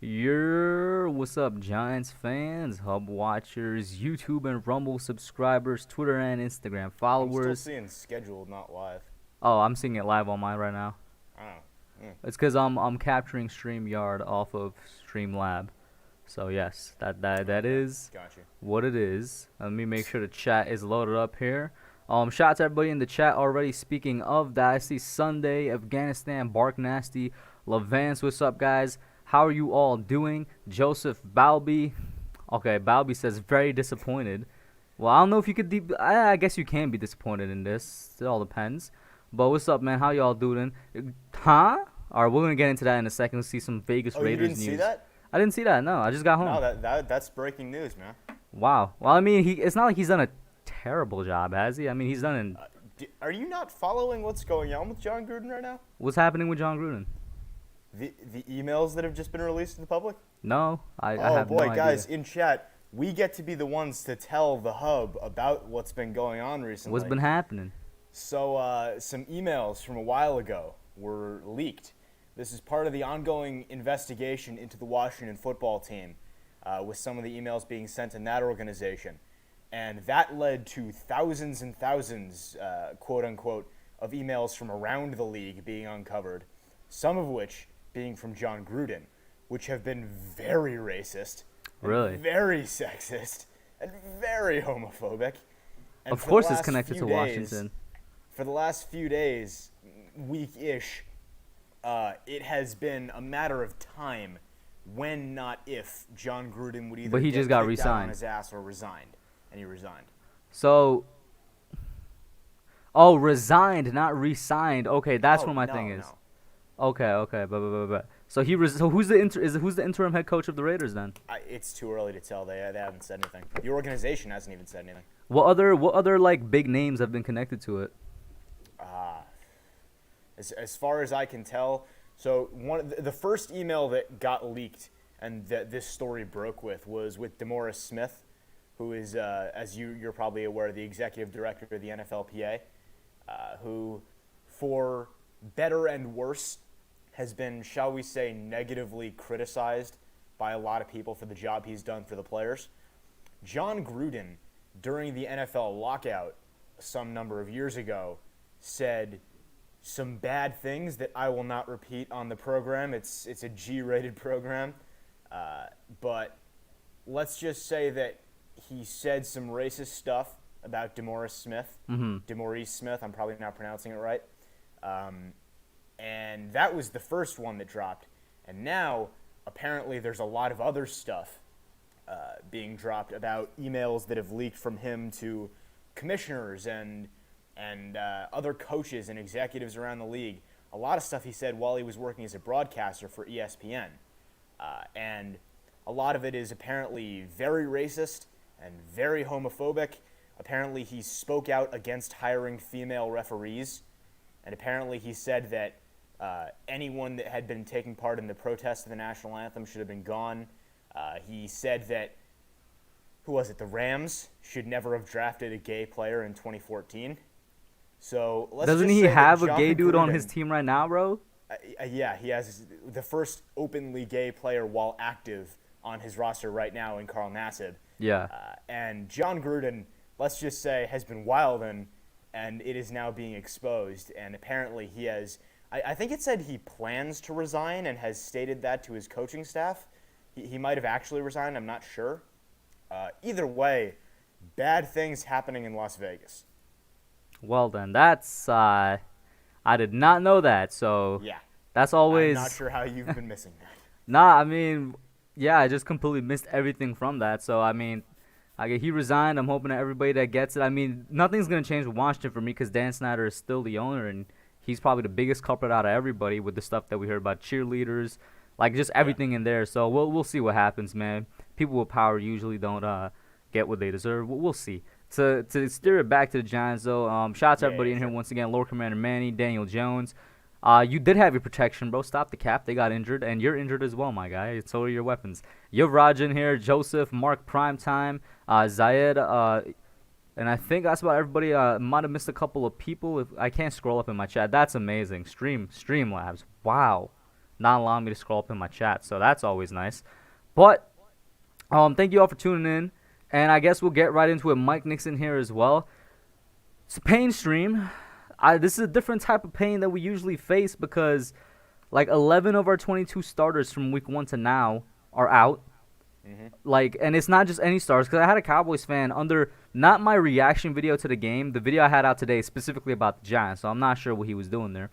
What's up, Giants fans, Hub watchers, YouTube and Rumble subscribers, Twitter and Instagram I'm still followers? seeing scheduled, not live. Oh, I'm seeing it live on mine right now. Oh, It's because I'm capturing StreamYard off of Streamlab. So yes, that okay. is Got you. what it is. Let me make sure the chat is loaded up here. Shout out to everybody in the chat already. Speaking of that, I see Sunday, Afghanistan, Bark Nasty, Levance. What's up, guys? How are you all doing? Joseph Balby. Okay, Balby says very disappointed. Well, I don't know if you could. I guess you can be disappointed in this. It all depends. But what's up, man? How y'all doing? Huh? All right, we're gonna get into that in a second. See some Vegas Oh, you Raiders didn't see news. that? I didn't see that. No, I just got home. No, that's breaking news, man. Wow. Well, I mean, it's not like he's done a terrible job, has he? I mean, he's done. Are you not following what's going on with John Gruden right now? What's happening with John Gruden? The emails that have just been released to the public? No, I Oh have boy, no guys, idea. in chat, we get to be the ones to tell the hub about what's been going on recently. What's been happening? So, some emails from a while ago were leaked. This is part of the ongoing investigation into the Washington football team, with some of the emails being sent in that organization. And that led to thousands and thousands, quote unquote, of emails from around the league being uncovered, some of which being from John Gruden, which have been very racist, Really? very sexist, and very homophobic. And Of for the course, it's last connected few to days- Washington. For the last few days, week-ish, it has been a matter of time when, not if, John Gruden would either But he get just got kicked out on re-signed. his ass or resigned, and he resigned. So, resigned, not re-signed. Okay, that's Oh, what my no, thing is. no. Okay, but. So who's the interim head coach of the Raiders then? It's too early to tell. They haven't said anything. The organization hasn't even said anything. What other like big names have been connected to it? As far as I can tell, so the first email that got leaked and that this story broke was with DeMaurice Smith, who is, as you're probably aware, the executive director of the NFLPA, who, for better and worse, has been, shall we say, negatively criticized by a lot of people for the job he's done for the players. John Gruden, during the NFL lockout some number of years ago, said some bad things that I will not repeat on the program. It's a G-rated program, but let's just say that he said some racist stuff about DeMaurice Smith. DeMaurice Smith, I'm probably not pronouncing it right. And that was the first one that dropped. And now, apparently, there's a lot of other stuff being dropped about emails that have leaked from him to commissioners and other coaches and executives around the league. A lot of stuff he said while he was working as a broadcaster for ESPN. And a lot of it is apparently very racist and very homophobic. Apparently, he spoke out against hiring female referees. And apparently, he said that anyone that had been taking part in the protest of the national anthem should have been gone. He said that, who was it, the Rams should never have drafted a gay player in 2014. So Doesn't he have a gay dude on his team right now, bro? Yeah, he has the first openly gay player while active on his roster right now in Carl Nassib. Yeah. And John Gruden, let's just say, has been wilding, and it is now being exposed. And apparently he has, I think it said he plans to resign and has stated that to his coaching staff. He might have actually resigned, I'm not sure. Either way, bad things happening in Las Vegas. Well then, that's I did not know that. So Yeah. that's always I'm not sure how you've been missing that. Nah, I mean, yeah, I just completely missed everything from that. So I mean, he resigned. I'm hoping that everybody that gets it. I mean, nothing's gonna change with Washington for me because Dan Snyder is still the owner, and he's probably the biggest culprit out of everybody with the stuff that we heard about cheerleaders, like just everything in there. So we'll see what happens, man. People with power usually don't get what they deserve. We'll see. To steer it back to the Giants, though, shout out to everybody in here once again. Lord Commander Manny, Daniel Jones. You did have your protection, bro. Stop the cap. They got injured, and you're injured as well, my guy. So are your weapons. You have Raj in here, Joseph, Mark Primetime, Zayed, and I think that's about everybody. Might have missed a couple of people. If I can't scroll up in my chat. That's amazing. Streamlabs. Wow. not allowing me to scroll up in my chat. So that's always nice. But thank you all for tuning in, and I guess we'll get right into it. Mike Nixon here as well. It's a pain stream. This is a different type of pain that we usually face because like 11 of our 22 starters from week 1 to now are out. Like, and it's not just any stars, because I had a Cowboys fan under not my reaction video to the game, the video I had out today specifically about the Giants, so I'm not sure what he was doing there.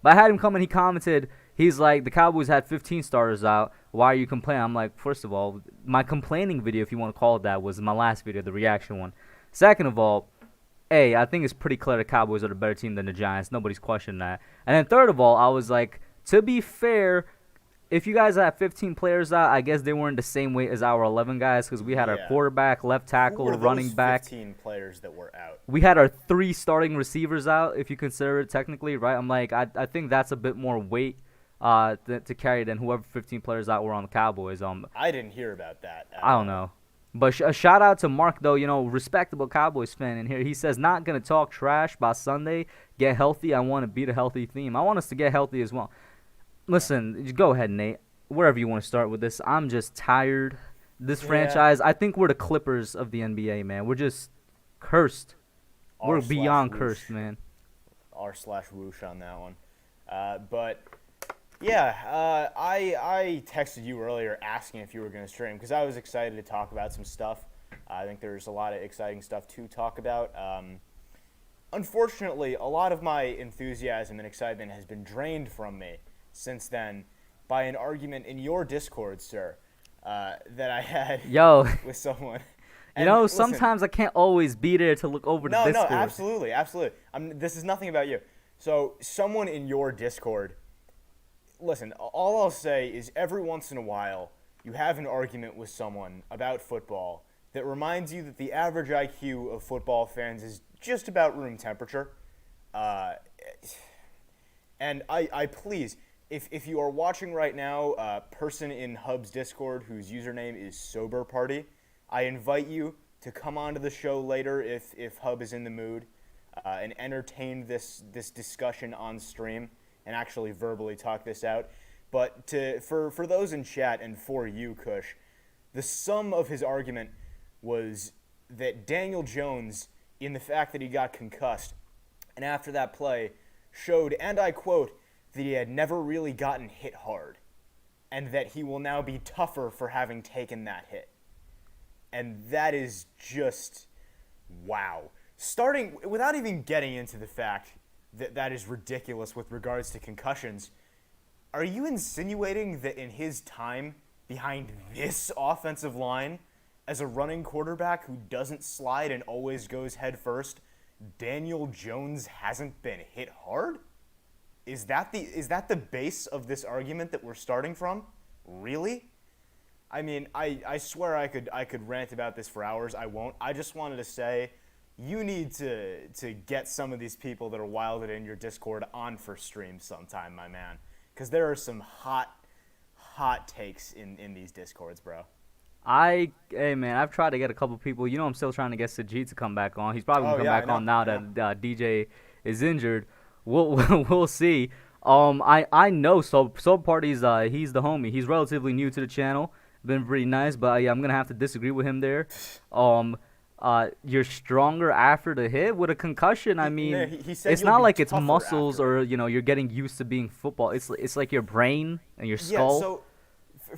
But I had him come and he commented, he's like, the Cowboys had 15 starters out, why are you complaining? I'm like, first of all, my complaining video, if you want to call it that, was my last video, the reaction one. Second of all, I think it's pretty clear the Cowboys are the better team than the Giants. Nobody's questioning that. And then third of all, I was like, to be fair, if you guys have 15 players out, I guess they weren't the same weight as our 11 guys because we had our quarterback, left tackle, Who were running those back. 15 players that were out. We had our 3 starting receivers out, if you consider it technically, right? I'm like, I think that's a bit more weight to carry than whoever 15 players out were on the Cowboys. I didn't hear about that. I don't know. But a shout out to Mark, though, respectable Cowboys fan in here. He says, not going to talk trash by Sunday. Get healthy. I want to beat a healthy theme. I want us to get healthy as well. Listen, go ahead, Nate. Wherever you want to start with this. I'm just tired. This franchise, I think we're the Clippers of the NBA, man. We're just cursed. We're beyond cursed, man. R/whoosh on that one. But, yeah, I texted you earlier asking if you were going to stream because I was excited to talk about some stuff. I think there's a lot of exciting stuff to talk about. Unfortunately, a lot of my enthusiasm and excitement has been drained from me since then by an argument in your Discord, sir, that I had with someone. And sometimes I can't always be there to look over the Discord. No, absolutely. This is nothing about you. So someone in your Discord, listen, all I'll say is every once in a while you have an argument with someone about football that reminds you that the average IQ of football fans is just about room temperature. And I please, if you are watching right now, person in Hub's Discord whose username is Sober Party, I invite you to come onto the show later if Hub is in the mood and entertain this discussion on stream and actually verbally talk this out. But for those in chat and for you, Kush, the sum of his argument was that Daniel Jones, in the fact that he got concussed, and after that play, showed, and I quote, that he had never really gotten hit hard, and that he will now be tougher for having taken that hit. And that is just, wow. Starting, without even getting into the fact that that is ridiculous with regards to concussions, are you insinuating that in his time behind this offensive line, as a running quarterback who doesn't slide and always goes head first, Daniel Jones hasn't been hit hard? Is that the base of this argument that we're starting from? Really? I mean, I swear I could rant about this for hours. I won't. I just wanted to say you need to get some of these people that are wilded in your Discord on for stream sometime, my man. Because there are some hot takes in these Discords, bro. Hey man, I've tried to get a couple people. I'm still trying to get Sajid to come back on. He's probably gonna come back on now that DJ is injured. We'll see. I know Soul Party's he's the homie. He's relatively new to the channel. Been pretty nice, but I'm gonna have to disagree with him there. You're stronger after the hit with a concussion. I mean, he said it's not like it's muscles after. or you're getting used to being football. It's like your brain and your skull. Yeah, so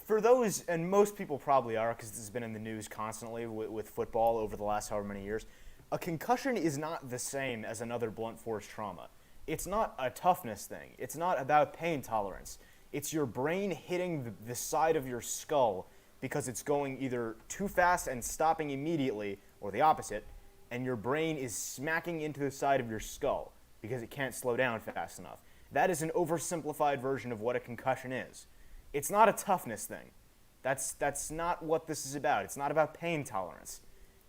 for those, and most people probably are because this has been in the news constantly with football over the last however many years, a concussion is not the same as another blunt force trauma. It's not a toughness thing. It's not about pain tolerance. It's your brain hitting the side of your skull because it's going either too fast and stopping immediately or the opposite, and your brain is smacking into the side of your skull because it can't slow down fast enough. That is an oversimplified version of what a concussion is. It's not a toughness thing. That's not what this is about. It's not about pain tolerance.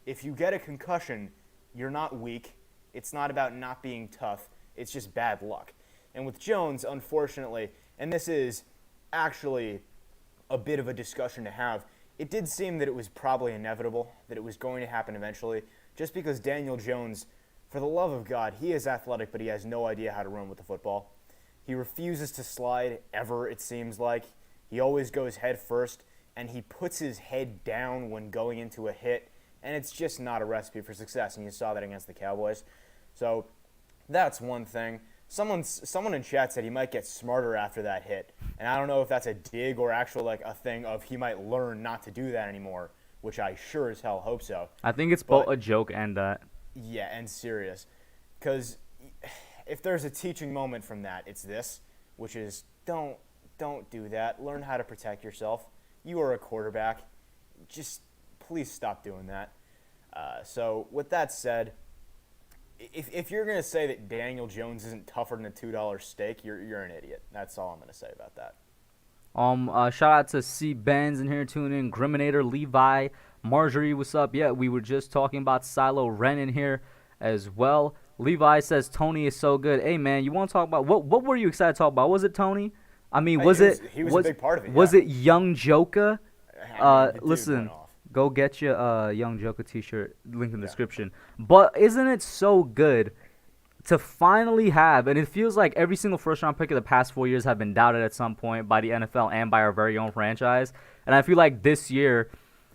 If you get a concussion, you're not weak. It's not about not being tough. It's just bad luck. And with Jones, unfortunately, and this is actually a bit of a discussion to have, it did seem that it was probably inevitable, that it was going to happen eventually, just because Daniel Jones, for the love of God, he is athletic, but he has no idea how to run with the football. He refuses to slide ever, it seems like. He always goes head first, and he puts his head down when going into a hit, and it's just not a recipe for success, and you saw that against the Cowboys. So that's one thing. Someone in chat said he might get smarter after that hit, and I don't know if that's a dig or actual like a thing of he might learn not to do that anymore, which I sure as hell hope so. I think it's both a joke and that. Yeah, and serious, because if there's a teaching moment from that, it's this, which is don't do that. Learn how to protect yourself. You are a quarterback. Just please stop doing that. So with that said, if you're going to say that Daniel Jones isn't tougher than a $2 steak, you're an idiot. That's all I'm going to say about that. Shout out to C. Benz in here tuning in. Griminator, Levi, Marjorie, what's up? Yeah, we were just talking about Silo Ren in here as well. Levi says Tony is so good. Hey man, you want to talk about what were you excited to talk about? Was it Tony? I mean, he was a big part of it. Was it Young Joker? The dude Listen, went off. go get your Young Joker t-shirt, link in the description. But isn't it so good to finally have, and it feels like every single first-round pick of the past 4 years have been doubted at some point by the NFL and by our very own franchise. And I feel like this year,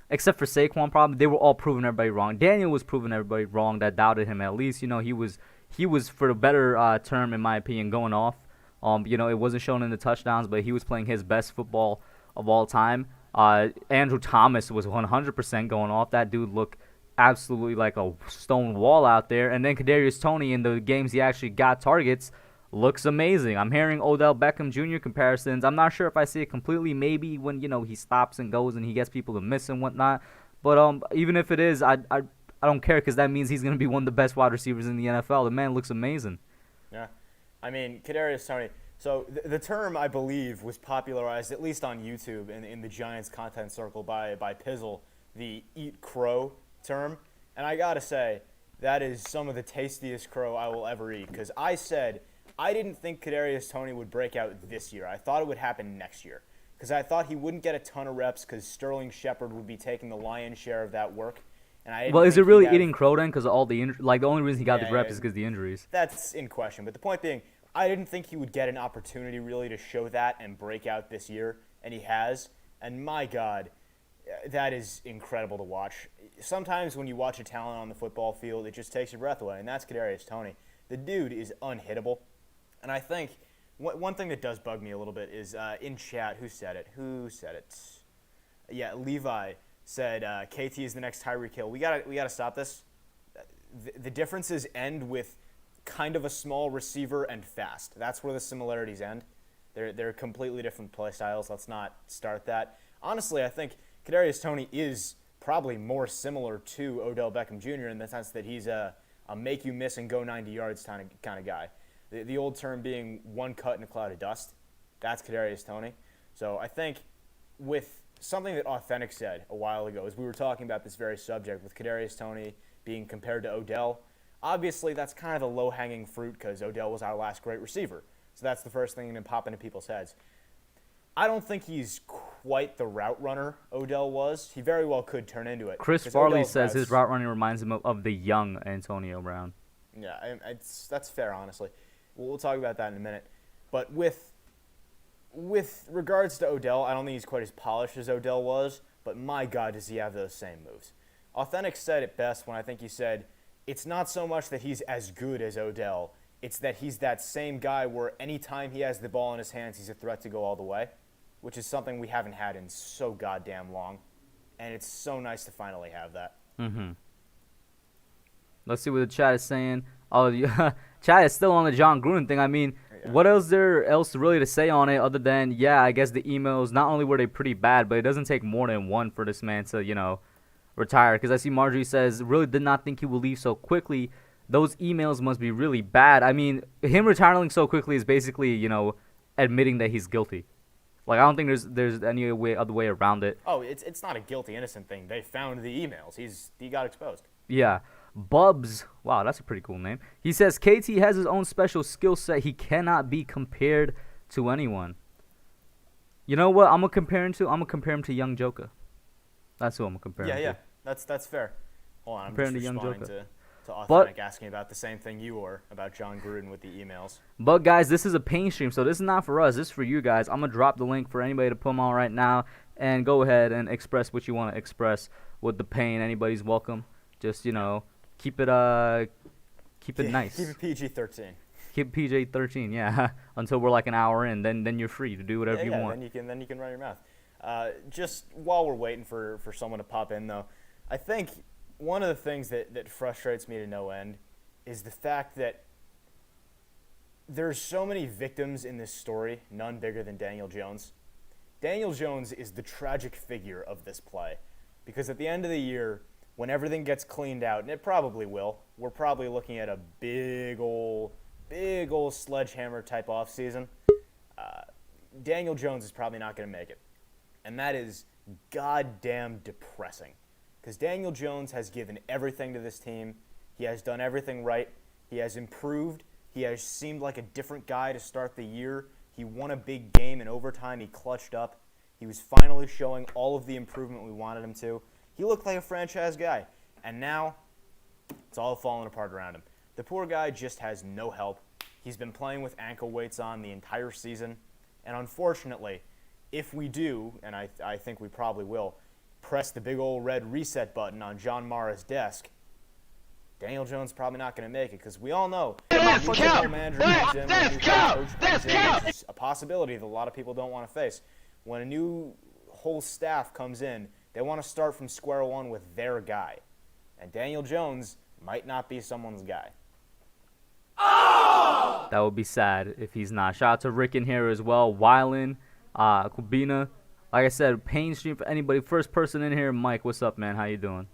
except for Saquon probably, they were all proving everybody wrong. Daniel was proving everybody wrong that doubted him. At least, he was for the better term, in my opinion, going off. It wasn't shown in the touchdowns, but he was playing his best football of all time. Andrew Thomas was 100% going off. That dude looked absolutely like a stone wall out there. And then Kadarius Toney, in the games he actually got targets, looks amazing. I'm hearing Odell Beckham Jr. comparisons. I'm not sure if I see it completely. Maybe when he stops and goes and he gets people to miss and whatnot. But even if it is, I don't care, because that means he's going to be one of the best wide receivers in the NFL. The man looks amazing. Yeah, I mean Kadarius Toney. So the term, I believe, was popularized at least on YouTube in the Giants content circle by Pizzle, the "eat crow" term. And I gotta say, that is some of the tastiest crow I will ever eat, because I said I didn't think Kadarius Toney would break out this year. I thought it would happen next year, because I thought he wouldn't get a ton of reps because Sterling Shepard would be taking the lion's share of that work. And Well, is it really eating crow then? Because of all the the only reason he got the reps is because of the injuries. That's in question. But the point being, I didn't think he would get an opportunity really to show that and break out this year, and he has. And my God, that is incredible to watch. Sometimes when you watch a talent on the football field, it just takes your breath away, and that's Kadarius Toney. The dude is unhittable. And I think one thing that does bug me a little bit is in chat, who said it? Yeah, Levi said KT is the next Tyreek Hill. We gotta stop this. The differences end with kind of a small receiver and fast. That's where the similarities end. They're completely different play styles. Let's not start that. Honestly, I think Kadarius Toney is probably more similar to Odell Beckham Jr. in the sense that he's a make you miss and go 90 yards kind of guy. The old term being one cut in a cloud of dust. That's Kadarius Toney. So I think with something that Authentic said a while ago, as we were talking about this very subject with Kadarius Toney being compared to Odell, obviously that's kind of the low-hanging fruit because Odell was our last great receiver. So that's the first thing to pop into people's heads. I don't think he's quite the route runner Odell was. He very well could turn into it. Chris Farley says his route running reminds him of the young Antonio Brown. Yeah, that's fair, honestly. We'll talk about that in a minute. But with regards to Odell, I don't think he's quite as polished as Odell was, but my God, does he have those same moves. Authentic said it best when I think he said, it's not so much that he's as good as Odell, it's that he's that same guy where anytime he has the ball in his hands, he's a threat to go all the way, which is something we haven't had in so goddamn long, and it's so nice to finally have that. Mm-hmm. Let's see what the chat is saying. Oh, chat is still on the John Gruden thing. I mean, what else there really to say on it other than, yeah, I guess the emails, not only were they pretty bad, but it doesn't take more than one for this man to, retire. Because I see Marjorie says, really did not think he would leave so quickly. Those emails must be really bad. I mean, him retiring so quickly is basically, admitting that he's guilty. Like, I don't think there's any other way around it. Oh, it's not a guilty, innocent thing. They found the emails. He got exposed. Yeah. Bubs, wow, that's a pretty cool name. He says KT has his own special skill set. He cannot be compared to anyone. You know what? I'm gonna compare him to Young Joker. That's who I'm gonna compare him to. Yeah, that's fair. Hold on, compare I'm him just to Young responding Joker. to But Authentic asking about the same thing you were about John Gruden with the emails. But guys, this is a pain stream, so this is not for us. This is for you guys. I'm gonna drop the link for anybody to put them on right now, and go ahead and express what you want to express with the pain. Anybody's welcome. Just keep it keep it nice. Keep it PG-13. Keep PJ-13, yeah, until we're like an hour in. Then you're free to do whatever you want. Then you can run your mouth. Just while we're waiting for someone to pop in, though, I think one of the things that frustrates me to no end is the fact that there's so many victims in this story, none bigger than Daniel Jones. Daniel Jones is the tragic figure of this play, because at the end of the year, when everything gets cleaned out, and it probably will, we're probably looking at a big old sledgehammer type offseason. Daniel Jones is probably not going to make it, and that is goddamn depressing, because Daniel Jones has given everything to this team. He has done everything right. He has improved. He has seemed like a different guy to start the year. He won a big game in overtime. He clutched up. He was finally showing all of the improvement we wanted him to. He looked like a franchise guy. And now, it's all falling apart around him. The poor guy just has no help. He's been playing with ankle weights on the entire season. And unfortunately, if we do, and I think we probably will, press the big old red reset button on John Mara's desk, Daniel Jones probably not going to make it, because we all know Let's a new go! general manager comes in, when a new coach Let's comes in, go! which is a possibility that a lot of people don't want to face. When a new whole staff comes in, they want to start from square one with their guy. And Daniel Jones might not be someone's guy. That would be sad if he's not. Shout out to Rick in here as well. Wylan, Kubina. Like I said, pain stream for anybody. First person in here, Mike. What's up, man? How you doing?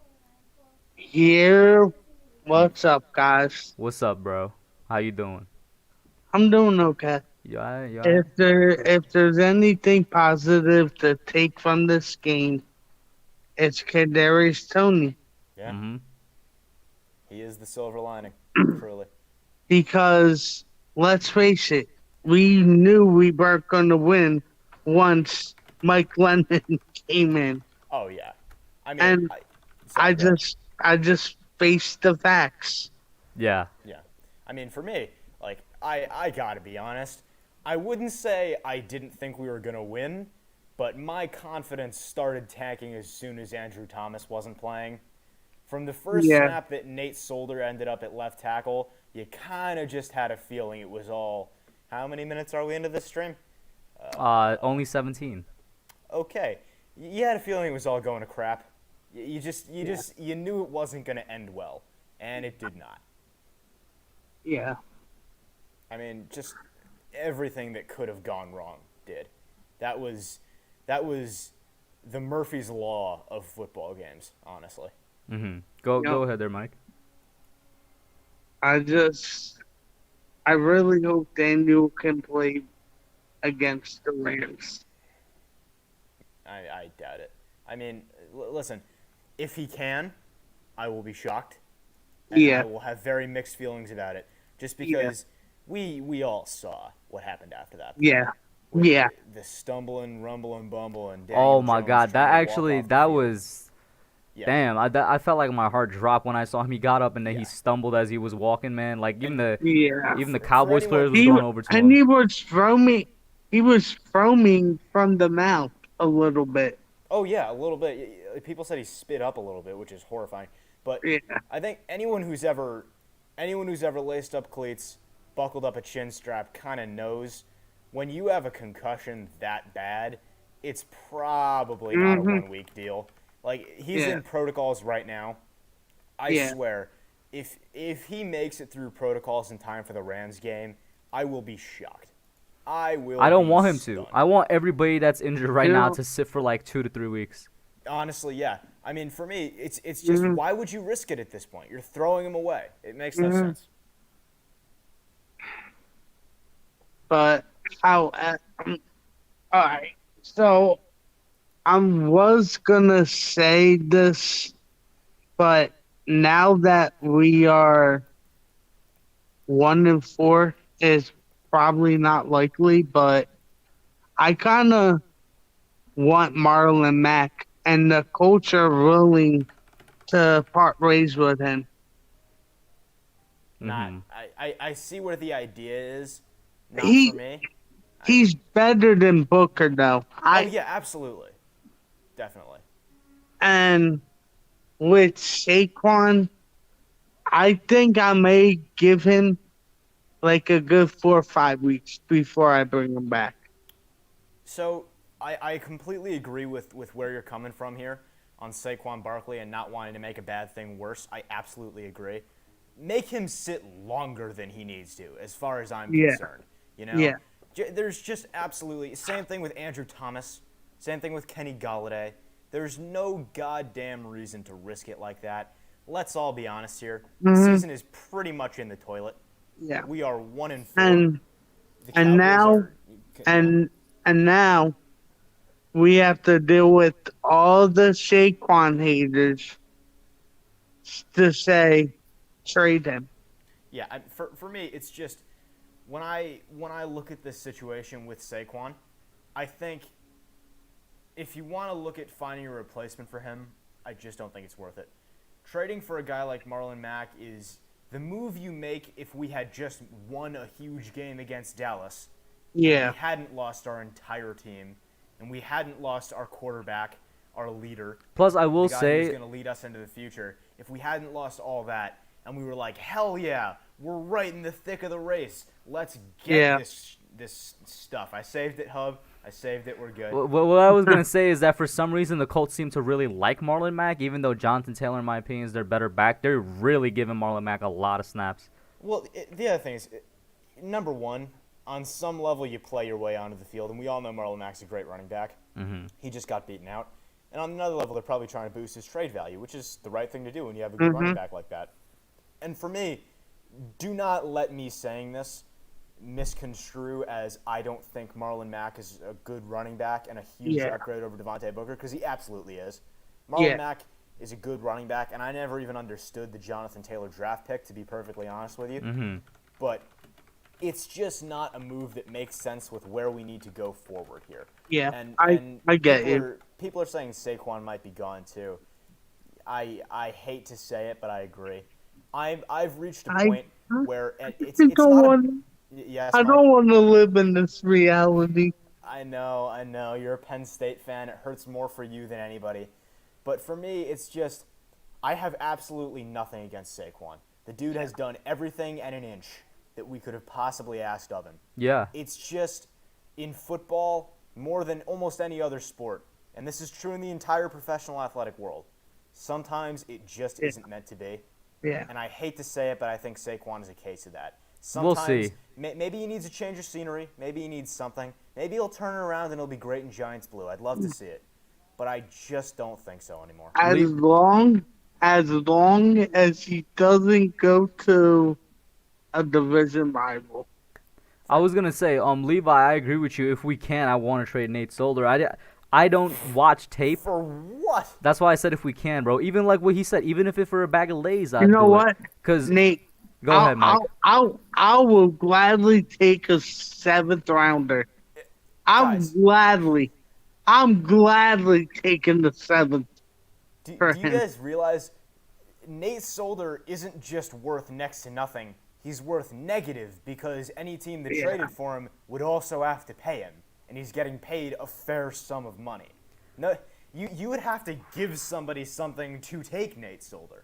Here, what's up, guys? What's up, bro? How you doing? I'm doing okay. You alright? You alright? If there's anything positive to take from this game, it's Kadarius Toney, Yeah, Mm-hmm. he is the silver lining, truly. because let's face it, we knew we weren't going to win once Mike Lennon came in. Oh, yeah. I mean, And sorry, go ahead. I just faced the facts. Yeah. Yeah. I mean, for me, like, I got to be honest. I wouldn't say I didn't think we were going to win, but my confidence started tanking as soon as Andrew Thomas wasn't playing. From the first Yeah. snap that Nate Solder ended up at left tackle, you kind of just had a feeling it was all, how many minutes are we into this stream? Only 17. Okay. You had a feeling it was all going to crap. You knew it wasn't going to end well, and it did not. Yeah. I mean, just everything that could have gone wrong did. That was the Murphy's Law of football games, honestly. Mm-hmm. Go Yep. ahead there, Mike. I really hope Daniel can play against the Rams. I doubt it. I mean, listen, if he can, I will be shocked. And Yeah. I will have very mixed feelings about it, just because we all saw what happened after that. Yeah. With Yeah. The stumbling, rumbling, bumble, and Daniel Oh my Jones God, that trying to walk actually off the that field. was Yeah. damn. I felt like my heart dropped when I saw him. He got up and then Yeah. he stumbled as he was walking, man. Like even the Yeah. Cowboys anyone- players was He, going over to and him. he was foaming from the mouth a little bit. Oh yeah, a little bit. People said he spit up a little bit, which is horrifying. But Yeah. I think anyone who's ever laced up cleats, buckled up a chin strap, kind of knows when you have a concussion that bad, it's probably not a 1 week deal. Like he's Yeah. in protocols right now. I Yeah. swear, if he makes it through protocols in time for the Rams game, I will be shocked. I don't be want him to. stunned. I want everybody that's injured right You now know- to sit for like 2 to 3 weeks. Honestly, yeah. I mean, for me, it's just why would you risk it at this point? You're throwing him away. It makes no sense. But how? All right. So I was gonna say this, but now that we are 1-4, is probably not likely. But I kind of want Marlon Mack, and the coach are willing to part ways with him. Not. Hmm. I see where the idea is. Not for He me. he's better than Booker though. Oh yeah, absolutely, definitely. And with Saquon, I think I may give him like a good 4 or 5 weeks before I bring him back. So I completely agree with where you're coming from here on Saquon Barkley and not wanting to make a bad thing worse. I absolutely agree. Make him sit longer than he needs to, as far as I'm Yeah, concerned. You know, yeah. there's just absolutely same thing with Andrew Thomas, same thing with Kenny Galladay. There's no goddamn reason to risk it like that. Let's all be honest here. The Hmm. season is pretty much in the toilet. Yeah. We are 1-4. And The and Cowboys now are, yeah. and now we have to deal with all the Saquon haters to say trade him. Yeah, for me, it's just when I look at this situation with Saquon, I think if you want to look at finding a replacement for him, I just don't think it's worth it. Trading for a guy like Marlon Mack is the move you make if we had just won a huge game against Dallas and we Yeah. hadn't lost our entire team and we hadn't lost our quarterback, our leader, Plus, I the will guy who's say, going to lead us into the future. If we hadn't lost all that and we were like, hell yeah, we're right in the thick of the race. Let's get Yeah. this stuff. I saved it, Hub. I saved it. We're good. what I was gonna say is that for some reason the Colts seem to really like Marlon Mack, even though Jonathan Taylor, in my opinion, is their better back. They're really giving Marlon Mack a lot of snaps. Well, the other thing is, number one, on some level you play your way onto the field, and we all know Marlon Mack's a great running back. Hmm. He just got beaten out. And on another level, they're probably trying to boost his trade value, which is the right thing to do when you have a good running back like that. And for me, do not let me saying this misconstrue as I don't think Marlon Mack is a good running back and a huge Yeah. upgrade over Devontae Booker, because he absolutely is. Yeah. Marlon Mack is a good running back, and I never even understood the Jonathan Taylor draft pick, to be perfectly honest with you. Hmm. But it's just not a move that makes sense with where we need to go forward here. Yeah. And I get people you. people are saying Saquon might be gone too. I hate to say it, but I agree. I've reached a point where it's I not don't a, want. yes, I Mike. don't want to live in this reality. I know. You're a Penn State fan. It hurts more for you than anybody. But for me, it's just I have absolutely nothing against Saquon. The dude has done everything and an inch that we could have possibly asked of him. Yeah. It's just in football more than almost any other sport, and this is true in the entire professional athletic world. Sometimes it just isn't meant to be. Yeah. And I hate to say it, but I think Saquon is a case of that. We'll Sometimes see. Maybe he needs a change of scenery. Maybe he needs something. Maybe he'll turn it around and he'll be great in Giants blue. I'd love to see it, but I just don't think so anymore. As long as he doesn't go to a division rival. I was gonna say, Levi, I agree with you. If we can, I want to trade Nate Solder. I don't watch tape. For what? That's why I said if we can, bro. Even like what he said, even if it's for a bag of Lay's, I'd You know do what, it. Cause Nate? go ahead, Mike. I will gladly take a 7th rounder. Guys. I'm gladly taking the 7th. Do for you him. guys realize Nate Solder isn't just worth next to nothing? He's worth negative because any team that Yeah. traded for him would also have to pay him, and he's getting paid a fair sum of money. No, you would have to give somebody something to take Nate Solder.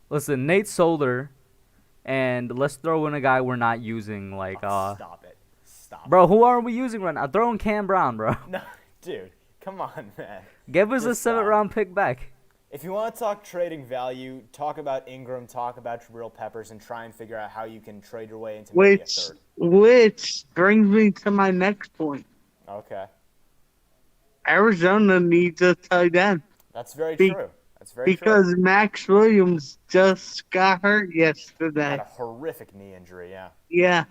Listen, Nate Solder, and let's throw in a guy we're not using, like Stop it. Stop bro, who are we using right now? Throw in Cam Brown, bro. it. No, dude, come on, man. Give us a Just 7th stop. round pick back. If you want to talk trading value, talk about Ingram, talk about Jabril Peppers, and try and figure out how you can trade your way into maybe a third. Which brings me to my next point. Okay. Arizona needs a tight end That's very Be- true. That's very true. because Max Williams just got hurt Had yesterday. a horrific knee injury, yeah. Yeah.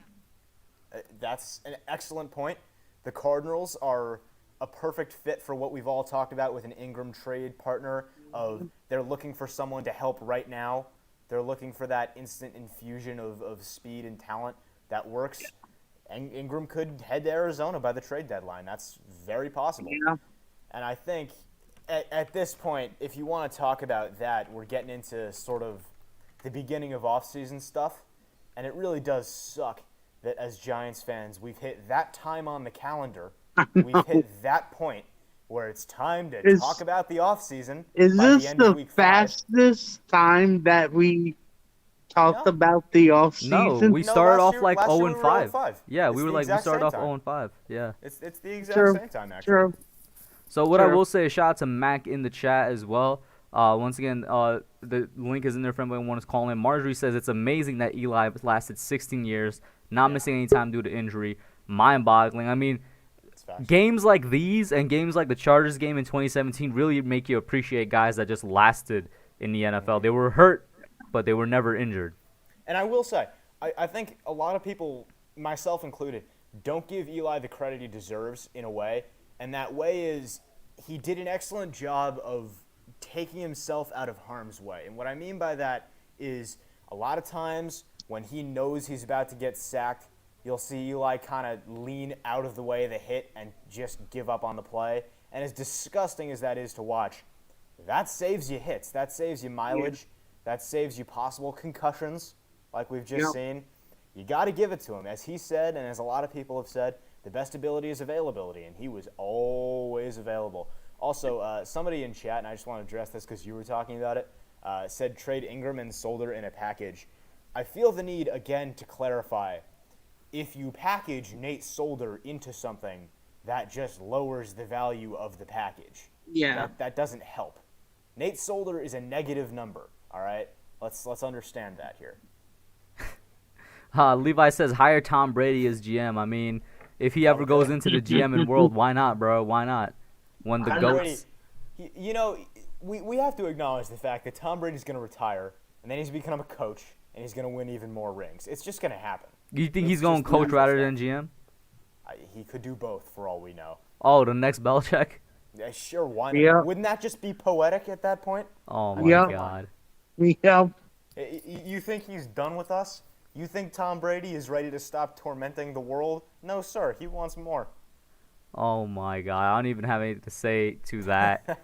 That's an excellent point. The Cardinals are a perfect fit for what we've all talked about with an Ingram trade partner of they're looking for someone to help right now. They're looking for that instant infusion of speed and talent that works. And Ingram could head to Arizona by the trade deadline. That's very possible. Yeah. And I think at this point, if you want to talk about that, we're getting into sort of the beginning of off-season stuff. And it really does suck that as Giants fans, we've hit that time on the calendar. I We've know. hit that point where it's time to talk Is about the offseason is by the this end of the week 5. fastest time that we talked No, about the off No, season? we no. started Last off year, like last year 0 we and were 0 and 5. 5. Yeah, It's the we exact started same off time. 0 and 5. Yeah. It's the exact True. same time actually. True. So what I True. will say, shout out to Mac in the chat as well. Once again, the link is in there for anyone who wants to call in. Marjorie says it's amazing that Eli lasted 16 years, not Yeah. missing any time due to injury. Mind-boggling. I mean, It's fast. games like these and games like the Chargers game in 2017 really make you appreciate guys that just lasted in the NFL. They were hurt, but they were never injured. And I will say, I think a lot of people, myself included, don't give Eli the credit he deserves in a way. And that way is he did an excellent job of taking himself out of harm's way. And what I mean by that is a lot of times when he knows he's about to get sacked, you'll see Eli kind of lean out of the way of the hit and just give up on the play. And as disgusting as that is to watch, that saves you hits. That saves you mileage. That saves you possible concussions, like we've just Yep. seen. You got to give it to him. As he said, and as a lot of people have said, the best ability is availability, and he was always available. Also, somebody in chat, and I just want to address this because you were talking about it, said trade Ingram and Solder in a package. I feel the need, again, to clarify, if you package Nate Solder into something, that just lowers the value of the package. Yeah. That doesn't help. Nate Solder is a negative number, all right? Let's understand that here. Levi says hire Tom Brady as GM. I mean, if he ever goes into the GM world, why not, bro? Why not? When the Tom GOATs. Brady, you know, we have to acknowledge the fact that Tom Brady's going to retire, and then he's going to become a coach, and he's going to win even more rings. It's just going to happen. You think It's he's going just coach natural rather stuff. than GM? He could do both, for all we know. Oh, the next Belichick? Yeah, sure, why not? Yeah. Wouldn't that just be poetic at that point? Oh, my Yeah. God. Yeah. You think he's done with us? You think Tom Brady is ready to stop tormenting the world? No, sir. He wants more. Oh, my God. I don't even have anything to say to that.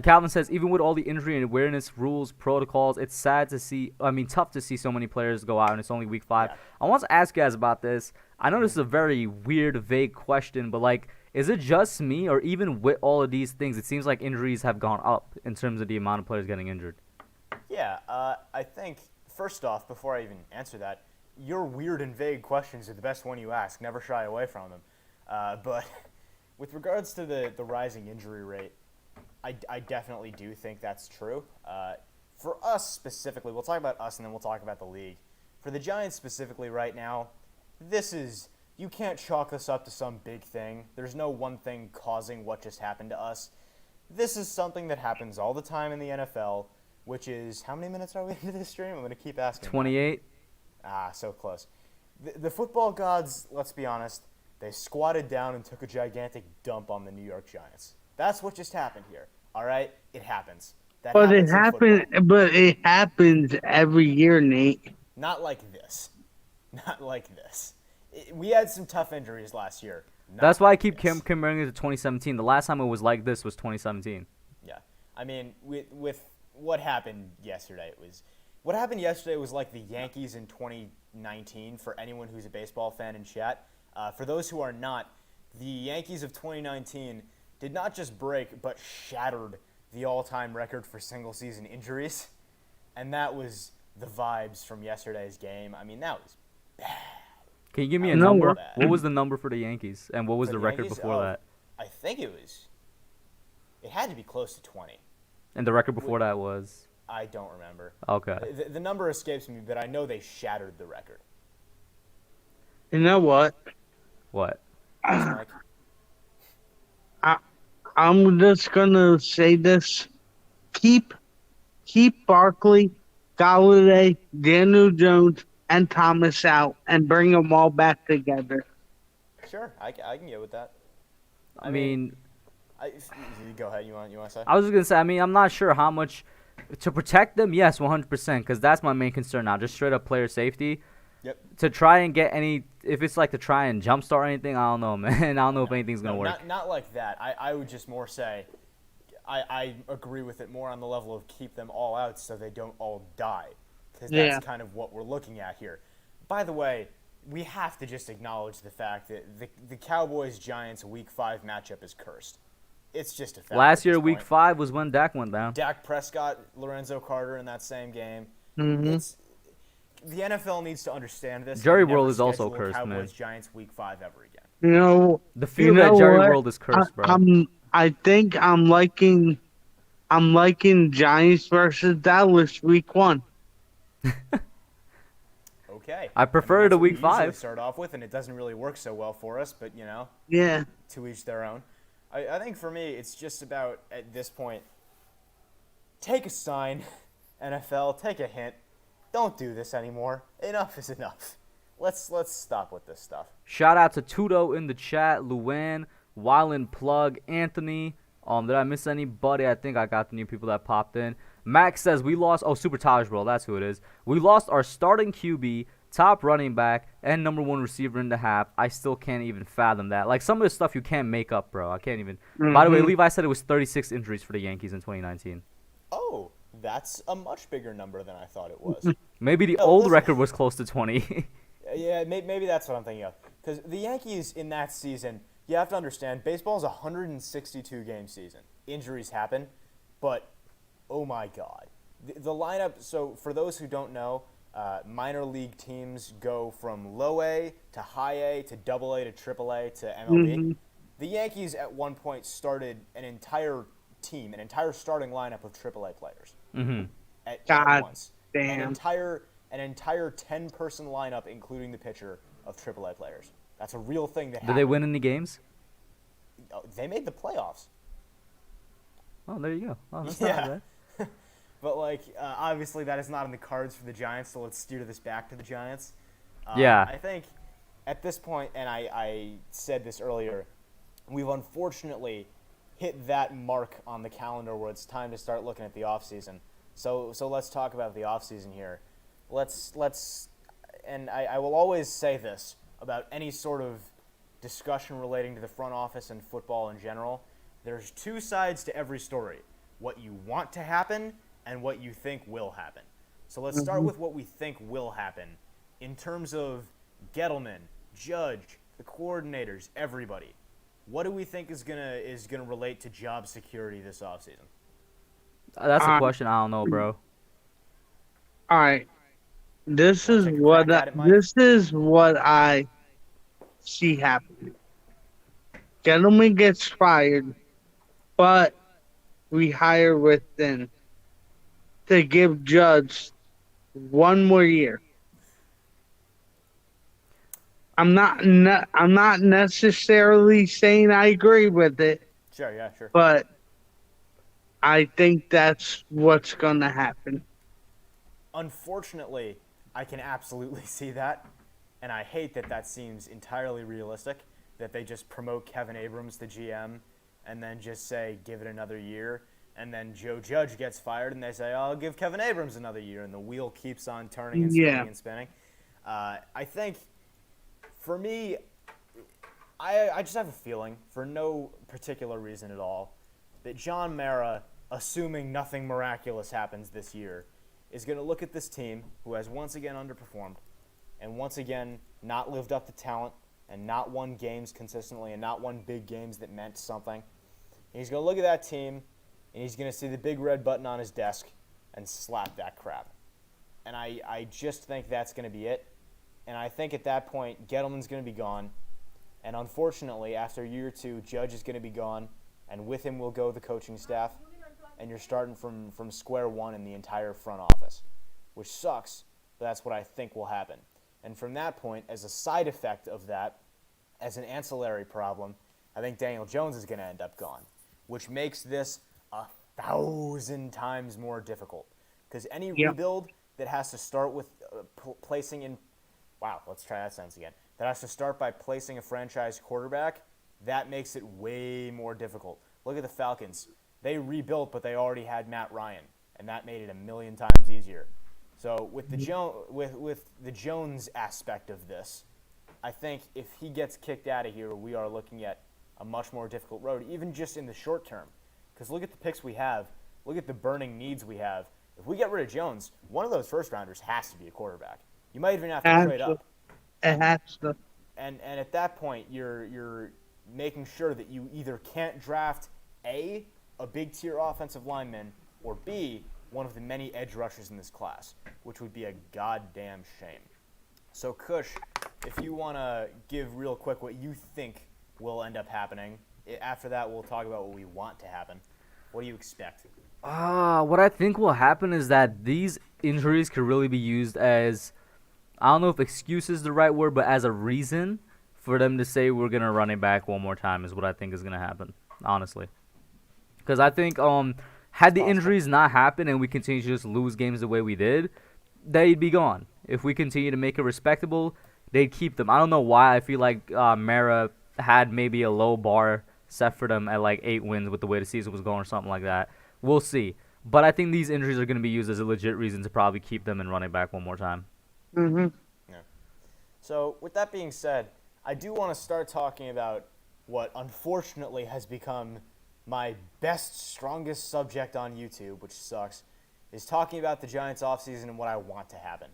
Calvin says, even with all the injury and awareness, rules, protocols, it's sad to see, tough to see so many players go out, and it's only week 5. Yeah. I want to ask you guys about this. I know this is a very weird, vague question, but, like, is it just me, or even with all of these things, it seems like injuries have gone up in terms of the amount of players getting injured? Yeah, I think, first off, before I even answer that, your weird and vague questions are the best one you ask. Never shy away from them. But with regards to the rising injury rate, I definitely do think that's true. For us specifically, we'll talk about us and then we'll talk about the league. For the Giants specifically right now, you can't chalk this up to some big thing. There's no one thing causing what just happened to us. This is something that happens all the time in the NFL, which is, how many minutes are we into this stream? I'm going to keep asking. 28? So close. The football gods, let's be honest, they squatted down and took a gigantic dump on the New York Giants. That's what just happened here. All right? It happens. That But happens in football. but it happens every year, Nate. Not like this. Not like this. We had some tough injuries last year. Not That's why I like keep this. comparing it to 2017. The last time it was like this was 2017. Yeah. I mean, with what happened yesterday, what happened yesterday was like the Yankees in 2019 for anyone who's a baseball fan in chat. For those who are not, the Yankees of 2019 did not just break, but shattered the all-time record for single-season injuries. And that was the vibes from yesterday's game. I mean, that was bad. Can you give me a No, number? what- What was the number for the Yankees, and what was For the the record Yankees? before that? I think it had to be close to 20. And the record before that was I don't remember. okay. The number escapes me, but I know they shattered the record. You know what? What? Mike? I'm just gonna say this: keep Barkley, Galladay, Daniel Jones, and Thomas out, and bring them all back together. Sure, I can get with that. I mean, Go ahead. You want to say? I was just gonna say. I mean, I'm not sure how much to protect them. Yes, 100%, because that's my main concern now. Just straight up player safety. Yep. To try and get any, if it's like to try and jumpstart anything, I don't know, man. I don't know if anything's gonna work. Not like that. I would just more say, I agree with it more on the level of keep them all out so they don't all die. because that's Yeah. kind of what we're looking at here. By the way, we have to just acknowledge the fact that the Cowboys-Giants Week 5 matchup is cursed. It's just a fact Last at year, this Week point. 5 was when Dak went down. Dak Prescott, Lorenzo Carter in that same game. Hmm. It's the NFL needs to understand this. Jerry and never World is also schedule cursed, man. Cowboys-Giants Week 5 ever again. You know, The you field know at Jerry what? World is cursed, bro. I think I'm liking Giants versus Dallas week 1. Okay. I prefer that's to what we Week usually 5. start off with, and it doesn't really work so well for us, but, Yeah. to each their own. I think for me, it's just about, at this point, take a sign, NFL, take a hint. Don't do this anymore. Enough is enough. Let's stop with this stuff. Shout out to Tudo in the chat, Luann, Wyland Plug, Anthony. Did I miss anybody? I think I got the new people that popped in. Max says we lost. Oh, Super Taj, bro. That's who it is. We lost our starting QB, top running back, and number 1 receiver in the half. I still can't even fathom that. Like, some of the stuff you can't make up, bro. I can't even. By the way, Levi said it was 36 injuries for the Yankees in 2019. Oh, that's a much bigger number than I thought it was. Maybe the No, old listen. record was close to 20. Yeah, maybe that's what I'm thinking of. Because the Yankees in that season, you have to understand, baseball's a 162-game season. Injuries happen, but oh my God. The lineup, so for those who don't know, minor league teams go from low A to high A to double A to triple A to MLB. The Yankees at one point started an entire team, an entire starting lineup of triple A players at God once. damn. An entire 10-person lineup, including the pitcher, of triple A players. That's a real thing that Did happened. they win any games? Oh, they made the playoffs. Oh, there you go. Oh, that's Yeah. not bad. But, obviously that is not in the cards for the Giants, so let's steer this back to the Giants. Yeah. I think at this point, and I said this earlier, we've unfortunately hit that mark on the calendar where it's time to start looking at the offseason. So let's talk about the offseason here. And I will always say this about any sort of discussion relating to the front office and football in general. There's two sides to every story: what you want to happen and what you think will happen. So let's start with what we think will happen in terms of Gettleman, Judge, the coordinators, everybody. What do we think is gonna relate to job security this offseason? That's a question I don't know, bro. All right. This Wanna is take a what crack at it, Mike? this is what I see happening. Gentleman gets fired, but we hire within to give Judge 1 more year. I'm not necessarily saying I agree with it, Sure, yeah, sure. but I think that's what's gonna happen. Unfortunately, I can absolutely see that, and I hate that seems entirely realistic, that they just promote Kevin Abrams to GM and then just say, give it another year, and then Joe Judge gets fired and they say, I'll give Kevin Abrams another year, and the wheel keeps on turning and spinning and spinning. I think, for me, I just have a feeling, for no particular reason at all, that John Mara, assuming nothing miraculous happens this year, is going to look at this team, who has once again underperformed, and once again not lived up to talent, and not won games consistently, and not won big games that meant something. And he's going to look at that team, and he's going to see the big red button on his desk and slap that crap. And I just think that's going to be it. And I think at that point, Gettleman's going to be gone. And unfortunately, after a year or two, Judge is going to be gone, and with him will go the coaching staff. And you're starting from square one in the entire front office, which sucks, but that's what I think will happen. And from that point, as a side effect of that, as an ancillary problem, I think Daniel Jones is going to end up gone, which makes this 1,000 times more difficult. Because any rebuild that has to start with placing in – wow, let's try that sentence again. That has to start by placing a franchise quarterback, that makes it way more difficult. Look at the Falcons. They rebuilt, but they already had Matt Ryan, and that made it 1,000,000 times easier. So with the Jones aspect of this, I think if he gets kicked out of here, we are looking at a much more difficult road, even just in the short term. Because look at the picks we have. Look at the burning needs we have. If we get rid of Jones, one of those first rounders has to be a quarterback. You might even have to Has trade to. up. It has to. And at that point, you're making sure that you either can't draft a big tier offensive lineman, or B, one of the many edge rushers in this class, which would be a goddamn shame. So Kush, if you want to give real quick what you think will end up happening, after that we'll talk about what we want to happen. What do you expect? What I think will happen is that these injuries could really be used as, I don't know if excuse is the right word, but as a reason for them to say we're going to run it back one more time is what I think is going to happen, honestly. Because I think had the injuries not happened and we continue to just lose games the way we did, they'd be gone. If we continue to make it respectable, they'd keep them. I don't know why I feel like Mara had maybe a low bar set for them at like 8 wins with the way the season was going or something like that. We'll see. But I think these injuries are going to be used as a legit reason to probably keep them and run it back one more time. Mm-hmm. Yeah. So with that being said, I do want to start talking about what unfortunately has become my best, strongest subject on YouTube, which sucks, is talking about the Giants offseason and what I want to happen.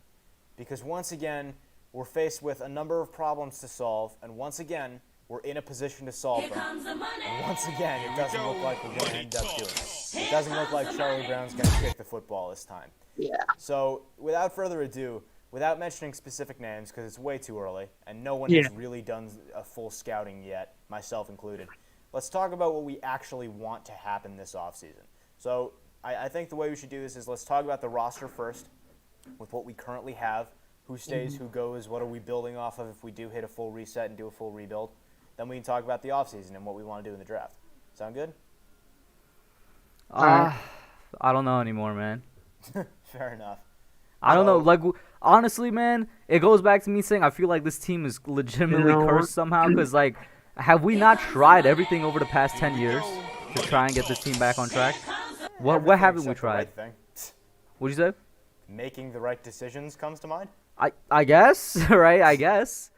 Because once again, we're faced with a number of problems to solve, and once again, we're in a position to solve them. And once again, it doesn't look like we're going to end up doing it. It doesn't look like Charlie Brown's going to kick the football this time. Yeah. So, without further ado, without mentioning specific names, because it's way too early, and no one has really done a full scouting yet, myself included, let's talk about what we actually want to happen this offseason. So, I think the way we should do this is let's talk about the roster first, with what we currently have, who stays, who goes, what are we building off of if we do hit a full reset and do a full rebuild. Then we can talk about the offseason and what we want to do in the draft. Sound good? I don't know anymore, man. Fair enough. I don't know. Like, honestly, man, it goes back to me saying I feel like this team is legitimately cursed somehow. Because, like, have we not tried everything over the past 10 years to try and get this team back on track? What haven't we tried? Right. What'd you say? Making the right decisions comes to mind. I guess, right? I guess.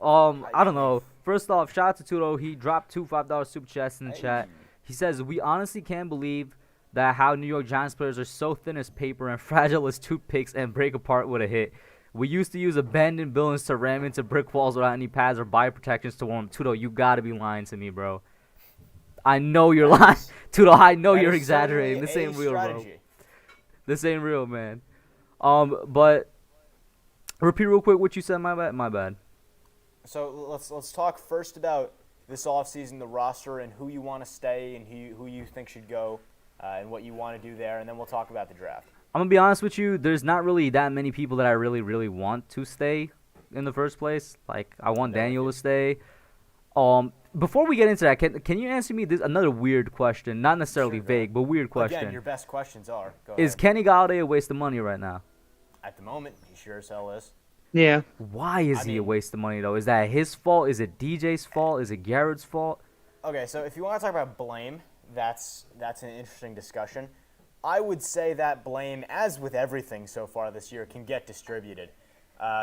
I don't know. First off, shout out to Tudo. He dropped two $5 super chats in the chat. He says, we honestly can't believe that how New York Giants players are so thin as paper and fragile as toothpicks and break apart with a hit. We used to use abandoned buildings to ram into brick walls without any pads or body protections to warm. Tudo, you gotta be lying to me, bro. I know you're lying. Tudo, I know you're exaggerating. This ain't real, bro. This ain't real, man. But repeat real quick what you said. My bad. So let's talk first about this offseason, the roster, and who you want to stay and who you think should go, and what you want to do there, and then we'll talk about the draft. I'm gonna be honest with you. There's not really that many people that I really, really want to stay in the first place. Like, I want Daniel to stay. Before we get into that, can you answer me this another weird question? Not necessarily vague, but weird question. Again, your best questions are. Go Is ahead. Kenny Galladay a waste of money right now? At the moment, he sure as hell is. Yeah. Why is he a waste of money, though? Is that his fault? Is it DJ's fault? Is it Garrett's fault? Okay, so if you want to talk about blame, that's an interesting discussion. I would say that blame, as with everything so far this year, can get distributed.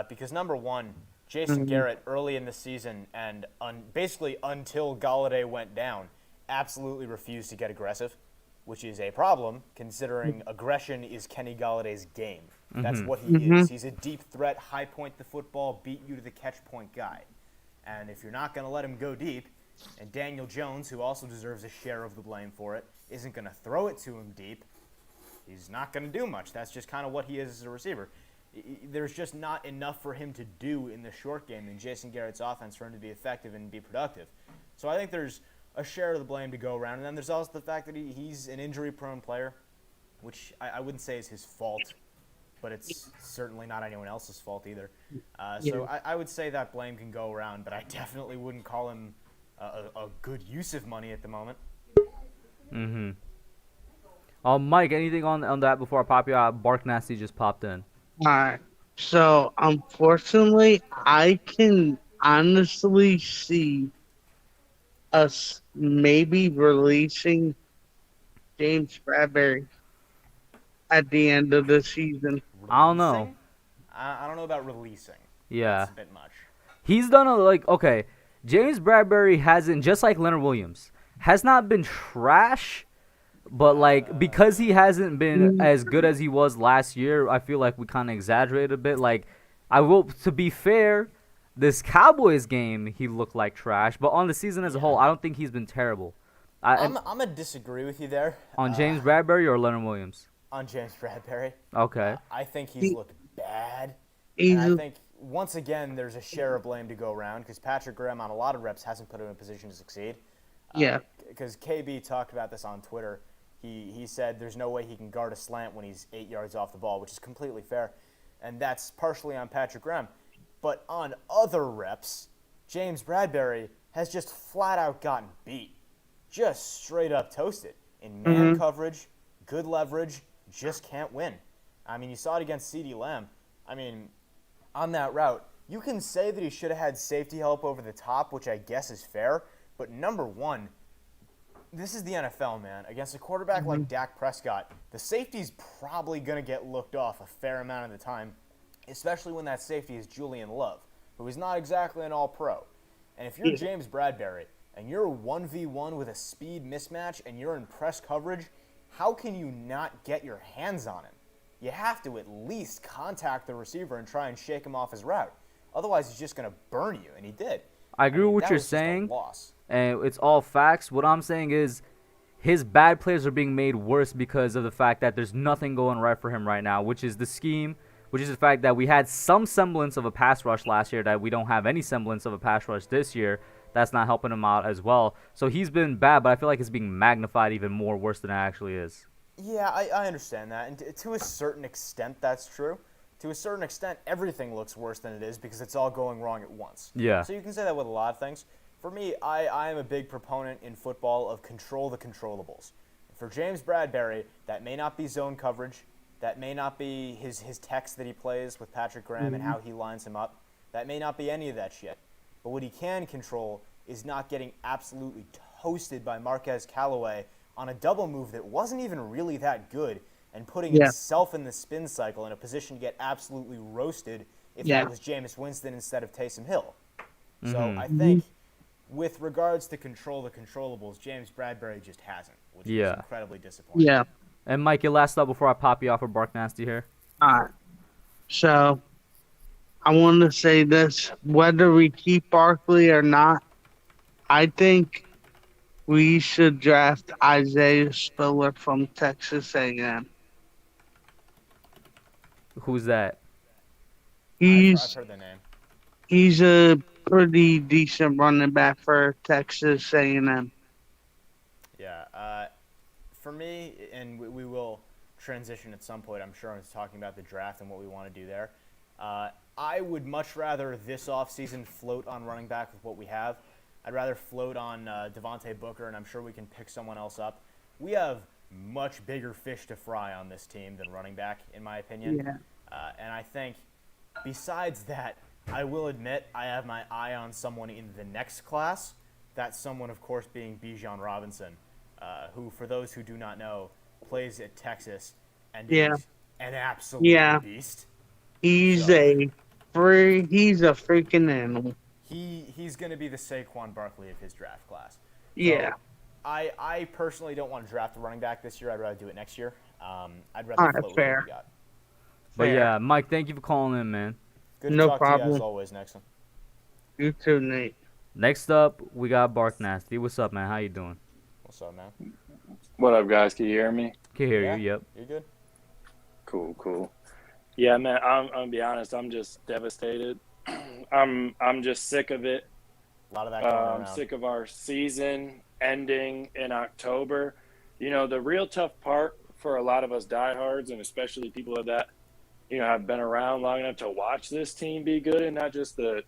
Because number one, Jason Garrett early in the season and basically until Galladay went down, absolutely refused to get aggressive, which is a problem considering aggression is Kenny Galladay's game. That's what he is. He's a deep threat, high point the football, beat you to the catch point guy. And if you're not going to let him go deep, and Daniel Jones, who also deserves a share of the blame for it, isn't going to throw it to him deep, he's not going to do much. That's just kind of what he is as a receiver. There's just not enough for him to do in the short game in Jason Garrett's offense for him to be effective and be productive. So I think there's a share of the blame to go around. And then there's also the fact that he's an injury-prone player, which I wouldn't say is his fault, but it's certainly not anyone else's fault either. So I would say that blame can go around, but I definitely wouldn't call him a good use of money at the moment. Mike, anything on that before I pop you out? Bark Nasty just popped in. Alright. So, unfortunately, I can honestly see us maybe releasing James Bradbury at the end of the season. I don't know. I don't know about releasing. Yeah. That's a bit much. He's done okay, James Bradbury hasn't, just like Leonard Williams, has not been trash, But like because he hasn't been as good as he was last year, I feel like we kind of exaggerated a bit. Like I will, to be fair, this Cowboys game he looked like trash, but on the season as a Yeah. whole, I don't think he's been terrible. And I'm gonna disagree with you there on James Bradbury or Leonard Williams. on James Bradbury. Okay. I think he's He, looked bad, and I he's think once again there's a share of blame to go around because Patrick Graham on a lot of reps hasn't put him in a position to succeed. yeah, Because KB talked about this on Twitter. He said there's no way he can guard a slant when he's 8 yards off the ball, which is completely fair, and that's partially on Patrick Graham. But on other reps, James Bradbury has just flat out gotten beat, just straight up toasted in man coverage, good leverage, just can't win. I mean, you saw it against CeeDee Lamb. I mean, on that route, you can say that he should have had safety help over the top, which I guess is fair. But number one, this is the NFL, man. Against a quarterback like Dak Prescott, the safety's probably going to get looked off a fair amount of the time, especially when that safety is Julian Love, who is not exactly an all-pro. And if you're Yeah. James Bradbury and you're 1v1 with a speed mismatch and you're in press coverage, how can you not get your hands on him? You have to at least contact the receiver and try and shake him off his route. Otherwise, he's just going to burn you, and he did. I agree with what That you're was just a saying, loss. and it's all facts. What I'm saying is his bad plays are being made worse because of the fact that there's nothing going right for him right now, which is the scheme, which is the fact that we had some semblance of a pass rush last year that we don't have any semblance of a pass rush this year. That's not helping him out as well. So he's been bad, but I feel like it's being magnified even more worse than it actually is. Yeah, I understand that. And to a certain extent, that's true. To a certain extent, everything looks worse than it is because it's all going wrong at once. Yeah. So you can say that with a lot of things. For me, I am a big proponent in football of control the controllables. For James Bradbury, that may not be zone coverage. That may not be his text that he plays with Patrick Graham and how he lines him up. That may not be any of that shit. But what he can control is not getting absolutely toasted by Marquez Callaway on a double move that wasn't even really that good and putting Yeah. himself in the spin cycle in a position to get absolutely roasted if Yeah. that was Jameis Winston instead of Taysom Hill. So Mm-hmm. I think with regards to control the controllables, James Bradbury just hasn't, which is Yeah. incredibly disappointing. yeah. And Mike, your last thought before I pop you off for Bark Nasty here. All right. So I want to say this: whether we keep Barkley or not, I think we should draft Isaiah Spiller from Texas A&M. Who's that? I've He's heard the name. he's a pretty decent running back for Texas A&M. Yeah. For me, and we will transition at some point, I'm sure, into talking about the draft and what we want to do there. I would much rather this offseason float on running back with what we have. I'd rather float on Devontae Booker, and I'm sure we can pick someone else up. We have much bigger fish to fry on this team than running back, in my opinion. Yeah. And I think besides that, I will admit I have my eye on someone in the next class. That someone, of course, being Bijan Robinson, who, for those who do not know, plays at Texas and Yeah. is an absolute Yeah. beast. He's So- he's a freaking animal. He's going to be the Saquon Barkley of his draft class. So Yeah. I personally don't want to draft a running back this year. I'd rather do it next year. I'd rather All right, float with fair. what we got. But Fair. yeah, Mike, thank you for calling in, man. Good to No talk to you problem. as always, Nixon. You too, Nate. Next up, we got Bark Nasty. What's up, man? How you doing? What's up, man? What up, guys? Can you hear me? Can hear Yeah. you. Yep. You good? Cool. Yeah, man. I'm gonna be honest. I'm just devastated. I'm just sick of it. A lot of that going I'm around. sick of our season ending in October. You know, the real tough part for a lot of us diehards, and especially people that have been around long enough to watch this team be good, and not just the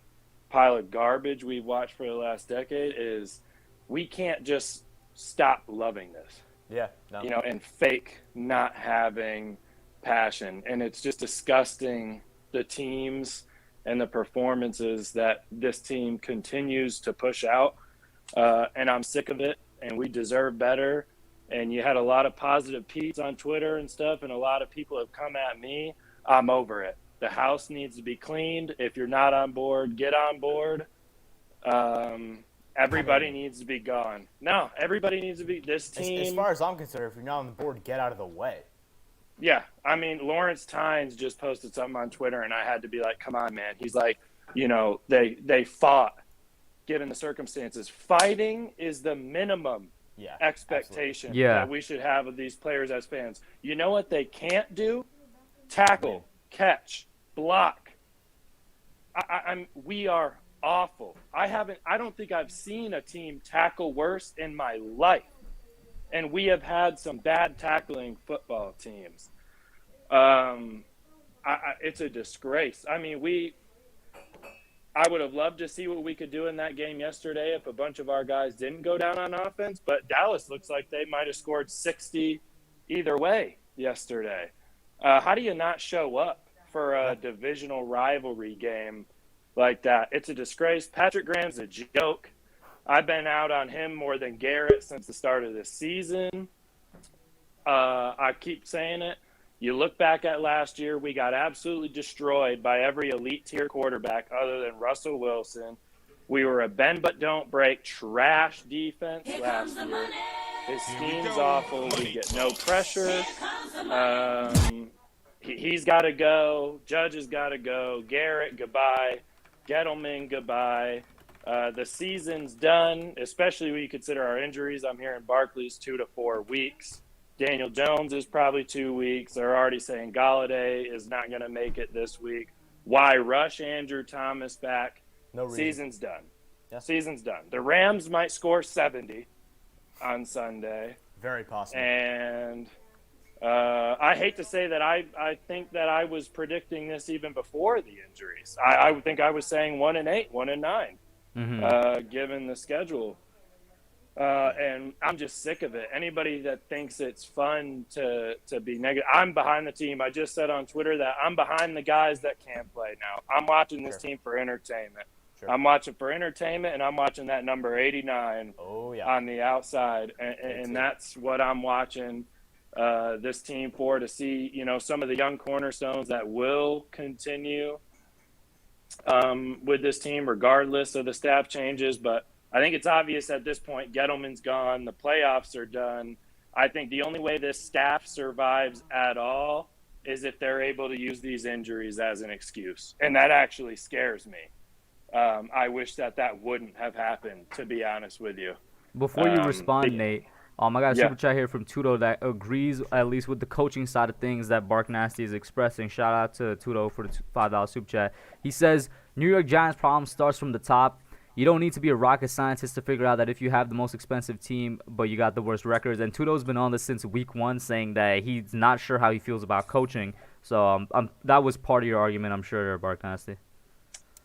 pile of garbage we've watched for the last decade, is we can't just stop loving this. Yeah. No. And fake not having passion. And it's just disgusting, the teams and the performances that this team continues to push out. And I'm sick of it, and we deserve better. And you had a lot of positive tweets on Twitter and stuff, and a lot of people have come at me. I'm over it. The house needs to be cleaned. If you're not on board, get on board. Everybody needs to be gone. No, everybody needs to be this team. As far as I'm concerned, if you're not on the board, get out of the way. Yeah, I mean, Lawrence Tynes just posted something on Twitter, and I had to be like, come on, man. He's like, they fought, given the circumstances. Fighting is the minimum expectation that we should have of these players as fans. You know what they can't do? Tackle, catch, block. We are awful. I don't think I've seen a team tackle worse in my life. And we have had some bad tackling football teams. It's a disgrace. I mean, I would have loved to see what we could do in that game yesterday if a bunch of our guys didn't go down on offense, but Dallas looks like they might have scored 60 either way yesterday. How do you not show up for a divisional rivalry game like that? It's a disgrace. Patrick Graham's a joke. I've been out on him more than Garrett since the start of this season. I keep saying it. You look back at last year, we got absolutely destroyed by every elite tier quarterback other than Russell Wilson. We were a bend but don't break trash defense last year. His scheme's awful. We get no pressure. He's got to go. Judge has got to go. Garrett, goodbye. Gettleman, goodbye. The season's done, especially when you consider our injuries. I'm hearing Barkley's 2 to 4 weeks. Daniel Jones is probably 2 weeks. They're already saying Galladay is not going to make it this week. Why rush Andrew Thomas back? No reason. Season's done. Yeah. Season's done. The Rams might score 70 on Sunday. Very possible. And I hate to say that I think that I was predicting this even before the injuries. I would think I was saying 1-8, 1-9, given the schedule. And I'm just sick of it. Anybody that thinks it's fun to be negative, I'm behind the team. I just said on Twitter that I'm behind the guys that can't play now. I'm watching this team for entertainment. Sure. I'm watching for entertainment, and I'm watching that number 89 on the outside. And that's what I'm watching this team for, to see, some of the young cornerstones that will continue with this team regardless of the staff changes. But I think it's obvious at this point, Gettleman's gone. The playoffs are done. I think the only way this staff survives at all is if they're able to use these injuries as an excuse. And that actually scares me. I wish that wouldn't have happened, to be honest with you. Before you respond, Nate, I got a super chat here from Tudo that agrees at least with the coaching side of things that Bark Nasty is expressing. Shout out to Tudo for the $5 super chat. He says, New York Giants' problem starts from the top. You don't need to be a rocket scientist to figure out that if you have the most expensive team, but you got the worst records. And Tudo's been on this since week 1, saying that he's not sure how he feels about coaching. So that was part of your argument, I'm sure, Bark Nasty.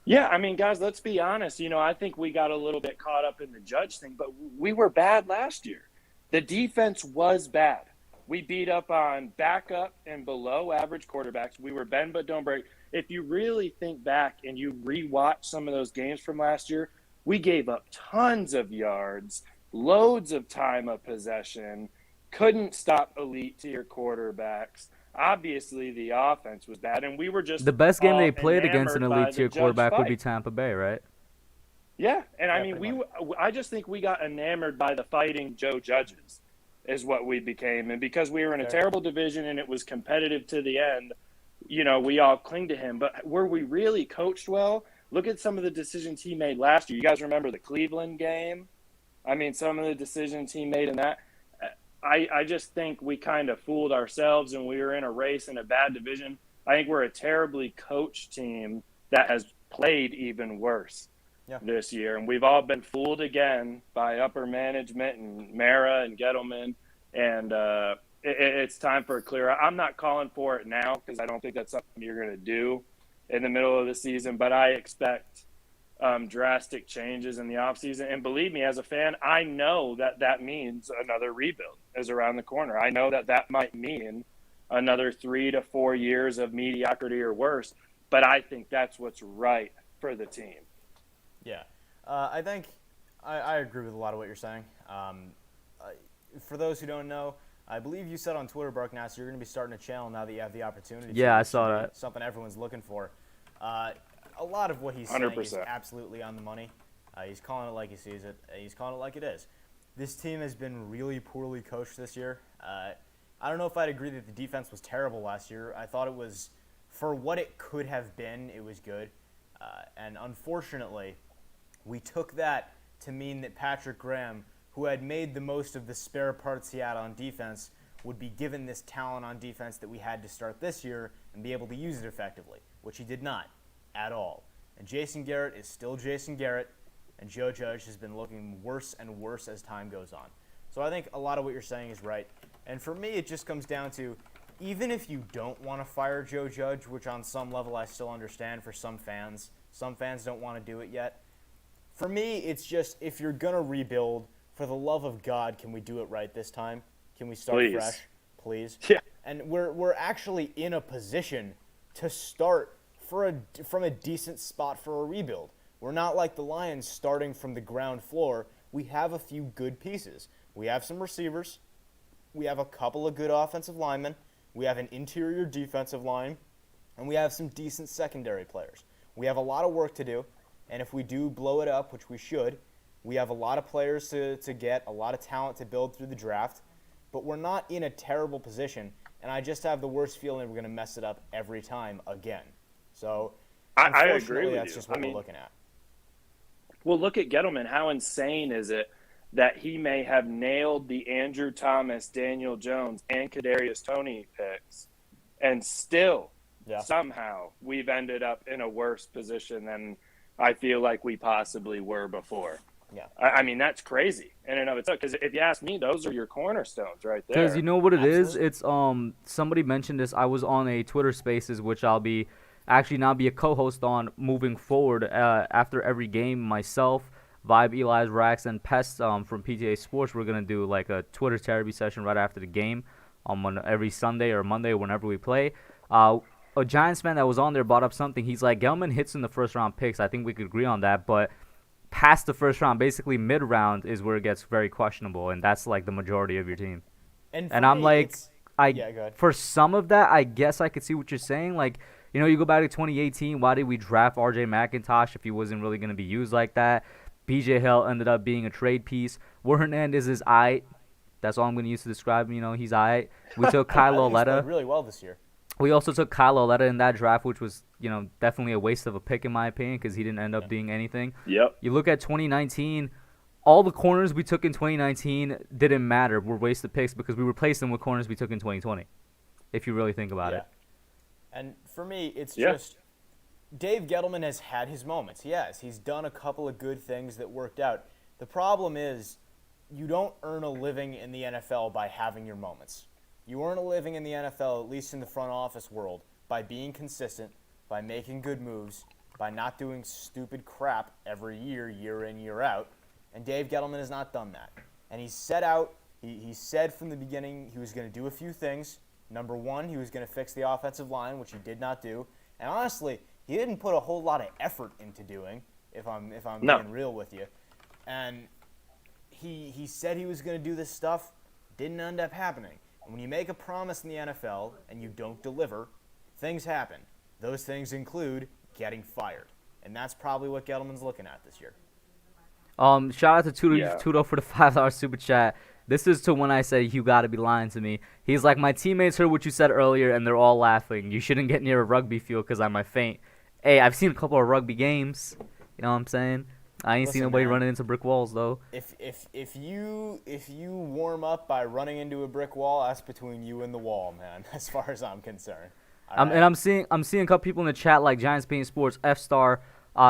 Yeah, I mean, guys, let's be honest. I think we got a little bit caught up in the Judge thing, but we were bad last year. The defense was bad. We beat up on backup and below average quarterbacks. We were bend but don't break. If you really think back and you rewatch some of those games from last year, we gave up tons of yards, loads of time of possession, couldn't stop elite tier quarterbacks. Obviously, the offense was bad, and we were just the best game they played against an elite tier quarterback would be Tampa Bay, right? Yeah, and I mean, I just think we got enamored by the fighting Joe Judges is what we became. And because we were in a terrible division and it was competitive to the end, we all cling to him. But were we really coached well? Look at some of the decisions he made last year. You guys remember the Cleveland game? I mean, some of the decisions he made in that. I just think we kind of fooled ourselves, and we were in a race in a bad division. I think we're a terribly coached team that has played even worse this year. And we've all been fooled again by upper management and Mara and Gettleman. And it's time for a clear. I'm not calling for it now because I don't think that's something you're going to do in the middle of the season. But I expect drastic changes in the offseason. And believe me, as a fan, I know that means another rebuild is around the corner. I know that might mean another 3 to 4 years of mediocrity or worse. But I think that's what's right for the team. Yeah. I think I agree with a lot of what you're saying. For those who don't know, I believe you said on Twitter, Bark Nasty, you're going to be starting a channel now that you have the opportunity. Yeah, I saw that. Something everyone's looking for. A lot of what he's saying 100%. Is absolutely on the money. He's calling it like he sees it. He's calling it like it is. This team has been really poorly coached this year. I don't know if I'd agree that the defense was terrible last year. I thought it was, for what it could have been, it was good. And unfortunately, we took that to mean that Patrick Graham, who had made the most of the spare parts he had on defense, would be given this talent on defense that we had to start this year and be able to use it effectively, which he did not at all. And Jason Garrett is still Jason Garrett, and Joe Judge has been looking worse and worse as time goes on. So I think a lot of what you're saying is right. And for me, it just comes down to, even if you don't want to fire Joe Judge, which on some level I still understand for some fans don't want to do it yet. For me, it's just, if you're going to rebuild, for the love of God, can we do it right this time? Can we start fresh, please? Yeah. And we're actually in a position to start from a decent spot for a rebuild. We're not like the Lions starting from the ground floor. We have a few good pieces. We have some receivers. We have a couple of good offensive linemen. We have an interior defensive line. And we have some decent secondary players. We have a lot of work to do. And if we do blow it up, which we should, we have a lot of players to get, a lot of talent to build through the draft. But we're not in a terrible position, and I just have the worst feeling we're going to mess it up every time again. So, I agree with that's you. just what we're looking at. Well, look at Gettleman. How insane is it that he may have nailed the Andrew Thomas, Daniel Jones, and Kadarius Toney picks, and still somehow we've ended up in a worse position than I feel like we possibly were before. Yeah, I mean, that's crazy in and of itself. Because if you ask me, those are your cornerstones right there. Because you know what it is? Absolutely. It's somebody mentioned this. I was on a Twitter Spaces, which I'll be actually now be a co-host on moving forward after every game. Myself, Vibe, Eli's Rax, and Pest from PTA Sports. We're gonna do like a Twitter therapy session right after the game, on every Sunday or Monday whenever we play. A Giants fan that was on there brought up something. He's like, Gelman hits in the first round picks. I think we could agree on that, but past the first round, basically mid-round, is where it gets very questionable, and that's like the majority of your team. And I'm like, go ahead. For some of that, I guess I could see what you're saying. Like, you know, you go back to 2018, why did we draft R.J. McIntosh if he wasn't really going to be used like that? B.J. Hill ended up being a trade piece. Will Hernandez is aight. That's all I'm going to use to describe him. You know, he's aight. We took Kyle He's played Lauletta. really well this year. We also took Kyle Lauletta in that draft, which was, you know, definitely a waste of a pick in my opinion because he didn't end up being anything. Yep. You look at 2019, all the corners we took in 2019 didn't matter. Were wasted picks because we replaced them with corners we took in 2020, if you really think about it. And for me, it's just Dave Gettleman has had his moments. He has. He's done a couple of good things that worked out. The problem is you don't earn a living in the NFL by having your moments. You earn a living in the NFL, at least in the front office world, by being consistent, by making good moves, by not doing stupid crap every year, year in, year out. And Dave Gettleman has not done that. And he set out, he said from the beginning he was going to do a few things. Number one, he was going to fix the offensive line, which he did not do. And honestly, he didn't put a whole lot of effort into doing, if I'm being real with you. And he said he was going to do this stuff, didn't end up happening. And when you make a promise in the NFL and you don't deliver, things happen. Those things include getting fired. And that's probably what Gettleman's looking at this year. Shout out to Tudo for the $5 super chat. This is to when I say you got to be lying to me. He's like, my teammates heard what you said earlier and they're all laughing. You shouldn't get near a rugby field because I might faint. Hey, I've seen a couple of rugby games. You know what I'm saying? I ain't seen nobody running into brick walls though. If you warm up by running into a brick wall, that's between you and the wall, man. As far as I'm concerned. And I'm seeing a couple people in the chat like Giants Pain Sports F Star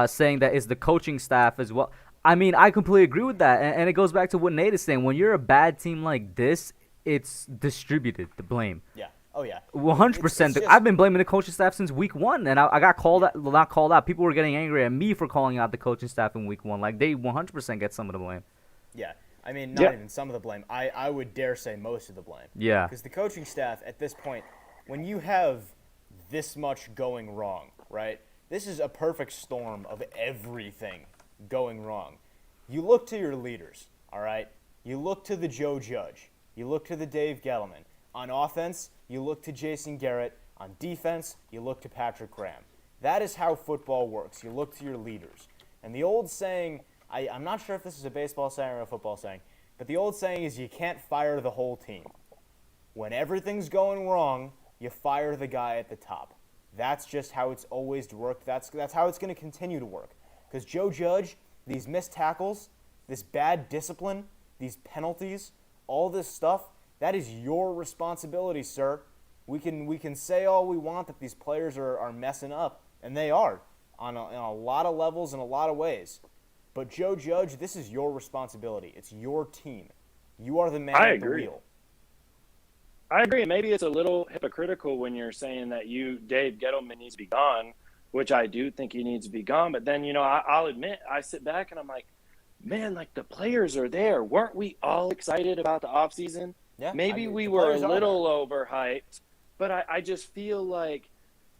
saying that it's the coaching staff as well. I mean, I completely agree with that, and it goes back to what Nate is saying. When you're a bad team like this, it's distributed, the blame. Yeah. Oh, yeah. 100%. I've been blaming the coaching staff since week one, and I got called out. Not called out. People were getting angry at me for calling out the coaching staff in week one. Like, they 100% get some of the blame. Yeah. I mean, not even some of the blame. I would dare say most of the blame. Yeah. Because the coaching staff, at this point, when you have this much going wrong, right, this is a perfect storm of everything going wrong. You look to your leaders, all right? You look to the Joe Judge. You look to the Dave Gettleman. On offense, you look to Jason Garrett. On defense, you look to Patrick Graham. That is how football works. You look to your leaders. And the old saying, I'm not sure if this is a baseball saying or a football saying, but the old saying is you can't fire the whole team. When everything's going wrong, you fire the guy at the top. That's just how it's always worked. That's how it's going to continue to work. Because Joe Judge, these missed tackles, this bad discipline, these penalties, all this stuff, that is your responsibility, sir. We can say all we want that these players are messing up, and they are on a lot of levels in a lot of ways. But Joe Judge, this is your responsibility. It's your team. You are the man at the wheel. I agree. Maybe it's a little hypocritical when you're saying that Dave Gettleman needs to be gone, which I do think he needs to be gone. But then, I'll admit, I sit back and I'm like, man, like the players are there. Weren't we all excited about the offseason? Yeah, Maybe we were a little overhyped, but I just feel like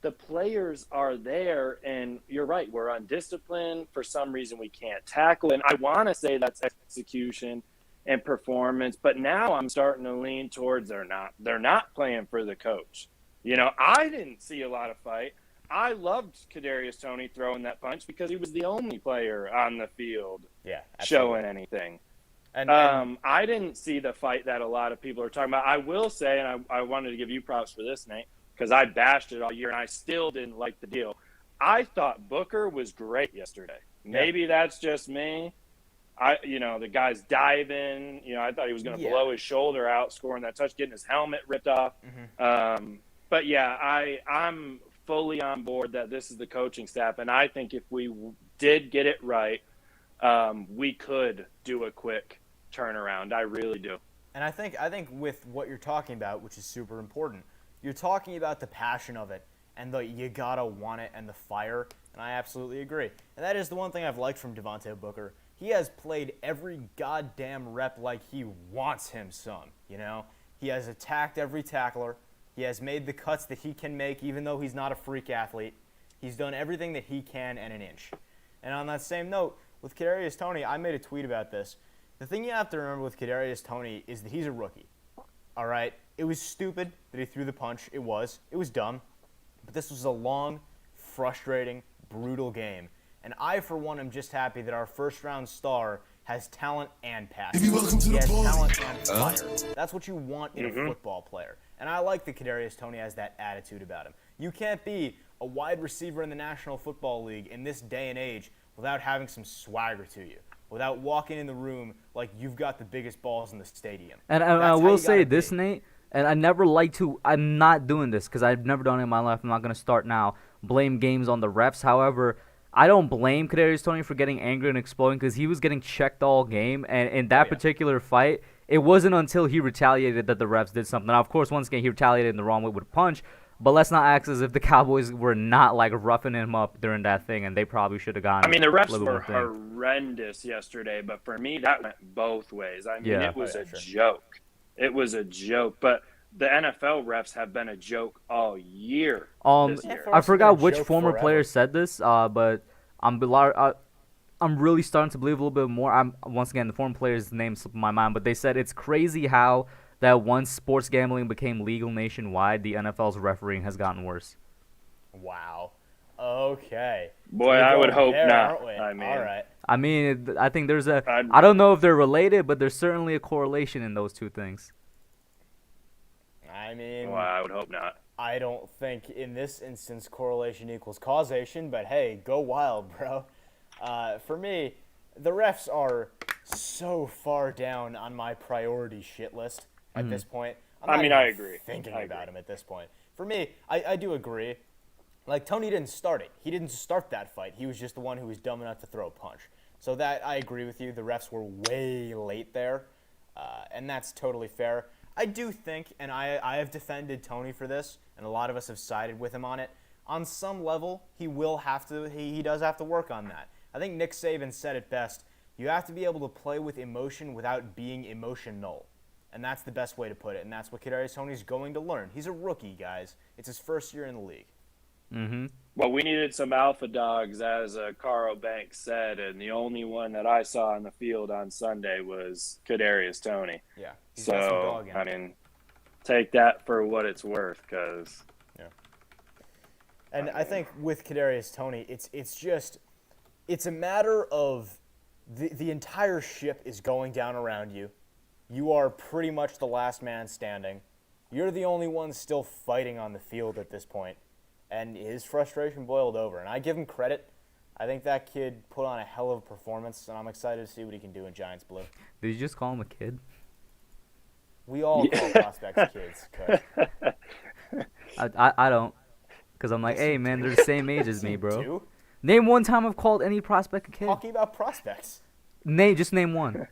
the players are there, and you're right, we're undisciplined. For some reason, we can't tackle, and I want to say that's execution and performance, but now I'm starting to lean towards they're not playing for the coach. I didn't see a lot of fight. I loved Kadarius Toney throwing that punch because he was the only player on the field showing anything. And I didn't see the fight that a lot of people are talking about. I will say, and I wanted to give you props for this, Nate, because I bashed it all year and I still didn't like the deal. I thought Booker was great yesterday. Maybe that's just me. The guy's diving. I thought he was going to blow his shoulder out, scoring that touch, getting his helmet ripped off. Mm-hmm. But yeah, I'm fully on board that this is the coaching staff, and I think if we did get it right, we could do a quick turnaround. I really do. And I think with what you're talking about, which is super important, you're talking about the passion of it and the you gotta want it and the fire, and I absolutely agree. And that is the one thing I've liked from Devontae Booker. He has played every goddamn rep like he wants him some, He has attacked every tackler. He has made the cuts that he can make, even though he's not a freak athlete. He's done everything that he can and an inch. And on that same note, with Kadarius Toney, I made a tweet about this. The thing you have to remember with Kadarius Toney is that he's a rookie. All right? It was stupid that he threw the punch. It was dumb. But this was a long, frustrating, brutal game. And I, for one, am just happy that our first-round star has talent and passion. He has talent and fire. That's what you want in a football player. And I like that Kadarius Toney has that attitude about him. You can't be a wide receiver in the National Football League in this day and age without having some swagger to you, without walking in the room like you've got the biggest balls in the stadium. And I will say this, Nate, and I'm not doing this because I've never done it in my life. I'm not going to start now, blame games on the refs. However, I don't blame Kadarius Toney for getting angry and exploding because he was getting checked all game. And in that particular fight, it wasn't until he retaliated that the refs did something. Now, of course, once again, he retaliated in the wrong way with a punch. But let's not act as if the Cowboys were not, roughing him up during that thing, and they probably should have gone. I mean, the refs were horrendous yesterday, but for me, that went both ways. I mean, it was a joke. It was a joke. But the NFL refs have been a joke all year this year. I forgot which former player said this, but I'm really starting to believe a little bit more. Once again, the former player's name slipped my mind, but they said it's crazy how that once sports gambling became legal nationwide, the NFL's refereeing has gotten worse. Wow. Okay. Boy, I would hope not. All right. I mean, I think there's I don't know if they're related, but there's certainly a correlation in those two things. I mean, well, I would hope not. I don't think in this instance correlation equals causation, but hey, go wild, bro. For me, the refs are so far down on my priority shit list at this point. I agree. Thinking about him at this point. For me, I do agree. Like, Toney didn't start it. He didn't start that fight. He was just the one who was dumb enough to throw a punch. So that, I agree with you. The refs were way late there, and that's totally fair. I do think, and I have defended Toney for this, and a lot of us have sided with him on it. On some level, he does have to work on that. I think Nick Saban said it best. You have to be able to play with emotion without being emotional. And that's the best way to put it, and that's what Kadarius Toney's going to learn. He's a rookie, guys. It's his first year in the league. Mm-hmm. Well, we needed some alpha dogs, as Carl Banks said, and the only one that I saw on the field on Sunday was Kadarius Toney. Yeah. So, I mean, take that for what it's worth, because... Yeah. And I think with Kadarius Toney, it's a matter of the entire ship is going down around you. You are pretty much the last man standing. You're the only one still fighting on the field at this point. And his frustration boiled over. And I give him credit. I think that kid put on a hell of a performance, and I'm excited to see what he can do in Giants blue. Did you just call him a kid? We all call prospects kids, Coach. I don't. Because I'm like, Yes, hey, you man, do. they're the same age as me, You bro. do? Name one time I've called any prospect a kid. Talking about prospects. Just name one.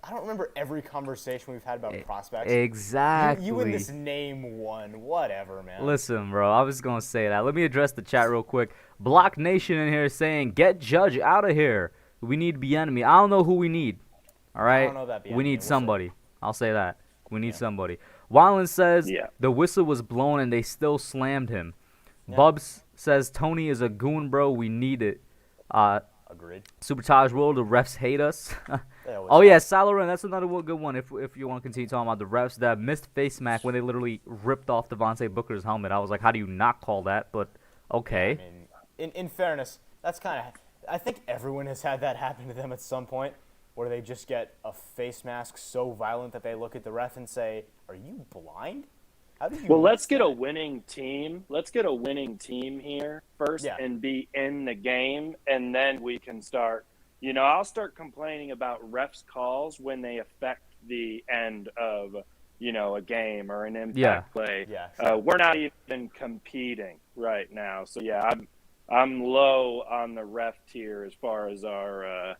I don't remember every conversation we've had about prospects. Exactly. You and this name one. Whatever, man. Listen, bro, I was going to say that. Let me address the chat real quick. Block Nation in here saying, get Judge out of here. We need Bieniemy. I don't know who we need. All right? don't know about We Bieniemy. need We'll see. somebody. I'll say that. We need somebody. Wallen says, Yeah. the whistle was blown and they still slammed him. Yeah. Bubs says, Tony is a goon, bro. We need it. Agreed. Supercharged World, the refs hate us. They always Oh have. yeah, Salaran, that's another good one. If you want to continue talking about the refs that missed face smack when they literally ripped off Devontae Booker's helmet, I was like, how do you not call that? But okay, I mean, in fairness, that's kind of. I think everyone has had that happen to them at some point, where they just get a face mask so violent that they look at the ref and say, "Are you blind? How did you?" Well, let's miss get a that?" winning team. Let's get a winning team here first Yeah. and be in the game, and then we can start. I'll start complaining about refs' calls when they affect the end of, a game or an impact play. Yeah, sure. We're not even competing right now. So, yeah, I'm low on the ref tier as far as our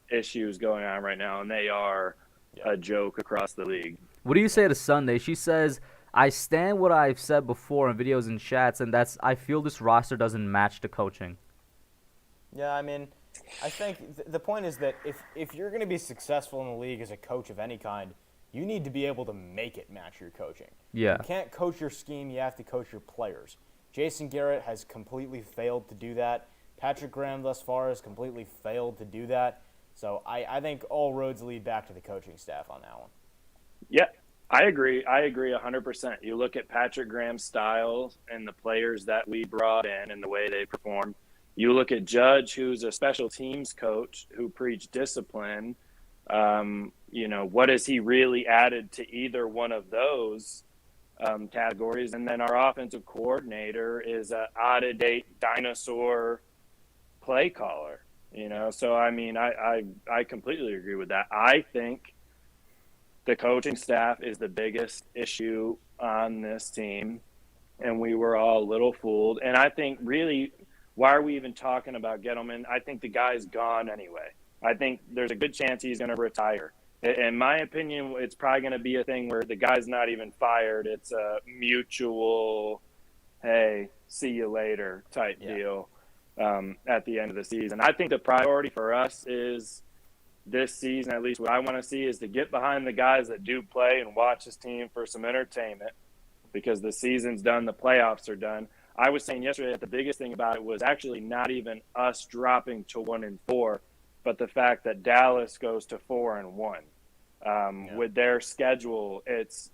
issues going on right now, and they are a joke across the league. what do you say to Sunday? She says, I stand what I've said before in videos and chats, and that's I feel this roster doesn't match the coaching. Yeah, I mean, I think the point is that if you're going to be successful in the league as a coach of any kind, you need to be able to make it match your coaching. Yeah. You can't coach your scheme, you have to coach your players. Jason Garrett has completely failed to do that. Patrick Graham thus far has completely failed to do that. So I think all roads lead back to the coaching staff on that one. Yeah, I agree. I agree 100%. You look at Patrick Graham's style and the players that we brought in and the way they performed. You look at Judge, who's a special teams coach who preached discipline. What has he really added to either one of those categories? And then our offensive coordinator is an out-of-date dinosaur play caller. So I mean, I completely agree with that. I think the coaching staff is the biggest issue on this team, and we were all a little fooled. And I think really, why are we even talking about Gettleman? I think the guy's gone anyway. I think there's a good chance he's going to retire. In my opinion, it's probably going to be a thing where the guy's not even fired. It's a mutual, hey, see you later type deal at the end of the season. I think the priority for us is this season, at least what I want to see, is to get behind the guys that do play and watch this team for some entertainment, because the season's done, the playoffs are done. I was saying yesterday that the biggest thing about it was actually not even us dropping to 1-4, but the fact that Dallas goes to 4-1. With their schedule, it's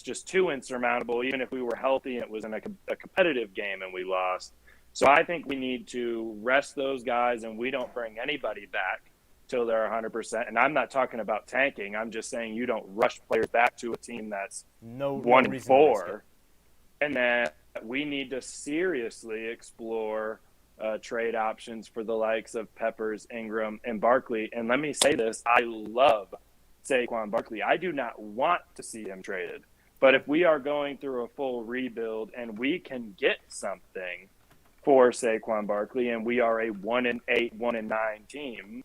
just too insurmountable. Even if we were healthy and it was in a competitive game and we lost. So I think we need to rest those guys, and we don't bring anybody back till they're 100%. And I'm not talking about tanking. I'm just saying you don't rush players back to a team that's No reason to risk 1-4. it. And then we need to seriously explore trade options for the likes of Peppers, Ingram, and Barkley. And let me say this, I love Saquon Barkley. I do not want to see him traded. But if we are going through a full rebuild and we can get something for Saquon Barkley and we are a 1-8, 1-9 team,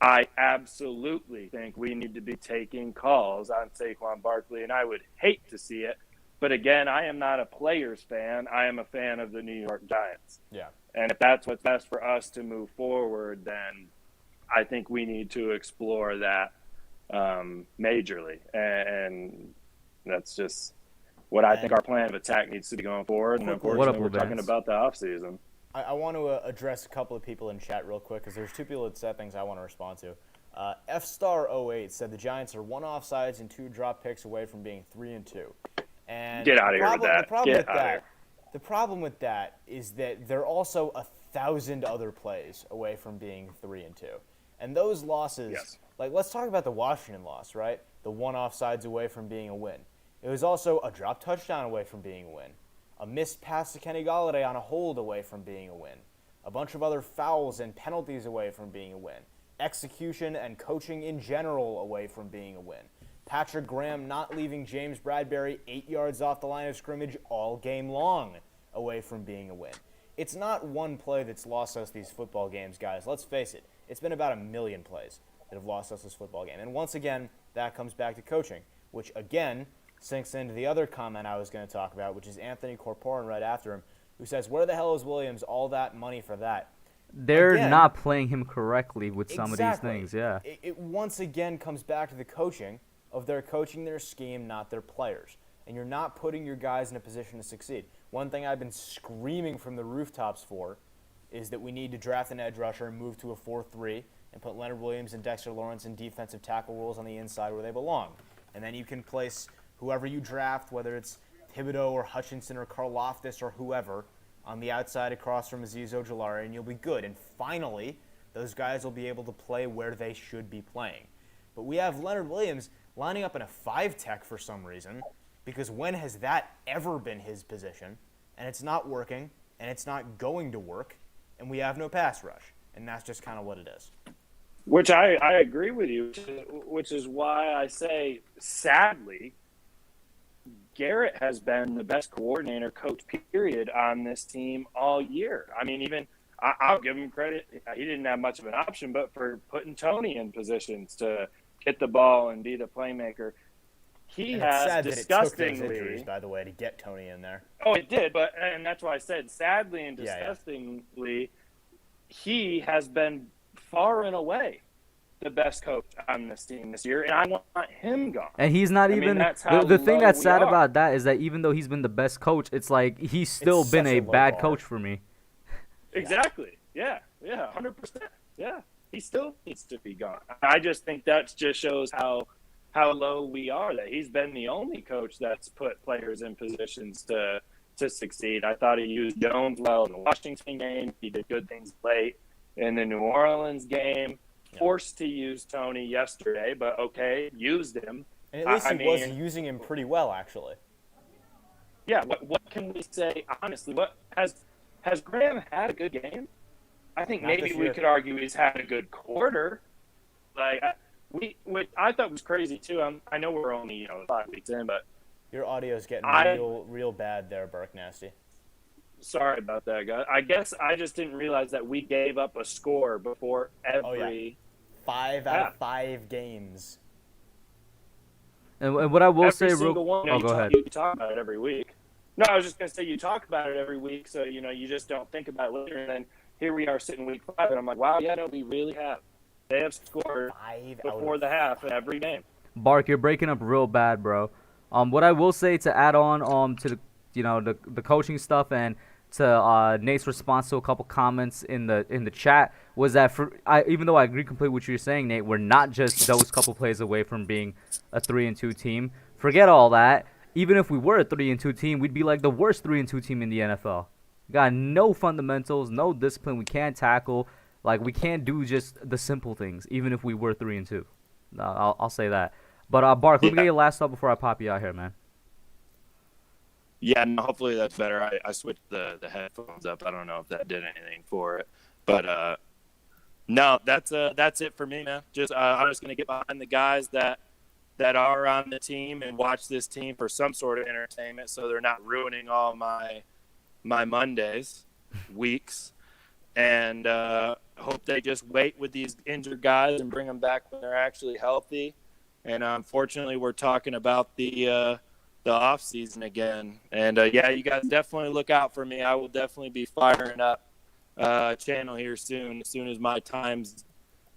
I absolutely think we need to be taking calls on Saquon Barkley, and I would hate to see it. But again, I am not a players fan. I am a fan of the New York Giants. Yeah. And if that's what's best for us to move forward, then I think we need to explore that majorly. And that's just what I think our plan of attack needs to be going forward. And Quickly. What up, unfortunately, we're talking Lubans? about the offseason. I want to address a couple of people in chat real quick, because there's two people that said things I want to respond to. FStar08 said the Giants are 1 offsides and 2 drop picks away from being 3-2. And Get out of here with that. The problem Get with out of that, here. the problem with that is that they're also 1,000 other plays away from being 3-2. And those losses, Yes. like let's talk about the Washington loss, right? The one offsides away from being a win. It was also a drop touchdown away from being a win. A missed pass to Kenny Golladay on a hold away from being a win. A bunch of other fouls and penalties away from being a win. Execution and coaching in general away from being a win. Patrick Graham not leaving James Bradbury 8 yards off the line of scrimmage all game long away from being a win. It's not one play that's lost us these football games, guys. Let's face it. It's been about 1 million plays that have lost us this football game. And once again, that comes back to coaching, which again sinks into the other comment I was going to talk about, which is Anthony Corporan right after him, who says, where the hell is Williams? All that money for that. They're Again, not playing him correctly with some of these exactly. things, yeah. It once again comes back to the coaching of their coaching their scheme, not their players. And you're not putting your guys in a position to succeed. One thing I've been screaming from the rooftops for is that we need to draft an edge rusher and move to a 4-3 and put Leonard Williams and Dexter Lawrence in defensive tackle roles on the inside where they belong. And then you can place whoever you draft, whether it's Thibodeau or Hutchinson or Karlaftis or whoever, on the outside across from Azeez Ojulari, and you'll be good. And finally, those guys will be able to play where they should be playing. But we have Leonard Williams lining up in a 5-tech for some reason, because when has that ever been his position? And it's not working, and it's not going to work, and we have no pass rush. And that's just kind of what it is. Which I agree with you, which is why I say, sadly, Garrett has been the best coordinator, coach, period, on this team all year. I mean, even I'll give him credit. He didn't have much of an option, but for putting Tony in positions to get the ball and be the playmaker, he And has it's sad that it took those disgustingly. injuries, by the way, to get Tony in there. Oh, it did, and that's why I said sadly and Yeah, yeah. disgustingly, he has been far and away the best coach on this team this year, and I want him gone. And he's not I mean, even that's how the thing low that's we sad are. about that is that even though he's been the best coach, it's like he's still It's been such a a low bad bar. coach for me. Exactly. Yeah. 100%. Yeah. He still needs to be gone. I just think that just shows how low we are. That he's been the only coach that's put players in positions to succeed. I thought he used Jones well in the Washington game. He did good things late in the New Orleans game. Forced to use Tony yesterday, but okay, used him. And at least I he was mean- using him pretty well, actually. Yeah. What can we say honestly? What has Graham had a good game? I think Not maybe this we year. could argue he's had a good quarter. Like what I thought was crazy too. I know we're only 5 weeks in, but Your audio's getting I- real bad there, Burke Nasty. sorry about that, guys. I guess I just didn't realize that we gave up a score before every. 5 out Yeah. of 5 games. And what I will every say, single one. oh, go ahead. You talk about it every week. No, I was just gonna say you talk about it every week, so you just don't think about it later. And then here we are sitting week 5, and I'm like, wow, yeah, no, we really have. They have scored 5 before out the of half in every game. Bark, you're breaking up real bad, bro. What I will say to add on to the coaching stuff and to Nate's response to a couple comments in the chat was that even though I agree completely with what you're saying, Nate, we're not just those couple plays away from being a 3-2 team. Forget all that. Even if we were a 3-2 team, we'd be like the worst 3-2 team in the NFL. Got no fundamentals, no discipline. We can't tackle. Like we can't do just the simple things, even if we were 3-2. I'll say that. But Bark, let me get your last thought before I pop you out here, man. Yeah, no, hopefully that's better. I switched the headphones up. I don't know if that did anything for it, but no, that's it for me, man. Just I'm just gonna get behind the guys that are on the team and watch this team for some sort of entertainment, so they're not ruining all my Mondays, weeks, and hope they just wait with these injured guys and bring them back when they're actually healthy. And unfortunately, we're talking about the off season again. And yeah, you guys definitely look out for me. I will definitely be firing up channel here soon. As soon as my time's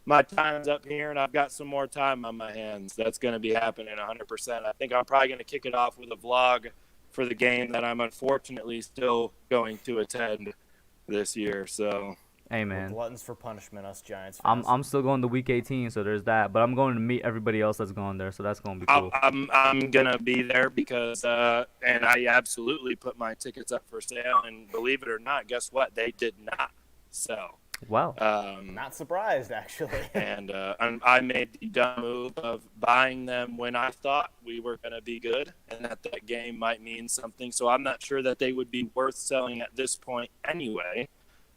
up here and I've got some more time on my hands, that's going to be happening 100%. I think I'm probably going to kick it off with a vlog for the game that I'm unfortunately still going to attend this year. So. Hey, We're man. gluttons for punishment, us Giants fans. I'm still going to week 18, so there's that. But I'm going to meet everybody else that's going there, so that's going to be cool. I'm gonna be there because and I absolutely put my tickets up for sale, and believe it or not, guess what? They did not sell. Wow. Not surprised, actually. And I made the dumb move of buying them when I thought we were going to be good and that game might mean something. So I'm not sure that they would be worth selling at this point anyway,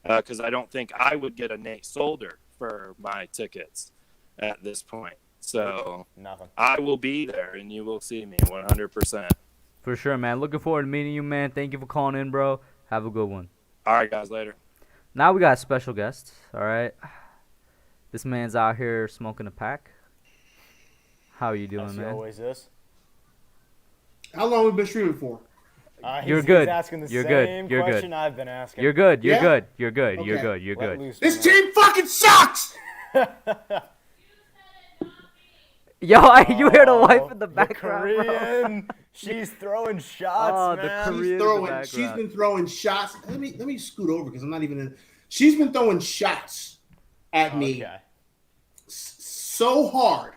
because I don't think I would get a Nate Solder for my tickets at this point. So Nothing. I will be there, and you will see me 100%. For sure, man. Looking forward to meeting you, man. Thank you for calling in, bro. Have a good one. All right, guys, later. Now we got special guests, all right? This man's out here smoking a pack. How you doing, As he man? always is. How long we been streaming for? You're good. He's asking the You're good. same You're good. question I've been asking. You're good. You're Yeah? good. You're good. You're Okay. good. You're Let good. loose This from team fucking sucks! Yo, you hear the wife in the The background, bro? Korean. She's throwing shots, Oh, the man. Korean- She's been throwing shots. Let me scoot over because I'm not even in. She's been throwing shots at me Okay. so hard.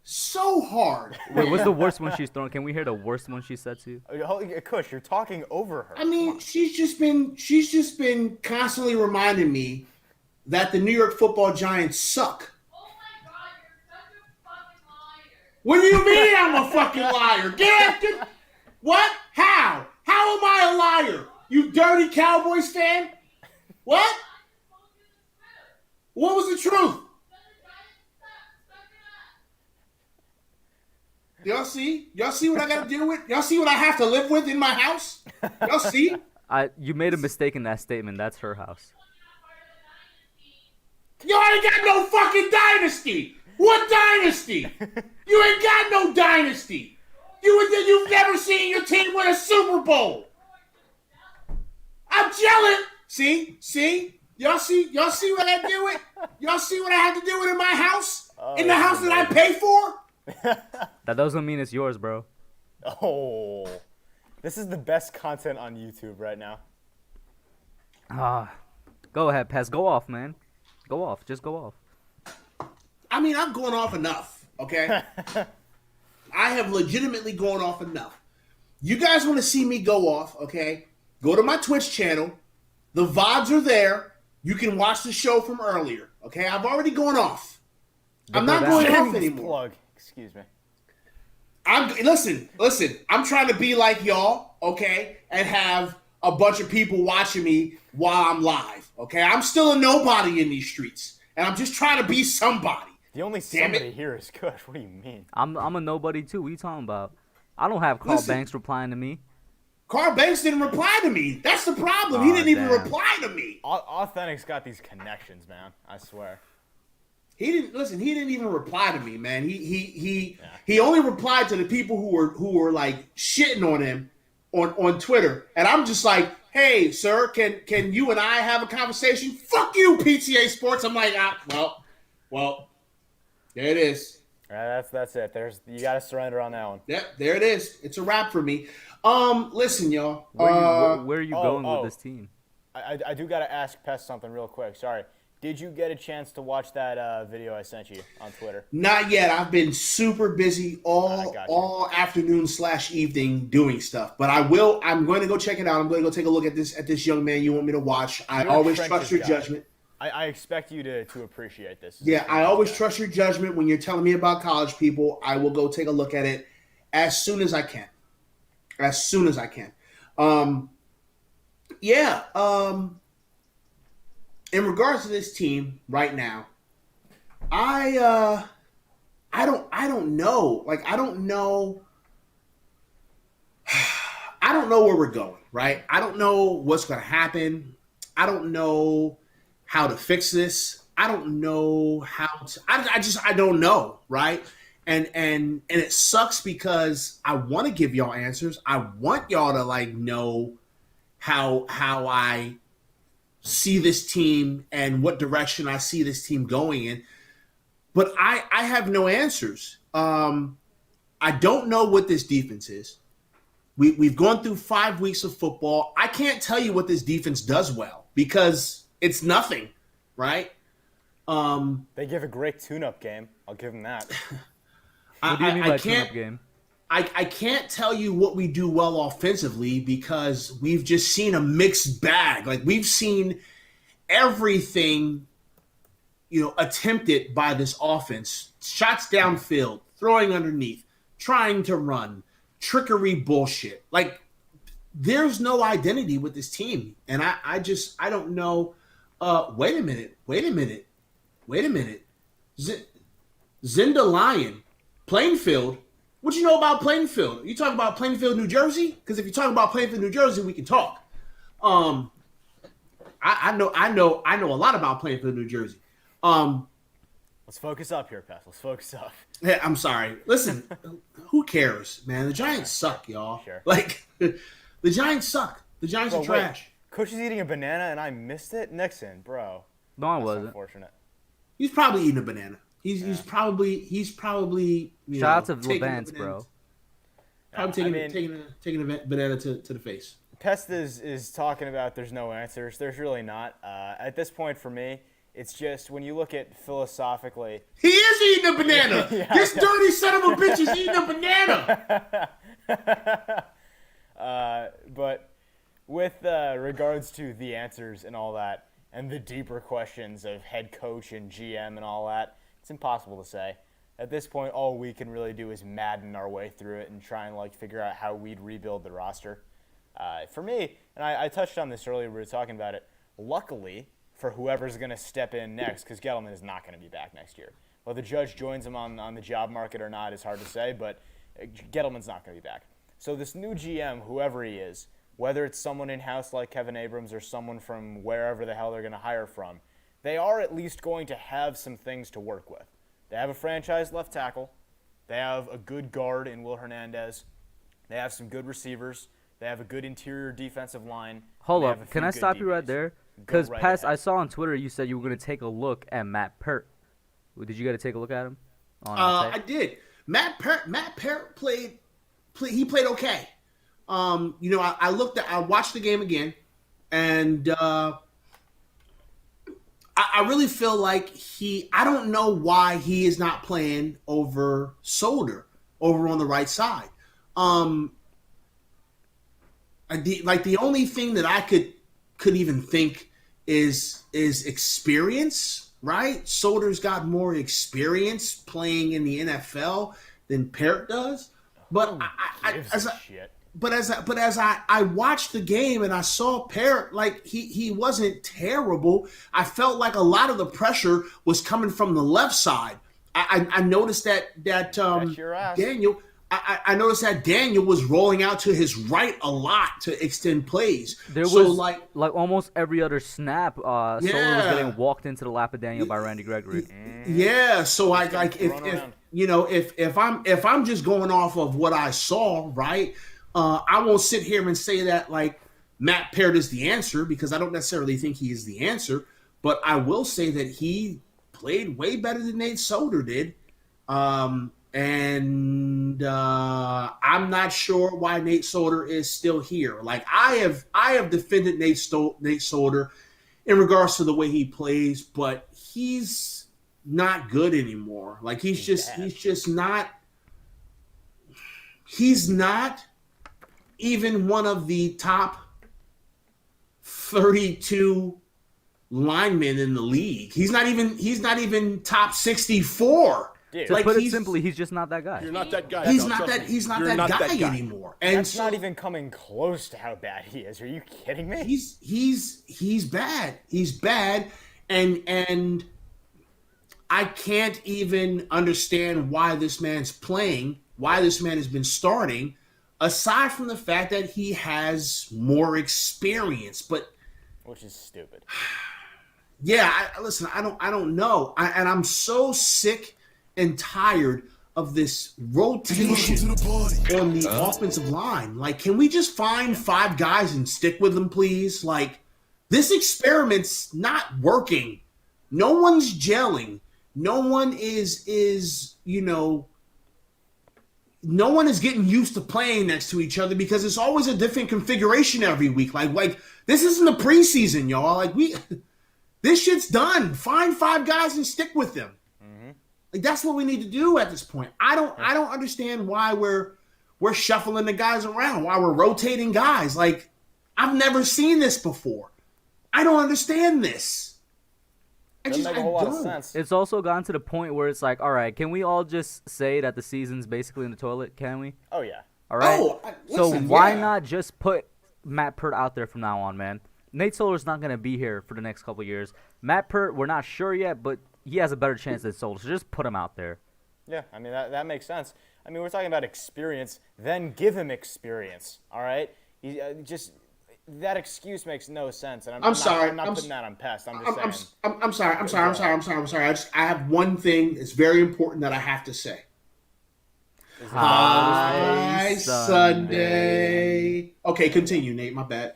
So hard. Wait, what's the worst one she's thrown? Can we hear the worst one she said to you? Kush, you're talking over her. I mean, she's just been constantly reminding me that the New York Football Giants suck. Oh my god, you're such a fucking liar. What do you mean I'm a fucking liar? Get what? How? How am I a liar? You dirty Cowboys fan? What? What was the truth? Y'all see? Y'all see what I gotta deal with? Y'all see what I have to live with in my house? Y'all see? You made a mistake in that statement. That's her house. You ain't got no fucking dynasty. What dynasty? You ain't got no dynasty. You've never seen your team win a Super Bowl. I'm jealous. See? Y'all see what I do with? Y'all see what I have to do with in my house? In the house that I pay for? That doesn't mean it's yours, bro. Oh, this is the best content on YouTube right now. Go ahead, Pez. Go off, man. Go off. Just go off. I mean, I'm going off enough, okay? I have legitimately gone off enough. You guys want to see me go off, okay? Go to my Twitch channel. The VODs are there. You can watch the show from earlier, okay? I've already gone off. I'm not going off Shameless anymore. plug. Excuse me. Listen. I'm trying to be like y'all, okay, and have a bunch of people watching me while I'm live, okay? I'm still a nobody in these streets, and I'm just trying to be somebody. The only Damn it. somebody here is Kush. What do you mean? I'm a nobody too. What are you talking about? I don't have Carl Listen. Banks replying to me. Carl Banks didn't reply to me. That's the problem. He Aw, didn't even damn. reply to me. Authentic's got these connections, man. I swear. He didn't even reply to me, man. He only replied to the people who were like shitting on him on Twitter. And I'm just like, hey, sir, can you and I have a conversation? Fuck you, PTA Sports. I'm like, well, there it is. That's it. You got to surrender on that one. Yep, there it is. It's a wrap for me. Listen, y'all. Where are you going with this team? I do got to ask Pest something real quick. Sorry. Did you get a chance to watch that video I sent you on Twitter? Not yet. I've been super busy I got you. all afternoon / evening doing stuff. But I will. I'm going to go check it out. I'm going to go take a look at this young man you want me to watch. I You're a always trenches trust your guy. judgment. I expect you to appreciate this. Yeah, I always trust your judgment when you're telling me about college people. I will go take a look at it as soon as I can. In regards to this team right now, I don't know. Like I don't know where we're going, right? I don't know what's going to happen. I don't know how to fix this. I don't know how to I don't know, right? And it sucks because I want to give y'all answers. I want y'all to like know how I see this team and what direction I see this team going in. But I have no answers. I don't know what this defense is. We've gone through 5 weeks of football. I can't tell you what this defense does well because it's nothing, right? They give a great tune-up game. I'll give them that. What do you mean by tune-up game? I can't tell you what we do well offensively because we've just seen a mixed bag. Like we've seen everything, attempted by this offense. Shots downfield, throwing underneath, trying to run, trickery bullshit. Like, there's no identity with this team. And I don't know. Wait a minute. Zinda Lion, Plainfield. What you know about Plainfield? You talk about Plainfield, New Jersey? Because if you talk about Plainfield, New Jersey, we can talk. I know a lot about Plainfield, New Jersey. Let's focus up here, Peth. Let's focus up. Hey, I'm sorry. Listen, who cares, man? The Giants suck, y'all. Sure. Like, the Giants suck. The Giants are trash. Wait. Coach is eating a banana and I missed it? Nixon, bro. No, I That's wasn't. unfortunate. He's probably eating a banana. He's probably Shout out to taking Levance, bro. Probably taking a banana to the face. Pest is talking about there's no answers. There's really not. At this point for me, it's just when you look at philosophically. He is eating a banana. Yeah, This dirty son of a bitch is eating a banana. But with regards to the answers and all that, and the deeper questions of head coach and GM and all that, it's impossible to say. At this point, all we can really do is madden our way through it and try and figure out how we'd rebuild the roster. For me, and I touched on this earlier, we were talking about it, luckily for whoever's going to step in next, because Gettleman is not going to be back next year. Whether Judge joins him on the job market or not is hard to say, but Gettleman's not going to be back. So this new GM, whoever he is, whether it's someone in-house like Kevin Abrams or someone from wherever the hell they're going to hire from, they are at least going to have some things to work with. They have a franchise left tackle. They have a good guard in Will Hernandez. They have some good receivers. They have a good interior defensive line. Hold up. Can I stop you right there? Because, right Pest, ahead. I saw on Twitter you said you were going to take a look at Matt Pert. Did you get to take a look at him? I did. Matt Parrott played okay. I watched the game again, and I really feel like I don't know why he is not playing over Solder over on the right side. The only thing that I could even think is experience, right? Solder's got more experience playing in the NFL than Parrott does. But as I watched the game and I saw Parrott, he wasn't terrible. I felt like a lot of the pressure was coming from the left side. I noticed that Daniel. I noticed that Daniel was rolling out to his right a lot to extend plays. There was like almost every other snap, Solder was getting walked into the lap of Daniel by Randy Gregory. Yeah, so if I'm just going off of what I saw, right? I won't sit here and say that Matt Parrott is the answer, because I don't necessarily think he is the answer. But I will say that he played way better than Nate Solder did. And I'm not sure why Nate Solder is still here. I have defended Nate Solder in regards to the way he plays, but he's not good anymore. He's not even one of the top 32 linemen in the league. He's not even top 64. Dude, to put it simply, he's just not that guy. You're not that guy. He's not that guy anymore. And that's not even coming close to how bad he is. Are you kidding me? He's bad. He's bad, and I can't even understand why this man's playing, why this man has been starting, aside from the fact that he has more experience. But which is stupid. Yeah, listen, I don't know, and I'm so sick and tired of this rotation on the offensive line. Can we just find 5 guys and stick with them, please? This experiment's not working. No one's gelling. No one no one is getting used to playing next to each other, because it's always a different configuration every week. This isn't the preseason, y'all. This shit's done. Find 5 guys and stick with them. That's what we need to do at this point. I don't understand why we're shuffling the guys around, why we're rotating guys. I've never seen this before. I don't understand this. Doesn't make a whole lot of sense. It's also gotten to the point where it's like, all right, can we all just say that the season's basically in the toilet? Can we? Oh yeah. All right. Oh, So listen, why yeah. not just put Matt Pert out there from now on, man? Nate Solder's not gonna be here for the next couple of years. Matt Pert, we're not sure yet, but he has a better chance than Solder. So just put him out there. Yeah, I mean, that makes sense. I mean, we're talking about experience. Then give him experience, all right? That excuse makes no sense. And I'm sorry. I'm not putting that on Pest. I'm just saying. I'm sorry. I have one thing that's very important that I have to say. Hi, Sunday. Okay, continue, Nate. My bad.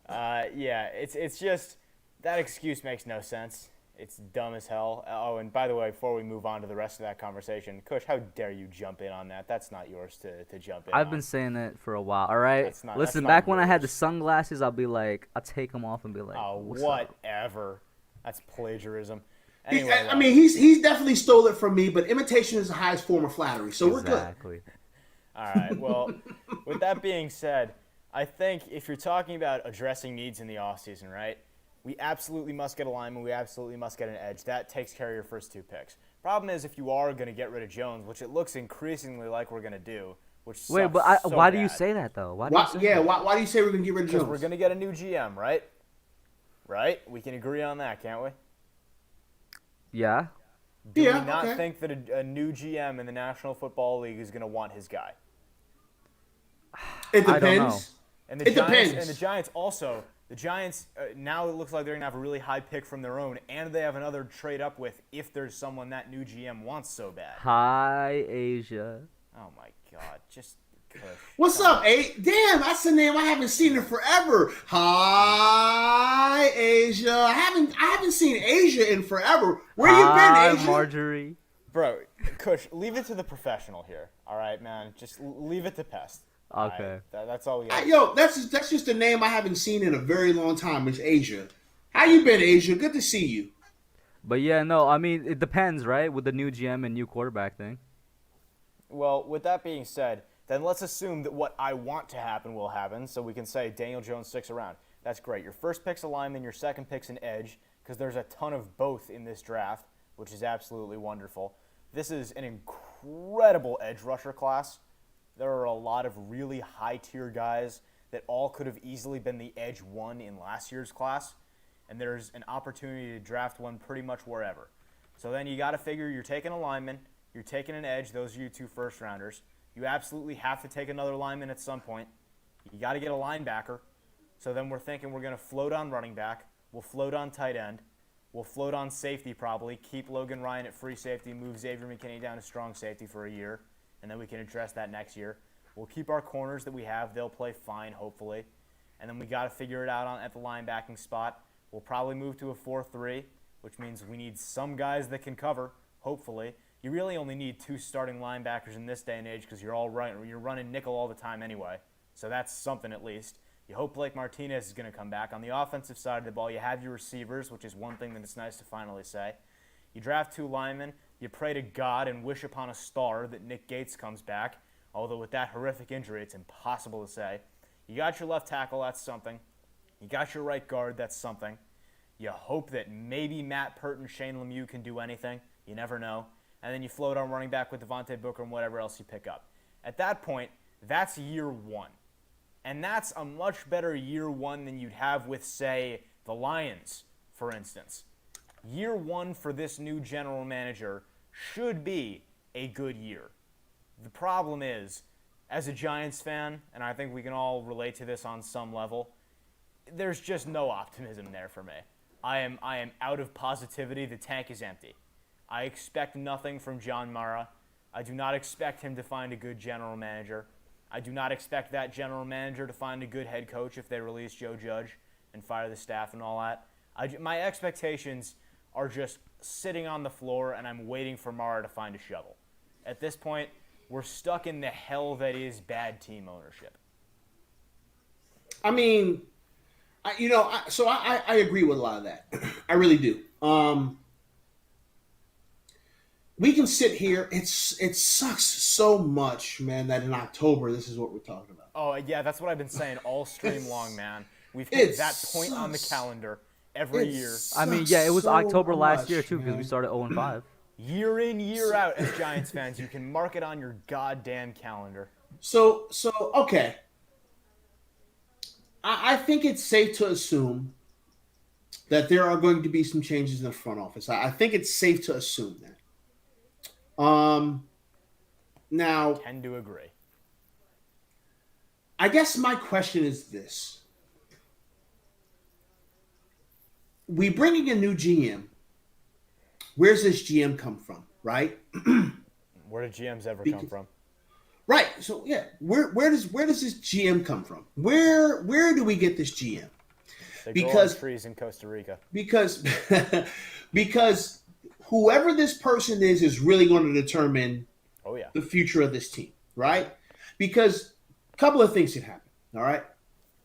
Yeah, it's just that excuse makes no sense. It's dumb as hell. Oh, and by the way, before we move on to the rest of that conversation, Kush, how dare you jump in on that? That's not yours to jump in I've on. been saying that for a while. All right. That's not Listen, back when I had the yours. sunglasses, I'll be like, I'll take them off and be like, Oh, what's up? whatever. That's plagiarism. Anyway, I mean, he's definitely stole it from me, but imitation is the highest form of flattery, so we're good. Exactly. all right. Well, with that being said, I think if you're talking about addressing needs in the offseason, right, we absolutely must get a lineman. We absolutely must get an edge. That takes care of your first two picks. Problem is, if you are going to get rid of Jones, which it looks increasingly like we're going to do, which Wait, sucks but so why do you bad, say that though? Why do you say Yeah, that? why do you say we're going to get rid of because Jones? we're going to get a new GM, right? Right? We can agree on that, can't we? Yeah. Do Yeah, we not okay. think that a new GM in the National Football League is going to want his guy? It I don't know. depends. And the It Giants, depends. And the Giants also. The Giants now it looks like they're gonna have a really high pick from their own, and they have another trade up with if there's someone that new GM wants so bad. Hi, Asia. Oh my God, just Kush. What's up, A? Damn, that's a name I haven't seen in forever. Hi, Asia. I haven't seen Asia in forever. Where you Hi, been, Asia? Marjorie. Bro, Kush, leave it to the professional here. All right, man, just leave it to Pest. All Okay. right? That's all we got. Yo, that's just a name I haven't seen in a very long time. It's Asia. How you been, Asia? Good to see you. But yeah, no, I mean, it depends, right? With the new GM and new quarterback thing. Well, with that being said, then let's assume that what I want to happen will happen, so we can say Daniel Jones sticks around. That's great. Your first pick's a lineman, your second pick's an edge, because there's a ton of both in this draft, which is absolutely wonderful. This is an incredible edge rusher class. There are a lot of really high-tier guys that all could have easily been the edge one in last year's class, and there's an opportunity to draft one pretty much wherever. So then you got to figure you're taking a lineman, you're taking an edge, those are your two first-rounders. You absolutely have to take another lineman at some point. You got to get a linebacker. So then we're thinking we're going to float on running back, we'll float on tight end, we'll float on safety probably, keep Logan Ryan at free safety, move Xavier McKinney down to strong safety for a year, and then we can address that next year. We'll keep our corners that we have. They'll play fine, hopefully. And then we got to figure it out at the linebacking spot. We'll probably move to a 4-3, which means we need some guys that can cover, hopefully. You really only need two starting linebackers in this day and age because you're running nickel all the time anyway. So that's something at least. You hope Blake Martinez is going to come back. On the offensive side of the ball, you have your receivers, which is one thing that it's nice to finally say. You draft two linemen. You pray to God and wish upon a star that Nick Gates comes back, although with that horrific injury, it's impossible to say. You got your left tackle, that's something. You got your right guard, that's something. You hope that maybe Matt Pert and Shane Lemieux can do anything. You never know. And then you float on running back with Devontae Booker and whatever else you pick up. At that point, that's year one. And that's a much better year one than you'd have with, say, the Lions, for instance. Year one for this new general manager should be a good year. The problem is, as a Giants fan, and I think we can all relate to this on some level, there's just no optimism there for me. I am out of positivity. The tank is empty. I expect nothing from John Mara. I do not expect him to find a good general manager. I do not expect that general manager to find a good head coach if they release Joe Judge and fire the staff and all that. My expectations are just sitting on the floor, and I'm waiting for Mara to find a shovel. At this point, we're stuck in the hell that is bad team ownership. I mean, I agree with a lot of that. I really do. We can sit here. It sucks so much, man, that in October this is what we're talking about. Oh, yeah, that's what I've been saying all stream long, man. We've hit It that point on the sucks. calendar. every year. I mean, yeah, it was so October last year much, too because we man. started 0-5. Year in, year out, as Giants fans, you can mark it on your goddamn calendar. So okay. I think it's safe to assume that there are going to be some changes in the front office. I think it's safe to assume that. Now, Tend to agree. I guess my question is this. We bringing a new GM. Where's this GM come from, right? Where do GMs ever come from? Right. So yeah, where does this GM come from? Where do we get this GM? They Because- grow on trees in Costa Rica. Because because whoever this person is really going to determine Oh yeah. the future of this team, right? Because a couple of things can happen. All right,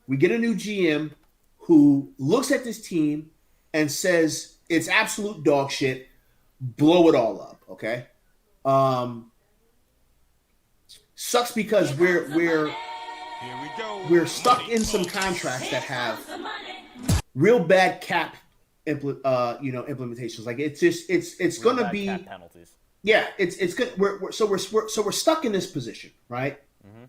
we get a new GM who looks at this team and says it's absolute dog shit. Blow it all up, okay? Sucks because we're stuck in some contracts that have real bad cap implementations. Like it's just it's Real gonna bad be cap penalties. yeah, it's good. We're stuck in this position, right? Mm-hmm.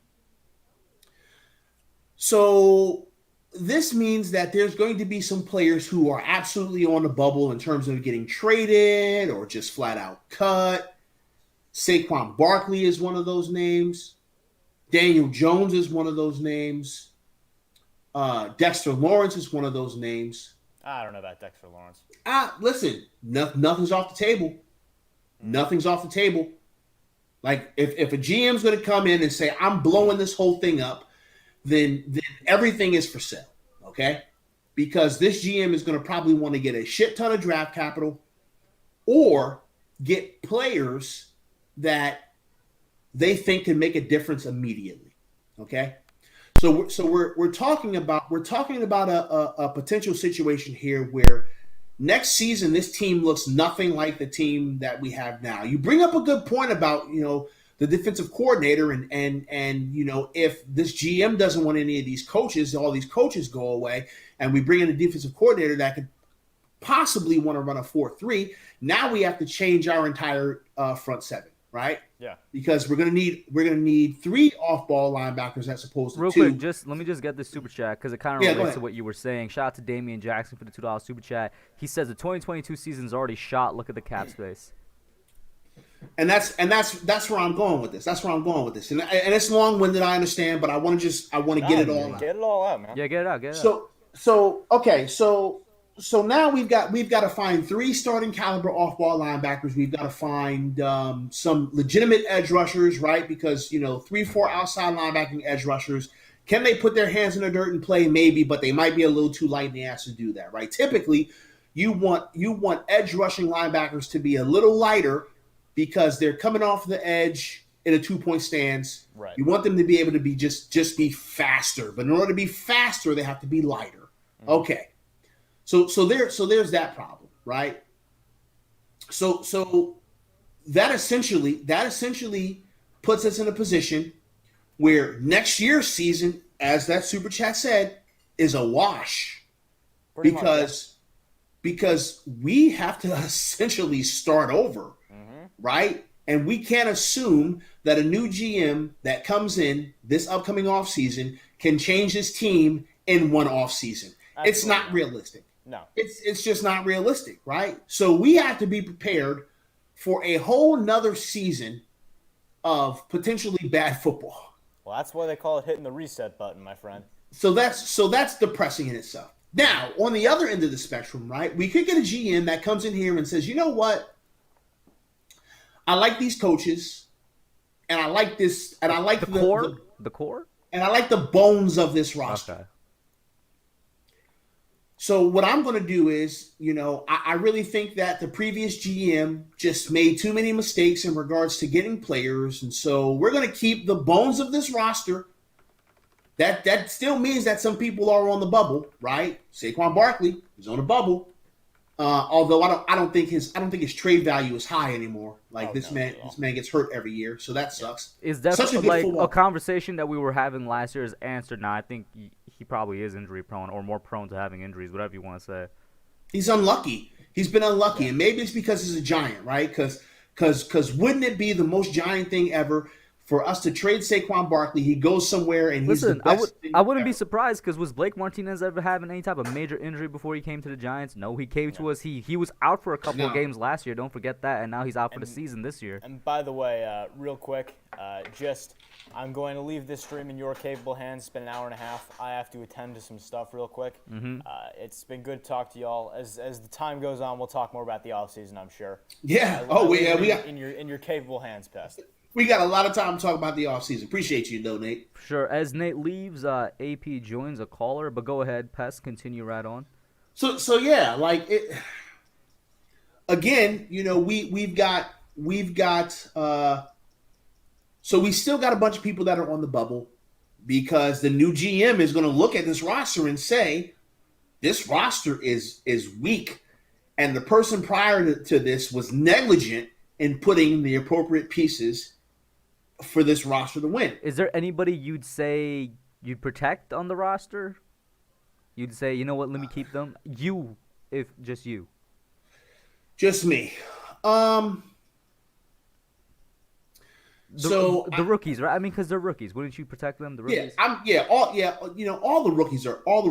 So this means that there's going to be some players who are absolutely on the bubble in terms of getting traded or just flat out cut. Saquon Barkley is one of those names. Daniel Jones is one of those names. Dexter Lawrence is one of those names. I don't know about Dexter Lawrence. Listen, nothing's off the table. Nothing's off the table. Like if a GM's going to come in and say I'm blowing this whole thing up, then everything is for sale, okay? Because this GM is going to probably want to get a shit ton of draft capital or get players that they think can make a difference immediately, okay? So we're talking about a potential situation here where next season this team looks nothing like the team that we have now. You bring up a good point about the defensive coordinator and if this GM doesn't want any of these coaches, all these coaches go away, and we bring in a defensive coordinator that could possibly want to run a 4-3. Now we have to change our entire front seven, right? Yeah. Because we're gonna need 3 off-ball linebackers as opposed to Real 2. quick, let me get this super chat because it kind of Yeah, go relates ahead. to what you were saying. Shout out to Damian Jackson for the $2 super chat. He says the 2022 season's already shot. Look at the cap space. And that's where I'm going with this. And it's long-winded, I understand, but I want to get it all out. Get it all out, man. Yeah, get it out. Get it out. So now we've got to find 3 starting caliber off-ball linebackers. We've got to find some legitimate edge rushers, right? Because 3-4 outside linebacking edge rushers. Can they put their hands in the dirt and play? Maybe, but they might be a little too light in the ass to do that, right? Typically, you want edge rushing linebackers to be a little lighter because they're coming off the edge in a 2-point stance. Right. You want them to be able to be just be faster, but in order to be faster, they have to be lighter. Mm-hmm. Okay. So there's that problem, right? So that essentially puts us in a position where next year's season, as that super chat said, is a wash. Pretty much, Because we have to essentially start over, right? And we can't assume that a new GM that comes in this upcoming offseason can change his team in one offseason. It's not not. realistic. No. It's just not realistic, right? So we have to be prepared for a whole nother season of potentially bad football. Well, that's why they call it hitting the reset button, my friend. So that's depressing in itself. Now, on the other end of the spectrum, right, we could get a GM that comes in here and says, you know what? I like these coaches, and I like this, and I like The core? and I like the bones of this roster. Okay. So what I'm going to do is, I really think that the previous GM just made too many mistakes in regards to getting players, and so we're going to keep the bones of this roster. That still means that some people are on the bubble, right? Saquon Barkley is on the bubble. Although I don't think his trade value is high anymore. Like this man gets hurt every year, so that sucks. Is Such a definitely good like football. a conversation that we were having last year is answered now. I think he probably is injury prone or more prone to having injuries, whatever you want to say. He's unlucky. He's been unlucky, and maybe it's because he's a Giant, right? Because wouldn't it be the most Giant thing ever for us to trade Saquon Barkley? He goes somewhere and he's the Listen, best thing I wouldn't be ever. surprised because was Blake Martinez ever having any type of major injury before he came to the Giants? No, he came to us. He was out for a couple of No. games last year. Don't forget that, and now he's out for the And- season this year. And by the way, real quick, I'm going to leave this stream in your capable hands. It's been an hour and a half. I have to attend to some stuff real quick. It's been good to talk to y'all. As the time goes on, we'll talk more about the offseason, I'm sure. Yeah. I Oh, leave yeah. it We got in your capable hands, Pest. we got a lot of time to talk about the offseason. Appreciate you, though, Nate. Sure. As Nate leaves, AP joins a caller, but go ahead, Pest. Continue right on. So yeah, like it. Again, you know, we've got. So we still got a bunch of people that are on the bubble because the new GM is going to look at this roster and say, this roster is weak, and the person prior to this was negligent in putting the appropriate pieces for this roster to win. Is there anybody you'd say you'd protect on the roster? You'd say, you know what, let me keep them. You, if just you. Just me. The rookies, right? I mean, because they're rookies. Wouldn't you protect them? The rookies. All the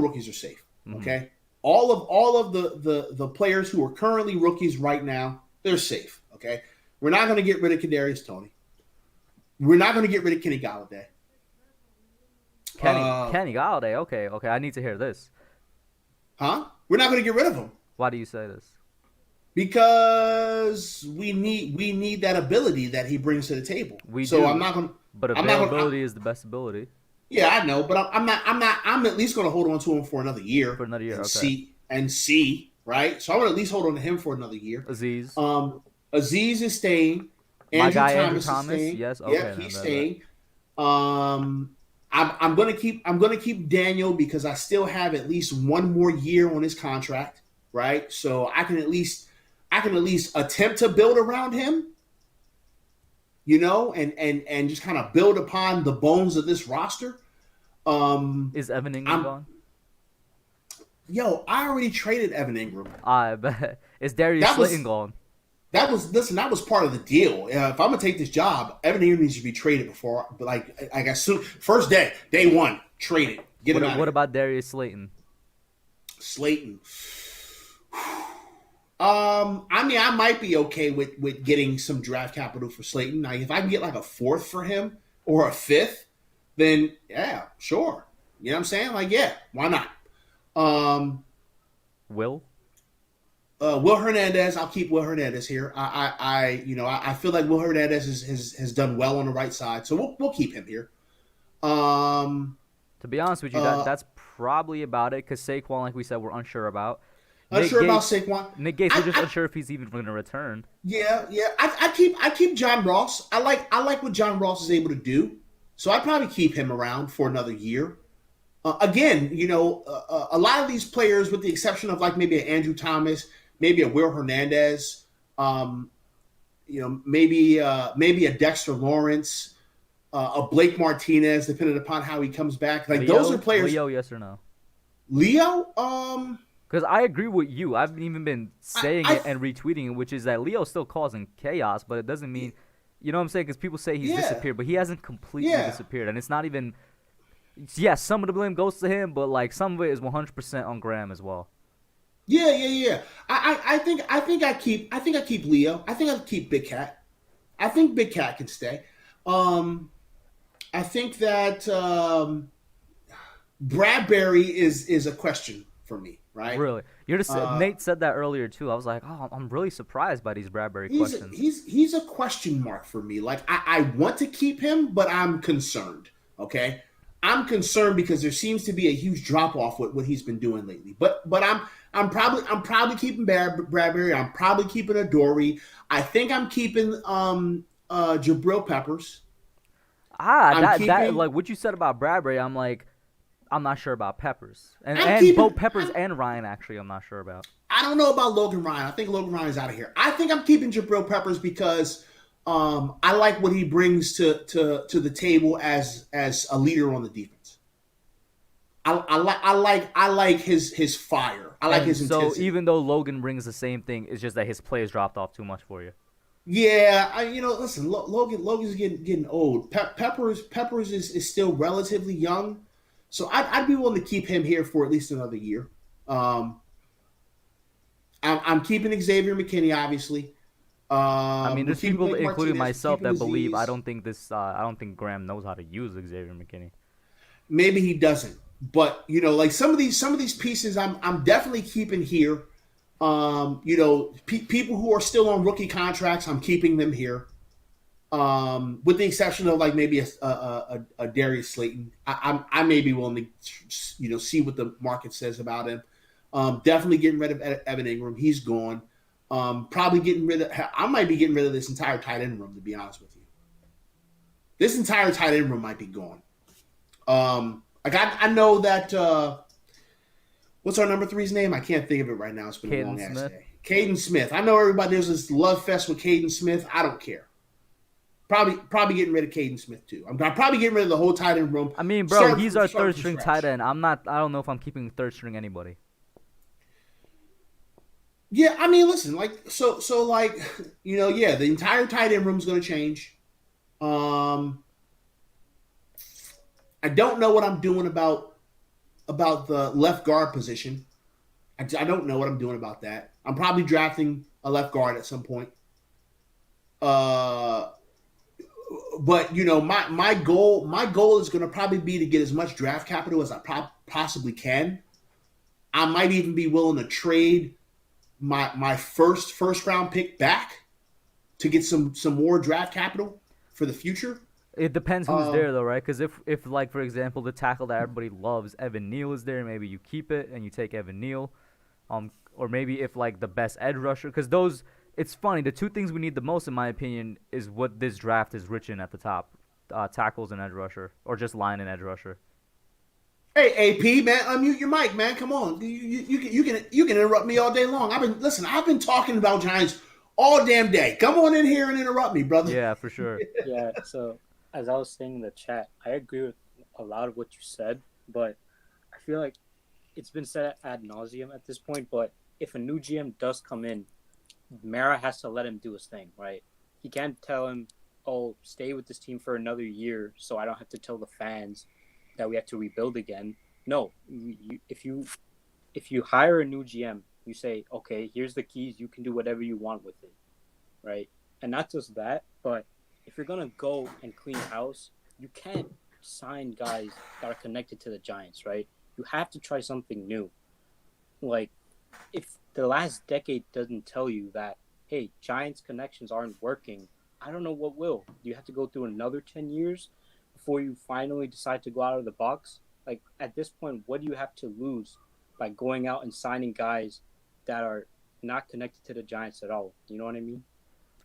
rookies are safe. Okay, all of the players who are currently rookies right now, they're safe. Okay, we're not going to get rid of Kadarius Toney. We're not going to get rid of Kenny Galladay. Kenny Galladay. Okay. I need to hear this. Huh? We're not going to get rid of him Why do you say this? because we need that ability that he brings to the table. We so do. I'm not going to. But I'm not gonna- availability is the best ability. Yeah, I know, but I'm at least going to hold on to him for another year. For another year, and okay. see, right? So I'm going to at least hold on to him for another year. Aziz. Aziz is staying. My guy Andrew Thomas Thomas, is staying. yes, okay, Yeah, no, he's that- staying. I'm gonna keep Daniel because I still have at least one more year on his contract, right? So I can at least attempt to build around him, you know, and just kind of build upon the bones of this roster. Is Evan Ingram gone? Yo, I already traded Evan Ingram. I bet. Is Darius That was- Slayton gone? That was part of the deal. If I'm gonna take this job, Evan Ingram needs to be traded before. But I guess soon, first day one, trade it. Get him out. What about Darius Slayton? Slayton? I mean, I might be okay with getting some draft capital for Slayton. Now, if I can get like a fourth for him or a fifth, then yeah, sure. You know what I'm saying? Like, yeah, why not? Will? Will Hernandez, I'll keep Will Hernandez here. I feel like Will Hernandez has done well on the right side, so we'll keep him here. To be honest with you, that's probably about it. Because Saquon, like we said, we're unsure about. Unsure about Saquon. Nick Gates, we're just unsure if he's even going to return. Yeah. I keep John Ross. I like what John Ross is able to do, so I'd probably keep him around for another year. Again, you know, a lot of these players, with the exception of like maybe an Andrew Thomas, maybe a Will Hernandez, maybe a Dexter Lawrence, a Blake Martinez, depending upon how he comes back. Like those are players. Leo, yes or no? Leo, Because I agree with you. I've even been saying it and retweeting it, which is that Leo's still causing chaos, but it doesn't mean, you know what I'm saying? Because people say he's disappeared, but he hasn't completely disappeared, and it's not even. Yes, some of the blame goes to him, but like some of it is 100% on Graham as well. Yeah. I think I keep Leo. I think I keep Big Cat. I think Big Cat can stay. I think that Bradbury is a question for me, right? Really, Nate said that earlier too. I was like, oh, I'm really surprised by these Bradbury questions. He's a question mark for me. Like I want to keep him, but I'm concerned. Okay, I'm concerned because there seems to be a huge drop off with what he's been doing lately. But I'm probably keeping Bradbury. I'm probably keeping Adoree. I think I'm keeping Jabril Peppers. That like what you said about Bradbury, I'm like, I'm not sure about Peppers. And both Peppers and Ryan, actually, I'm not sure about. I don't know about Logan Ryan. I think Logan Ryan's out of here. I think I'm keeping Jabril Peppers because I like what he brings to the table as a leader on the defense. I like his fire. I like And his so intensity. even though Logan brings the same thing, it's just that his plays dropped off too much for you. Yeah, listen, Logan's getting old. Peppers is still relatively young, so I'd be willing to keep him here for at least another year. Um, I'm keeping Xavier McKinney, obviously. I mean, We're there's keeping people, Blake including Martinez. We're myself, keeping that believe Aziz. I don't think Graham knows how to use Xavier McKinney. Maybe he doesn't, but like some of these pieces, I'm definitely keeping here. People who are still on rookie contracts, I'm keeping them here. With the exception of like maybe a Darius Slayton, I may be willing to see what the market says about him. Definitely getting rid of Evan Ingram. He's gone. Probably getting rid of. I might be getting rid of this entire tight end room. To be honest with you, this entire tight end room might be gone. Like I know that. What's our number three's name? I can't think of it right now. It's been a Caden long ass Smith. day. Caden Smith. I know everybody. There's this love fest with Caden Smith. I don't care. Probably getting rid of Caden Smith too. I'm probably getting rid of the whole tight end room. I mean, bro, he's our third string tight end. I don't know if I'm keeping third string anybody. Yeah, I mean, listen, like like yeah, the entire tight end room is going to change. Um, I don't know what I'm doing about the left guard position. I don't know what I'm doing about that. I'm probably drafting a left guard at some point. Uh, but my goal is going to probably be to get as much draft capital as I possibly can. I might even be willing to trade my first round pick back to get some more draft capital for the future. It depends who's Um, there, though, right? Because if like, for example, the tackle that everybody loves, Evan Neal, is there, maybe you keep it and you take Evan Neal. Or maybe if, like, the best edge rusher. Because those, it's funny, the two things we need the most, in my opinion, is what this draft is rich in at the top. Tackles and edge rusher. Or just line and edge rusher. Hey, AP, man, unmute your mic, man. Come on, you can interrupt me all day long. I've been talking about Giants all damn day. Come on in here and interrupt me, brother. Yeah, for sure. Yeah, so as I was saying in the chat, I agree with a lot of what you said, but I feel like it's been said ad nauseum at this point. But if a new GM does come in, Mara has to let him do his thing, right? He can't tell him, "Oh, stay with this team for another year," so I don't have to tell the fans that we have to rebuild again. No, if you hire a new GM, you say, "Okay, here's the keys. You can do whatever you want with it," right? And not just that, but if you're gonna go and clean house, you can't sign guys that are connected to the Giants, right? You have to try something new. Like, if the last decade doesn't tell you that, hey, Giants connections aren't working, I don't know what will. Do you have to go through another 10 years before you finally decide to go out of the box? Like, at this point, what do you have to lose by going out and signing guys that are not connected to the Giants at all? You know what I mean?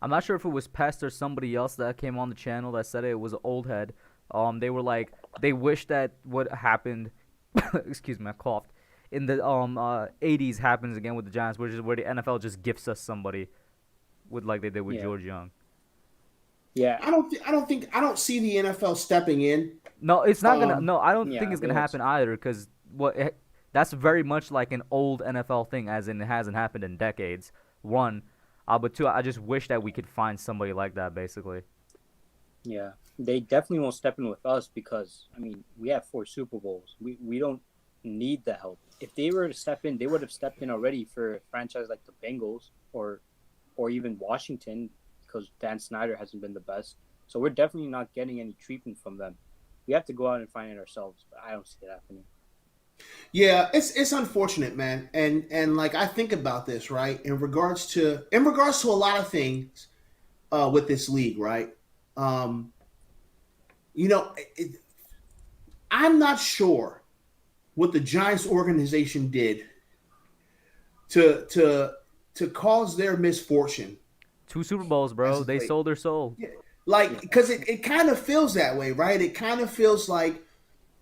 I'm not sure if it was Pest or somebody else that came on the channel that said it was an old head. They were like, they wish that what happened, excuse me, I coughed, in the 80s happens again with the Giants, which is where the NFL just gifts us somebody with, like they did with Yeah. George Young. Yeah. I don't see the NFL stepping in. No, it's not gonna. Um, No, I don't yeah, think it's they gonna won't. happen either. Because that's very much like an old NFL thing, as in it hasn't happened in decades. One, but two, I just wish that we could find somebody like that, basically. Yeah, they definitely won't step in with us because, I mean, we have 4 Super Bowls. We don't need the help. If they were to step in, they would have stepped in already for a franchise like the Bengals or even Washington, because Dan Snyder hasn't been the best. So we're definitely not getting any treatment from them. We have to go out and find it ourselves, but I don't see it happening. Yeah, it's unfortunate, man. And like I think about this, right? In regards to a lot of things with this league, right? Um, you know, I'm not sure what the Giants organization did to cause their misfortune. 2 Super Bowls, bro. As of They late. sold their soul. Like, because it kind of feels that way, right? It kind of feels like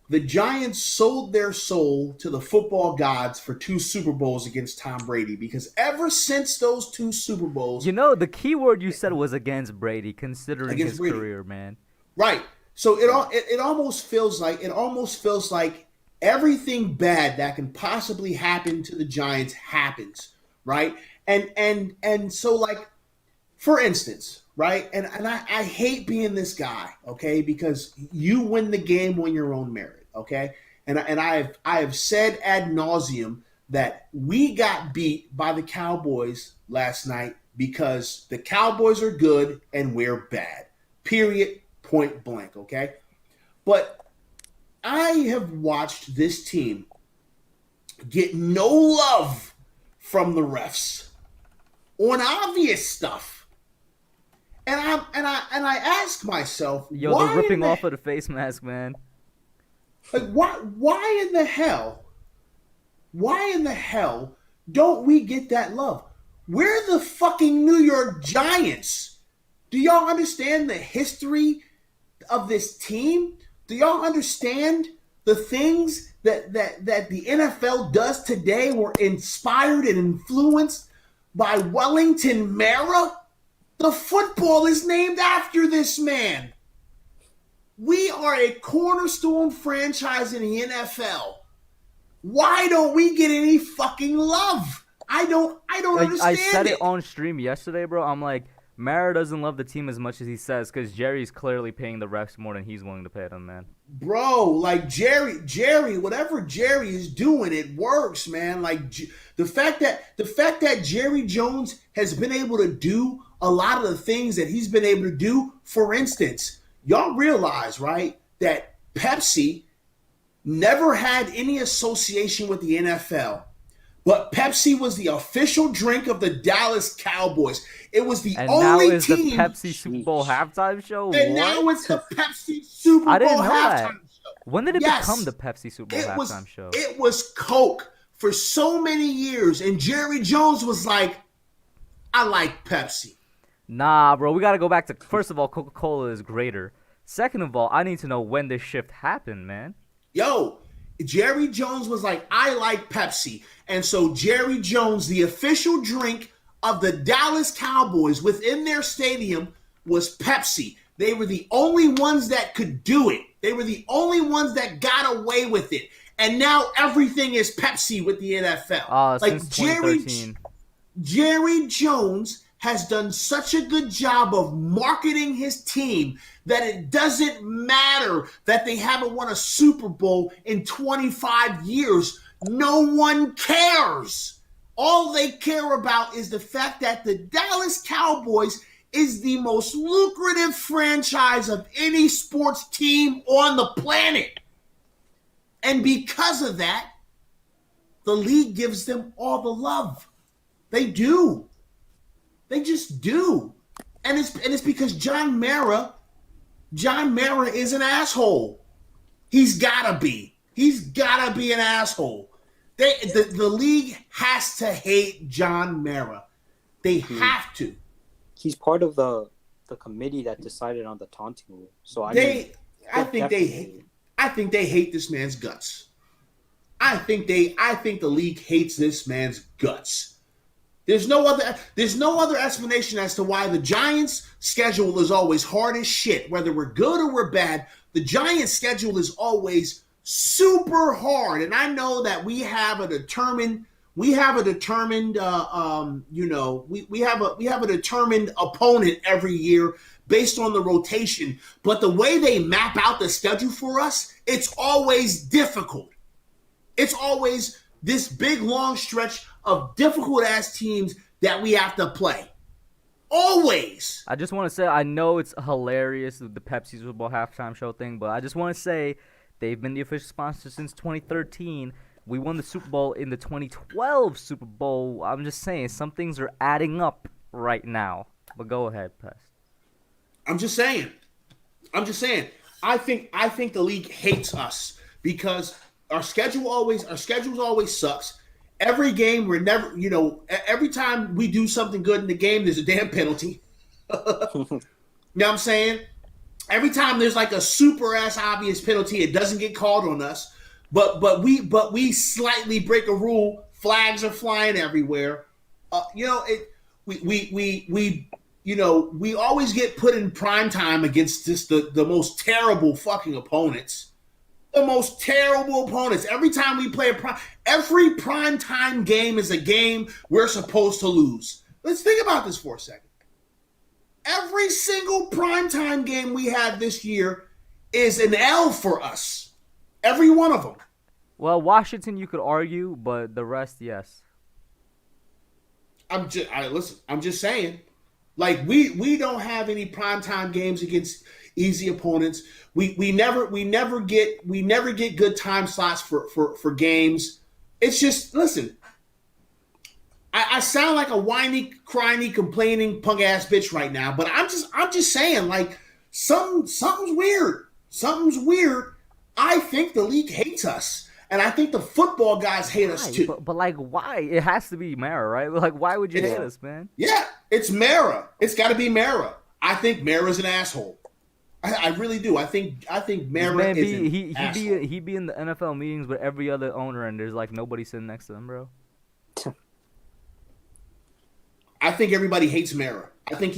the Giants sold their soul to the football gods for 2 Super Bowls against Tom Brady. Because ever since those 2 Super Bowls, You know, the key word you said was against Brady, considering Against his Brady. career, man. right? So it almost feels like everything bad that can possibly happen to the Giants happens, right? And so like, for instance, right? And I hate being this guy, okay? Because you win the game on your own merit, okay? And I have said ad nauseum that we got beat by the Cowboys last night because the Cowboys are good and we're bad. Period. Point blank, okay? But I have watched this team get no love from the refs on obvious stuff. And I ask myself, Yo, why the ripping off of the face mask, man. like why in the hell? Why in the hell don't we get that love? We're the fucking New York Giants. Do y'all understand the history of this team? Do y'all understand the things that the NFL does today were inspired and influenced by Wellington Mara? The football is named after this man. We are a cornerstone franchise in the NFL. Why don't we get any fucking love? I don't understand I said it on stream yesterday, bro. I'm like, Mara doesn't love the team as much as he says because Jerry's clearly paying the refs more than he's willing to pay them, man. Bro, like Jerry, whatever Jerry is doing, it works, man. Like the fact that Jerry Jones has been able to do a lot of the things that he's been able to do. For instance, y'all realize, right, that Pepsi never had any association with the NFL. But Pepsi was the official drink of the Dallas Cowboys. It was the And only now is team. the Pepsi Super Bowl halftime show? And What? now it's the Pepsi Super Bowl I didn't know halftime that. show. When did it Yes. become the Pepsi Super Bowl halftime show? It was Coke for so many years, and Jerry Jones was like, I like Pepsi. Nah, bro, we gotta go back to, first of all, Coca-Cola is greater. Second of all, I need to know when this shift happened, man. Yo, Jerry Jones was like, I like Pepsi. And so Jerry Jones, the official drink of the Dallas Cowboys within their stadium, was Pepsi. They were the only ones that could do it. They were the only ones that got away with it. And now everything is Pepsi with the NFL. Since 2013. Jerry Jones has done such a good job of marketing his team that it doesn't matter that they haven't won a Super Bowl in 25 years. No one cares. All they care about is the fact that the Dallas Cowboys is the most lucrative franchise of any sports team on the planet. And because of that, the league gives them all the love. They do. They just do. And it's because John Mara is an asshole. He's gotta be. He's gotta be an asshole. The league has to hate John Mara. They have to. He's part of the committee that decided on the taunting rule. So I think they hate this man's guts. I think the league hates this man's guts. There's no other explanation as to why the Giants' schedule is always hard as shit. Whether we're good or we're bad, the Giants' schedule is always super hard. And I know that we have a determined opponent every year based on the rotation. But the way they map out the schedule for us, it's always difficult. It's always this big long stretch of difficult ass teams that we have to play. Always. I just want to say, I know it's hilarious, the Pepsi Super Bowl halftime show thing, but I just want to say they've been the official sponsor since 2013. We won the Super Bowl in the 2012 Super Bowl. I'm just saying, some things are adding up right now. But go ahead, Pest. I'm just saying. I think the league hates us because our schedule always sucks. Every game every time we do something good in the game, there's a damn penalty. You know what I'm saying? Every time there's like a super ass obvious penalty, it doesn't get called on us. But we slightly break a rule. Flags are flying everywhere. We always get put in prime time against just the most terrible fucking opponents. the most terrible opponents. Every time we play every prime time game is a game we're supposed to lose. Let's think about this for a second. Every single primetime game we had this year is an L for us. Every one of them. Well, Washington, you could argue, but the rest, yes. Listen. I'm just saying. Like we don't have any primetime games against easy opponents. We never get good time slots for games. It's just listen. I sound like a whiny, crying, complaining punk ass bitch right now, but I'm just saying, like, something's weird. Something's weird. I think the league hates us. And I think the football guys hate us too. But like, why? It has to be Mara, right? Like, why would you hate us, man? Yeah, it's Mara. It's got to be Mara. I think Mara's an asshole. I really do. I think Mara is an asshole. He'd be in the NFL meetings with every other owner, and there's like nobody sitting next to him, bro. I think everybody hates Mara. I think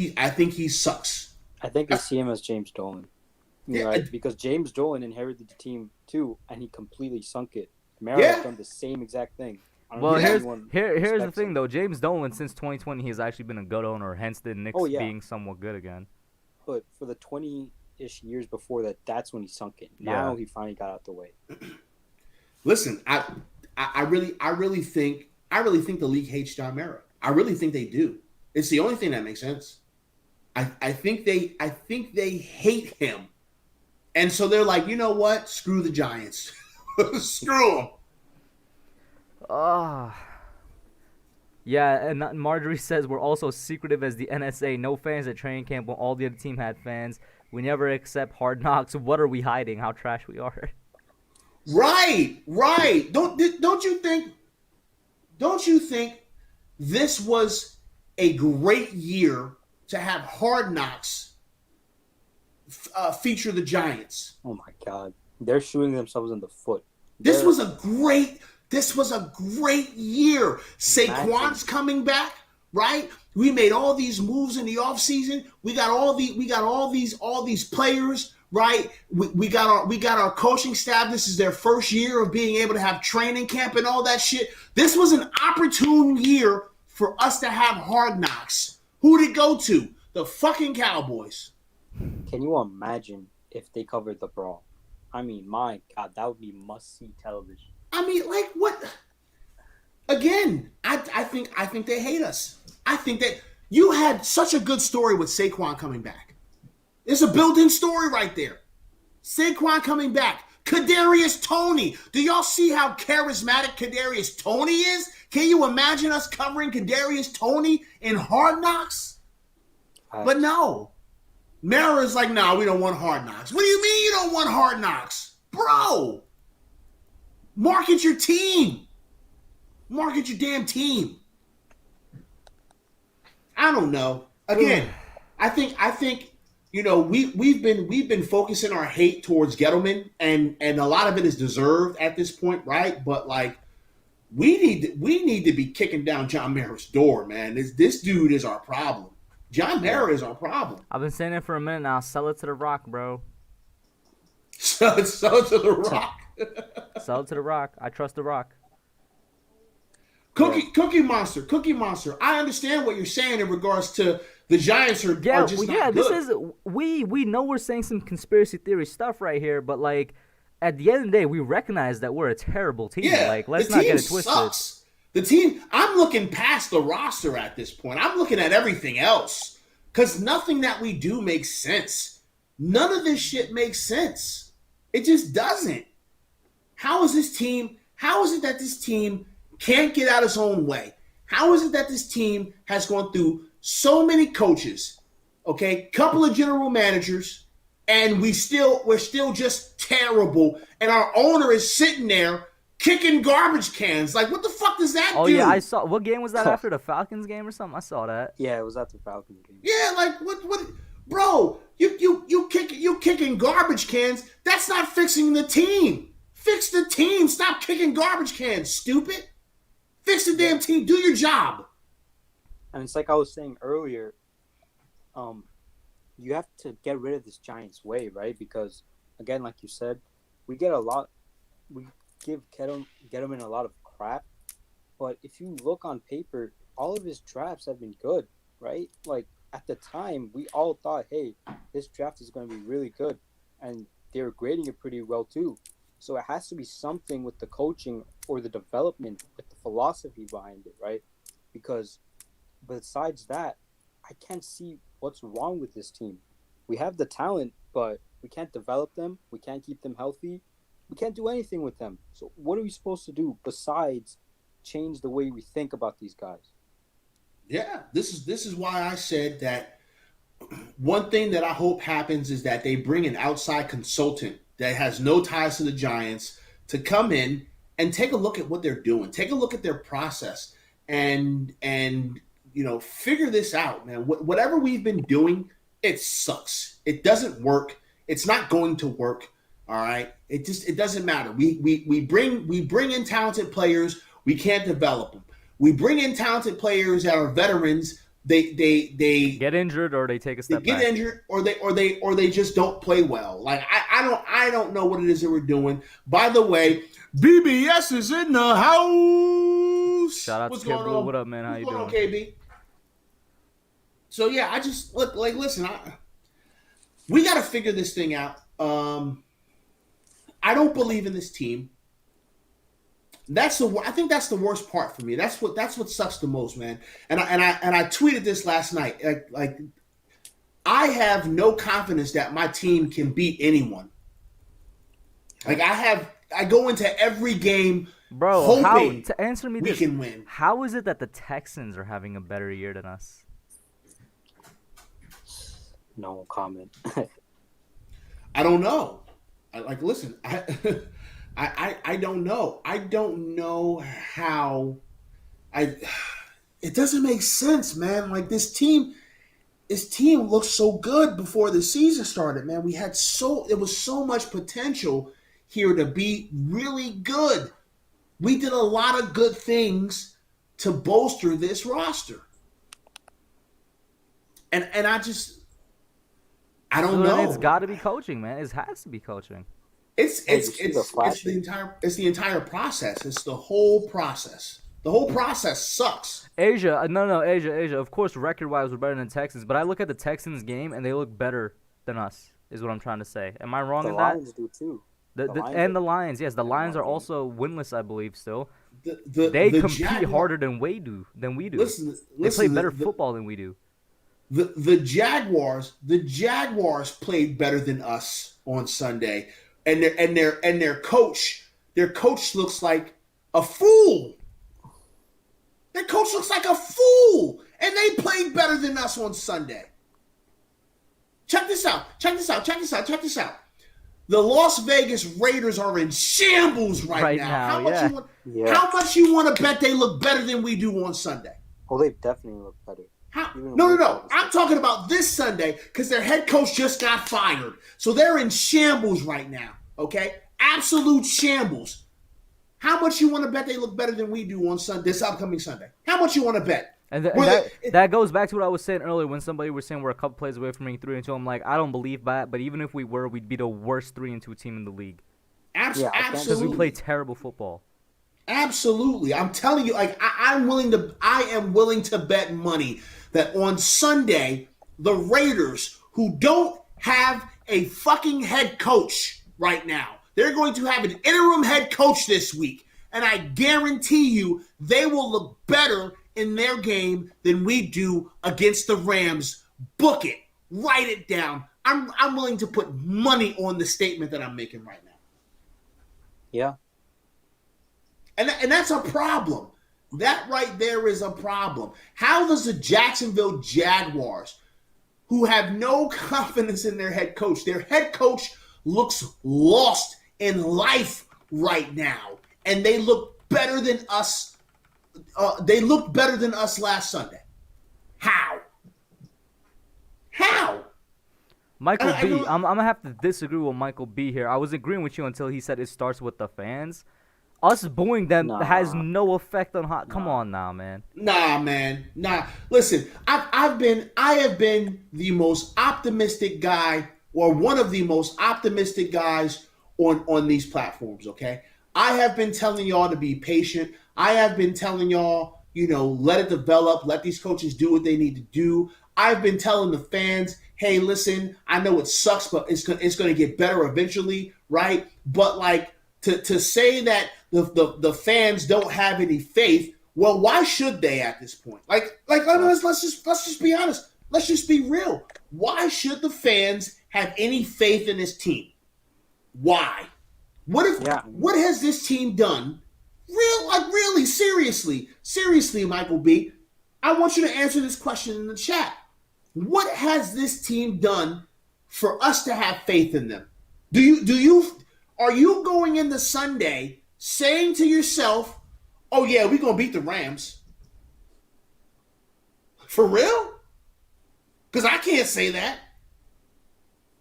he sucks. I think they see him as James Dolan. Right? Because James Dolan inherited the team too, and he completely sunk it. Mara has done the same exact thing. Well, here's the thing though. James Dolan, since 2020, he has actually been a good owner, hence the Knicks being somewhat good again. But for the 20-ish years before that, that's when he sunk it. Now he finally got out the way. Listen, I really think the league hates John Mara. I really think they do. It's the only thing that makes sense. I think they hate him. And so they're like, you know what? Screw the Giants. Screw them. Yeah, and Marjorie says we're also secretive as the NSA. No fans at training camp when all the other team had fans. We never accept hard knocks. What are we hiding? How trash we are. Right. Don't you think this was a great year to have Hard Knocks feature the Giants? Oh my God, they're shooting themselves in the foot. This was a great year. Saquon's coming back, right? We made all these moves in the offseason. We got all these players, right? We got our coaching staff. This is their first year of being able to have training camp and all that shit. This was an opportune year for us to have Hard Knocks. Who'd it go to? The fucking Cowboys. Can you imagine if they covered the brawl? I mean, my God, that would be must-see television. I mean, like, what? Again, I think they hate us. I think that you had such a good story with Saquon coming back. It's a built-in story right there. Saquon coming back. Kadarius Toney. Do y'all see how charismatic Kadarius Toney is? Can you imagine us covering Kadarius Toney in Hard Knocks? But no. Mara's like, no, we don't want Hard Knocks. What do you mean you don't want Hard Knocks? Bro, market your team. Market your damn team. I don't know. Again, I think you know, we've been focusing our hate towards Gettleman, and a lot of it is deserved at this point, right? But like, we need to be kicking down John Mara's door, man. This dude is our problem. John Mara is our problem. I've been saying it for a minute now. Sell it to the Rock, bro. Sell it to the Rock. Sell it to the Rock. I trust the Rock. Cookie Monster. I understand what you're saying in regards to the Giants are just not good. This is we know we're saying some conspiracy theory stuff right here, but like at the end of the day, we recognize that we're a terrible team. Yeah, like let's not get it twisted. Sucks. The team, I'm looking past the roster at this point. I'm looking at everything else because nothing that we do makes sense. None of this shit makes sense. It just doesn't. How is it that this team can't get out its own way? How is it that this team has gone through so many coaches, okay, couple of general managers, and we're still just terrible, and our owner is sitting there kicking garbage cans? Like, what the fuck does that do? Oh yeah, I saw. What game was that after the Falcons game or something? I saw that. Yeah, it was after the Falcons game. Yeah, like what, bro? You kicking garbage cans? That's not fixing the team. Fix the team. Stop kicking garbage cans, stupid. Fix the damn team. Do your job. And it's like I was saying earlier. You have to get rid of this Giants way, right? Because again, like you said, we get a lot. We give Gettleman a lot of crap, but if you look on paper, all of his drafts have been good, right? Like at the time, we all thought, hey, this draft is going to be really good, and they were grading it pretty well too. So it has to be something with the coaching or the development, with the philosophy behind it, right? Because besides that, I can't see what's wrong with this team. We have the talent, but we can't develop them. We can't keep them healthy. We can't do anything with them. So what are we supposed to do besides change the way we think about these guys? Yeah, this is why I said that one thing that I hope happens is that they bring an outside consultant that has no ties to the Giants to come in and take a look at what they're doing, take a look at their process, and figure this out, man. Whatever we've been doing, it sucks. It doesn't work. It's not going to work. All right. It doesn't matter. We bring in talented players. We can't develop them. We bring in talented players that are veterans. They get injured or they take a step get back. injured or they just don't play well. Like I don't know what it is that we're doing. By the way, BBS is in the house. Shout out What's to Kid going Blue. on? What up, man? How What's you going doing? on, KB? So yeah, I just listen. We got to figure this thing out. I don't believe in this team. I think that's the worst part for me. That's what sucks the most, man. And I tweeted this last night. Like I have no confidence that my team can beat anyone. Like I go into every game, Bro, hoping to answer me we this, can win. how is it that the Texans are having a better year than us? No comment. I don't know. Listen, I don't know. I don't know how. It doesn't make sense, man. Like this team looked so good before the season started, man. There was so much potential here to be really good. We did a lot of good things to bolster this roster. And I don't know. It's got to be coaching, man. It has to be coaching. It's the entire process. It's the whole process. The whole process sucks. Asia. Of course, record-wise, we're better than the Texans, but I look at the Texans game and they look better than us. Is what I'm trying to say. Am I wrong The in that? Lions do too. The Lions, yes, the Lions are also winless, I believe. Still, The they compete harder than we do. Listen, They play better football than we do. The Jaguars played better than us on Sunday, and their coach looks like a fool. Their coach looks like a fool, and they played better than us on Sunday. Check this out. The Las Vegas Raiders are in shambles right now. How much you want to bet they look better than we do on Sunday? Oh, they definitely look better. No. I'm talking about this Sunday because their head coach just got fired. So they're in shambles right now, okay? Absolute shambles. How much you want to bet they look better than we do on this upcoming Sunday? How much you want to bet? And that goes back to what I was saying earlier when somebody was saying we're a couple plays away from being 3-2. I'm like, I don't believe that, but even if we were, we'd be the worst 3-2 team in the league. Absolutely. Because we play terrible football. Absolutely. I'm telling you, like I am willing to bet money that on Sunday, the Raiders, who don't have a fucking head coach right now, they're going to have an interim head coach this week. And I guarantee you they will look better in their game than we do against the Rams. Book it. Write it down. I'm willing to put money on the statement that I'm making right now. Yeah. And that's a problem. That right there is a problem. How does the Jacksonville Jaguars, who have no confidence in their head coach looks lost in life right now, and they look better than us. They looked better than us last Sunday. How? Michael B. I'm going to have to disagree with Michael B. here. I was agreeing with you until he said it starts with the fans. Us booing them has no effect on how. Come on now, man. Nah, man. Nah. Listen, I have been the most optimistic guy, or one of the most optimistic guys on these platforms, okay? I have been telling y'all to be patient. I have been telling y'all, let it develop, let these coaches do what they need to do. I've been telling the fans, hey, listen, I know it sucks, but it's going to get better eventually, right? But like to say that the fans don't have any faith, well, why should they at this point? Let's just be honest. Let's just be real. Why should the fans have any faith in this team? Why? What has this team done? Really, seriously, Michael B. I want you to answer this question in the chat. What has this team done for us to have faith in them? Are you going into Sunday saying to yourself, "Oh yeah, we're gonna beat the Rams"? For real? Because I can't say that.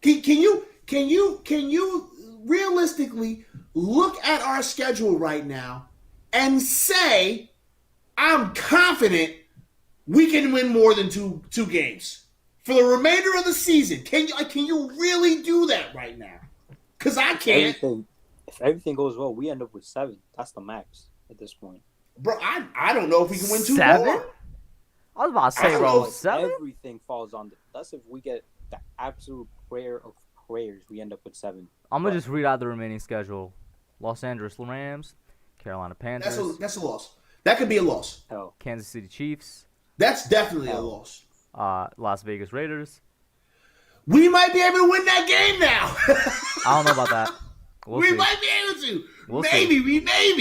Can you realistically look at our schedule right now and say, I'm confident we can win more than two games for the remainder of the season? Can you really do that right now? Because I can't. If everything goes well, we end up with 7. That's the max at this point. Bro, I don't know if we can win 2 7? more. I was about to say, bro, 7? Everything falls on that's if we get the absolute prayer of prayers, we end up with 7. I'm going to just read out the remaining schedule. Los Angeles Rams, Carolina Panthers. That's a loss. That could be a loss. Oh. Kansas City Chiefs. That's definitely a loss. Las Vegas Raiders. We might be able to win that game now. I don't know about that. We might be able to. We'll maybe we might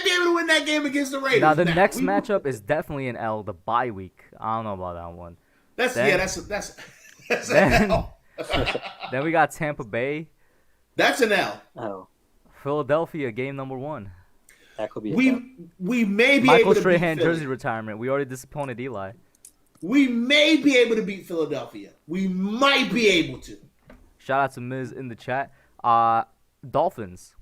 be able to win that game against the Raiders. Now the next matchup is definitely an L, the bye week. I don't know about that one. That's then, an L. Then we got Tampa Bay. That's an L. Oh. Philadelphia, game number 1. That could be a we may be Michael able to Strahan beat Philly. jersey retirement. We already disappointed Eli. We may be able to beat Philadelphia. We might be able to. Shout out to Miz in the chat. Dolphins.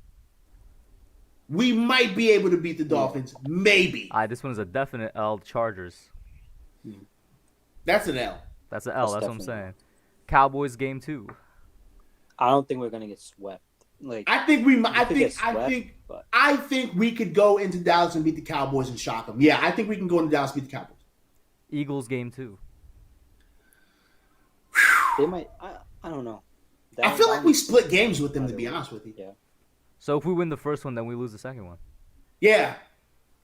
We might be able to beat the Dolphins. Maybe. This one is a definite L. Chargers. That's an L. That's an L. That's what I'm saying. Cowboys game 2. I don't think we're gonna get swept. I think we could go into Dallas and beat the Cowboys and shock them. Yeah, I think we can go into Dallas and beat the Cowboys. Eagles game 2. They might. I don't know. I feel like we split games with them, to be honest with you. Yeah. So if we win the first one, then we lose the second one. Yeah,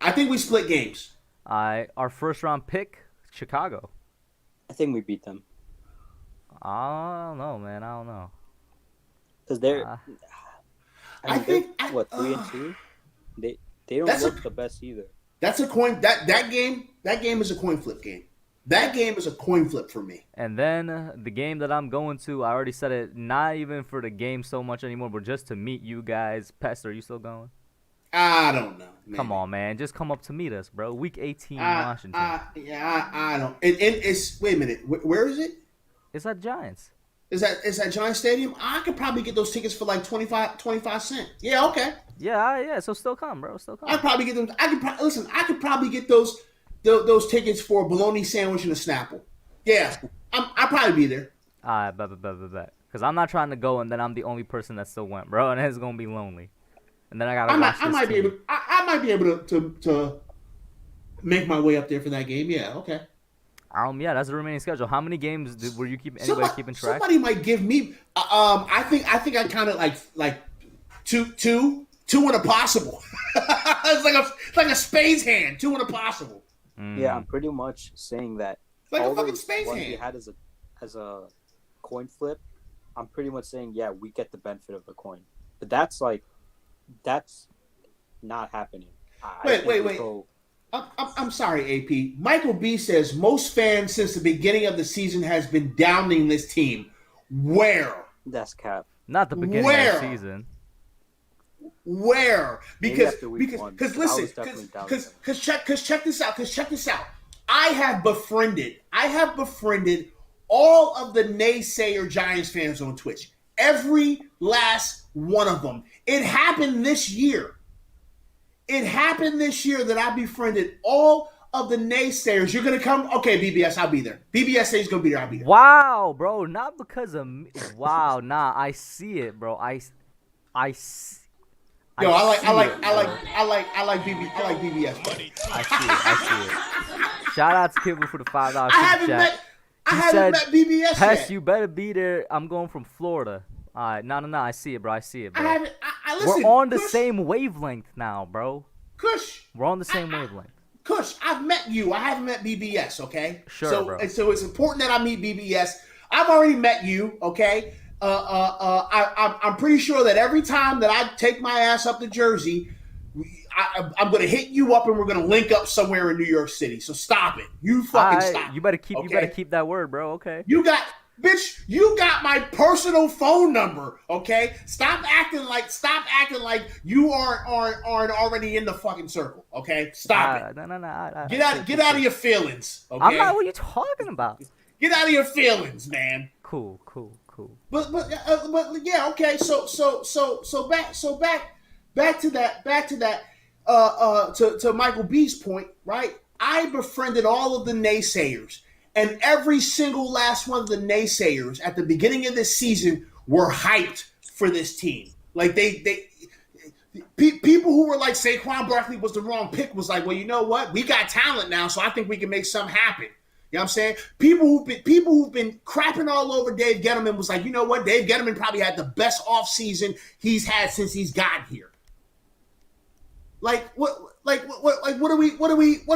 I think we split games. Our first round pick, Chicago. I think we beat them. I don't know, man. I don't know. Because they're. I think 3-2. They don't look the best either. That's a coin. That game is a coin flip game. That game is a coin flip for me. And then the game that I'm going to, I already said it, not even for the game so much anymore, but just to meet you guys. Pest, are you still going? I don't know. Maybe. Come on, man. Just come up to meet us, bro. Week 18 in Washington. I don't. And it's, wait a minute. Where is it? It's at Giants. Is that Giants Stadium? I could probably get those tickets for like 25 cents. Yeah, okay. Yeah. So still come, bro. Still come. I'd probably get them. I could probably get those tickets for a bologna sandwich and a Snapple. Yeah, I'll probably be there. All right, bet. Because I'm not trying to go, and then I'm the only person that still went, bro, and it's going to be lonely. And then I got to watch this team. I might be able to make my way up there for that game. Yeah, okay. Yeah, that's the remaining schedule. How many games were you keeping track? Somebody might give me. I think I counted like two and a possible. It's like a spades hand. 2 and a possible. Yeah, I'm pretty much saying that. Like all a fucking those spades ones hand. we had as a coin flip. I'm pretty much saying, yeah, we get the benefit of the coin, but that's not happening. Wait. I'm sorry, AP. Michael B says most fans since the beginning of the season has been downing this team. Where? That's cap. Not the beginning of the season. Where? Because check this out. I have befriended all of the naysayer Giants fans on Twitch. Every last one of them. It happened this year. That I befriended all of the naysayers. You're gonna come? Okay, BBS, I'll be there. BBS says he's gonna be there. I'll be there. Wow, bro. Not because of me. Wow, nah. I see it, bro. I see. Yo, I like, I see like, it, I like, bro. I like BBS. Bro. I see it. I see it. Shout out to Kibble for the $5 I super haven't chat. met, I He haven't said, met BBS Pest, yet. you better be there. I'm going from Florida. All right, no. I see it, bro. I see it, I bro. haven't. I listen. We're on the Kush, same wavelength now, bro. Kush. We're on the I- same I- wavelength. Kush, I've met you. I haven't met BBS. Okay. Sure, so, bro. So it's important that I meet BBS. I've already met you. Okay. I'm pretty sure that every time that I take my ass up to Jersey, I'm going to hit you up and we're going to link up somewhere in New York City. So stop it. You fucking stop. You better keep. Okay? You better keep that word, bro. Okay. You got, bitch. You got my personal phone number. Okay. Stop acting like you aren't already in the fucking circle. Okay. Stop it. No. Get out of your feelings. Okay. I'm not. What are you talking about? Get out of your feelings, man. Cool. But yeah, okay. So back to that to Michael B's point, right? I befriended all of the naysayers, and every single last one of the naysayers at the beginning of this season were hyped for this team. Like people who were like Saquon Barkley was the wrong pick was like, well, you know what? We got talent now, so I think we can make something happen. You know what I'm saying? People who've been crapping all over Dave Gettleman was like, you know what? Dave Gettleman probably had the best offseason he's had since he's gotten here. What are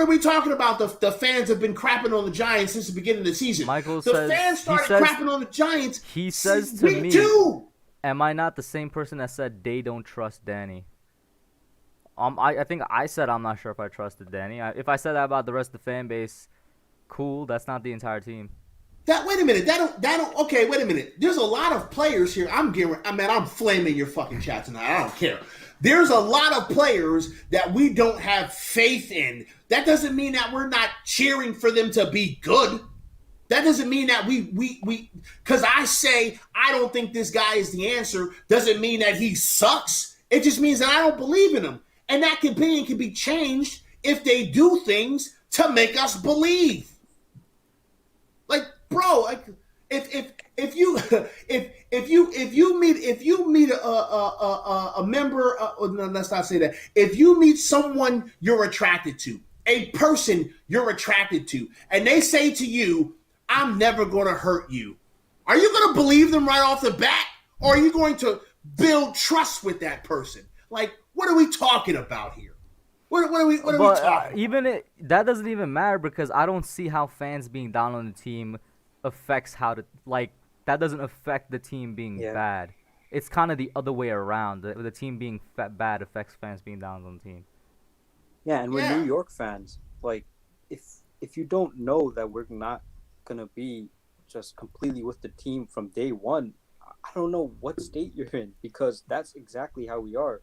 we talking about? The fans have been crapping on the Giants since the beginning of the season. The fans started crapping on the Giants. He says to me, too. Am I not the same person that said they don't trust Danny? I think I said I'm not sure if I trusted Danny. If I said that about the rest of the fan base, cool. That's not the entire team. Wait a minute. Okay, wait a minute. There's a lot of players here. I'm flaming your fucking chat tonight. I don't care. There's a lot of players that we don't have faith in. That doesn't mean that we're not cheering for them to be good. That doesn't mean that we because I say I don't think this guy is the answer doesn't mean that he sucks. It just means that I don't believe in him. And that opinion can be changed if they do things to make us believe. Like, bro, like if you meet a member, no, let's not say that. If you meet someone you're attracted to, a person you're attracted to, and they say to you, "I'm never going to hurt you," are you going to believe them right off the bat, or are you going to build trust with that person? Like, what are we talking about here? What are we talking about? That doesn't even matter because I don't see how fans being down on the team affects that doesn't affect the team being bad. It's kind of the other way around. The team being bad affects fans being down on the team. Yeah, and we're New York fans. Like, if you don't know that we're not gonna be just completely with the team from day one, I don't know what state you're in because that's exactly how we are.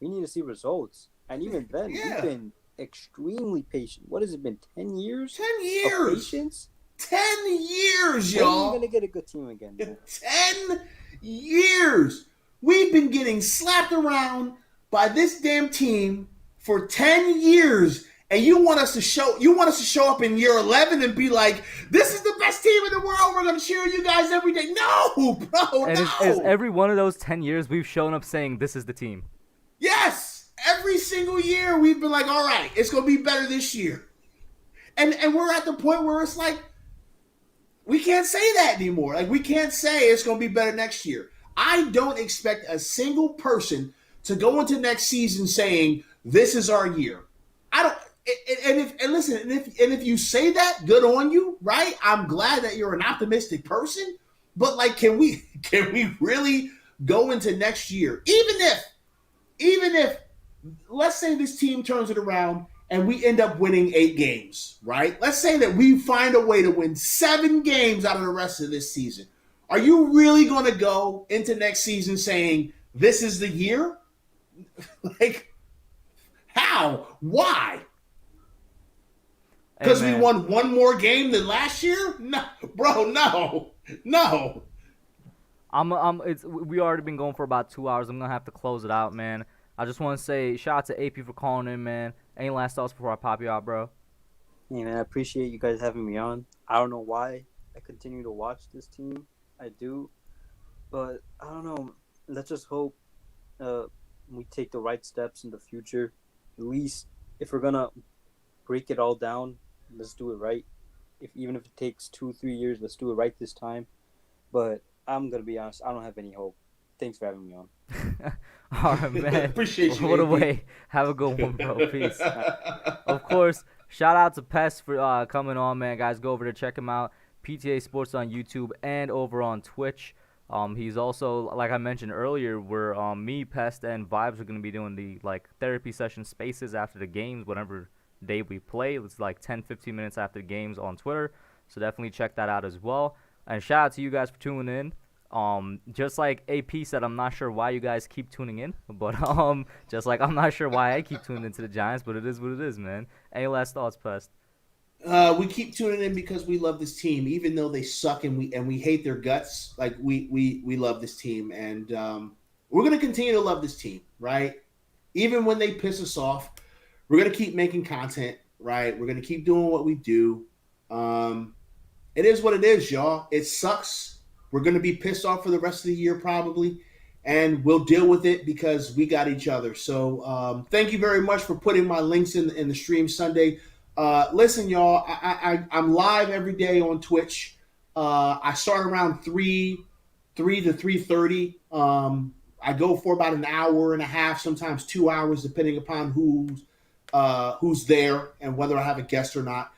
We need to see results. And even then, we've been extremely patient. What has it been, 10 years? 10 years. Of patience? 10 years, When y'all. are you going to get a good team again, man? 10 years. We've been getting slapped around by this damn team for 10 years. And you want us to show up in year 11 and be like, this is the best team in the world. We're going to cheer you guys every day. No, bro, and no. Is every one of those 10 years we've shown up saying this is the team. Yes. Every single year we've been like, all right, it's going to be better this year. And we're at the point where it's like, we can't say that anymore. Like, we can't say it's going to be better next year. I don't expect a single person to go into next season saying, this is our year. I don't. If you say that, good on you, right? I'm glad that you're an optimistic person. But like, can we really go into next year? Even if, let's say this team turns it around and we end up winning 8 games, right? Let's say that we find a way to win 7 games out of the rest of this season. Are you really going to go into next season saying, this is the year? Like, how? Why? Because we won 1 more game than last year? No, bro, no. We already been going for about 2 hours. I'm gonna have to close it out, man. I just want to say shout out to AP for calling in, man. Any last thoughts before I pop you out, bro? Hey, man, I appreciate you guys having me on. I don't know why I continue to watch this team. I do, but I don't know. Let's just hope we take the right steps in the future. At least if we're gonna break it all down, let's do it right. If even if it takes 2 3 years, let's do it right this time. But I'm gonna be honest, I don't have any hope. Thanks for having me on. All right, man. Appreciate you, What a AB. way. Have a good one, bro. Peace. Of course, shout out to Pest for coming on, man. Guys, go over to check him out. PTA Sports on YouTube and over on Twitch. He's also, like I mentioned earlier, where me, Pest, and Vibes are gonna be doing the like therapy session spaces after the games, whatever day we play. It's like 10-15 minutes after the games on Twitter. So definitely check that out as well. And shout out to you guys for tuning in. Just like AP said, I'm not sure why you guys keep tuning in, but just like I'm not sure why I keep tuning into the Giants, but it is what it is, man. Any last thoughts, Pest? We keep tuning in because we love this team, even though they suck and we hate their guts. Like we love this team, and we're gonna continue to love this team, right? Even when they piss us off, we're gonna keep making content, right? We're gonna keep doing what we do. It is what it is, y'all. It sucks. We're gonna be pissed off for the rest of the year probably, and we'll deal with it because we got each other. So thank you very much for putting my links in the stream Sunday. Listen, y'all, I'm live every day on Twitch. I start around 3 to 3:30. I go for about an hour and a half, sometimes 2 hours, depending upon who's there and whether I have a guest or not.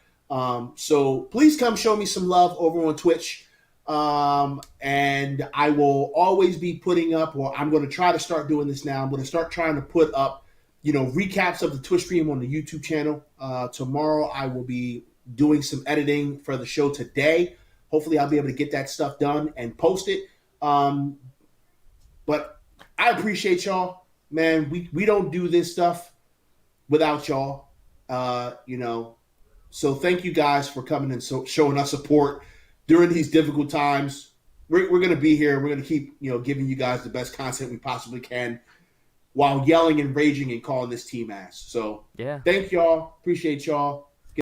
So please come show me some love over on Twitch. And I will always be putting up, or I'm going to try to start doing this now. I'm going to start trying to put up, recaps of the Twitch stream on the YouTube channel. Tomorrow I will be doing some editing for the show today. Hopefully I'll be able to get that stuff done and post it. But I appreciate y'all, man. We don't do this stuff without y'all, So thank you guys for coming and showing us support during these difficult times. We're going to be here. We're going to keep, giving you guys the best content we possibly can while yelling and raging and calling this team ass. So Yeah. thank y'all. Appreciate y'all.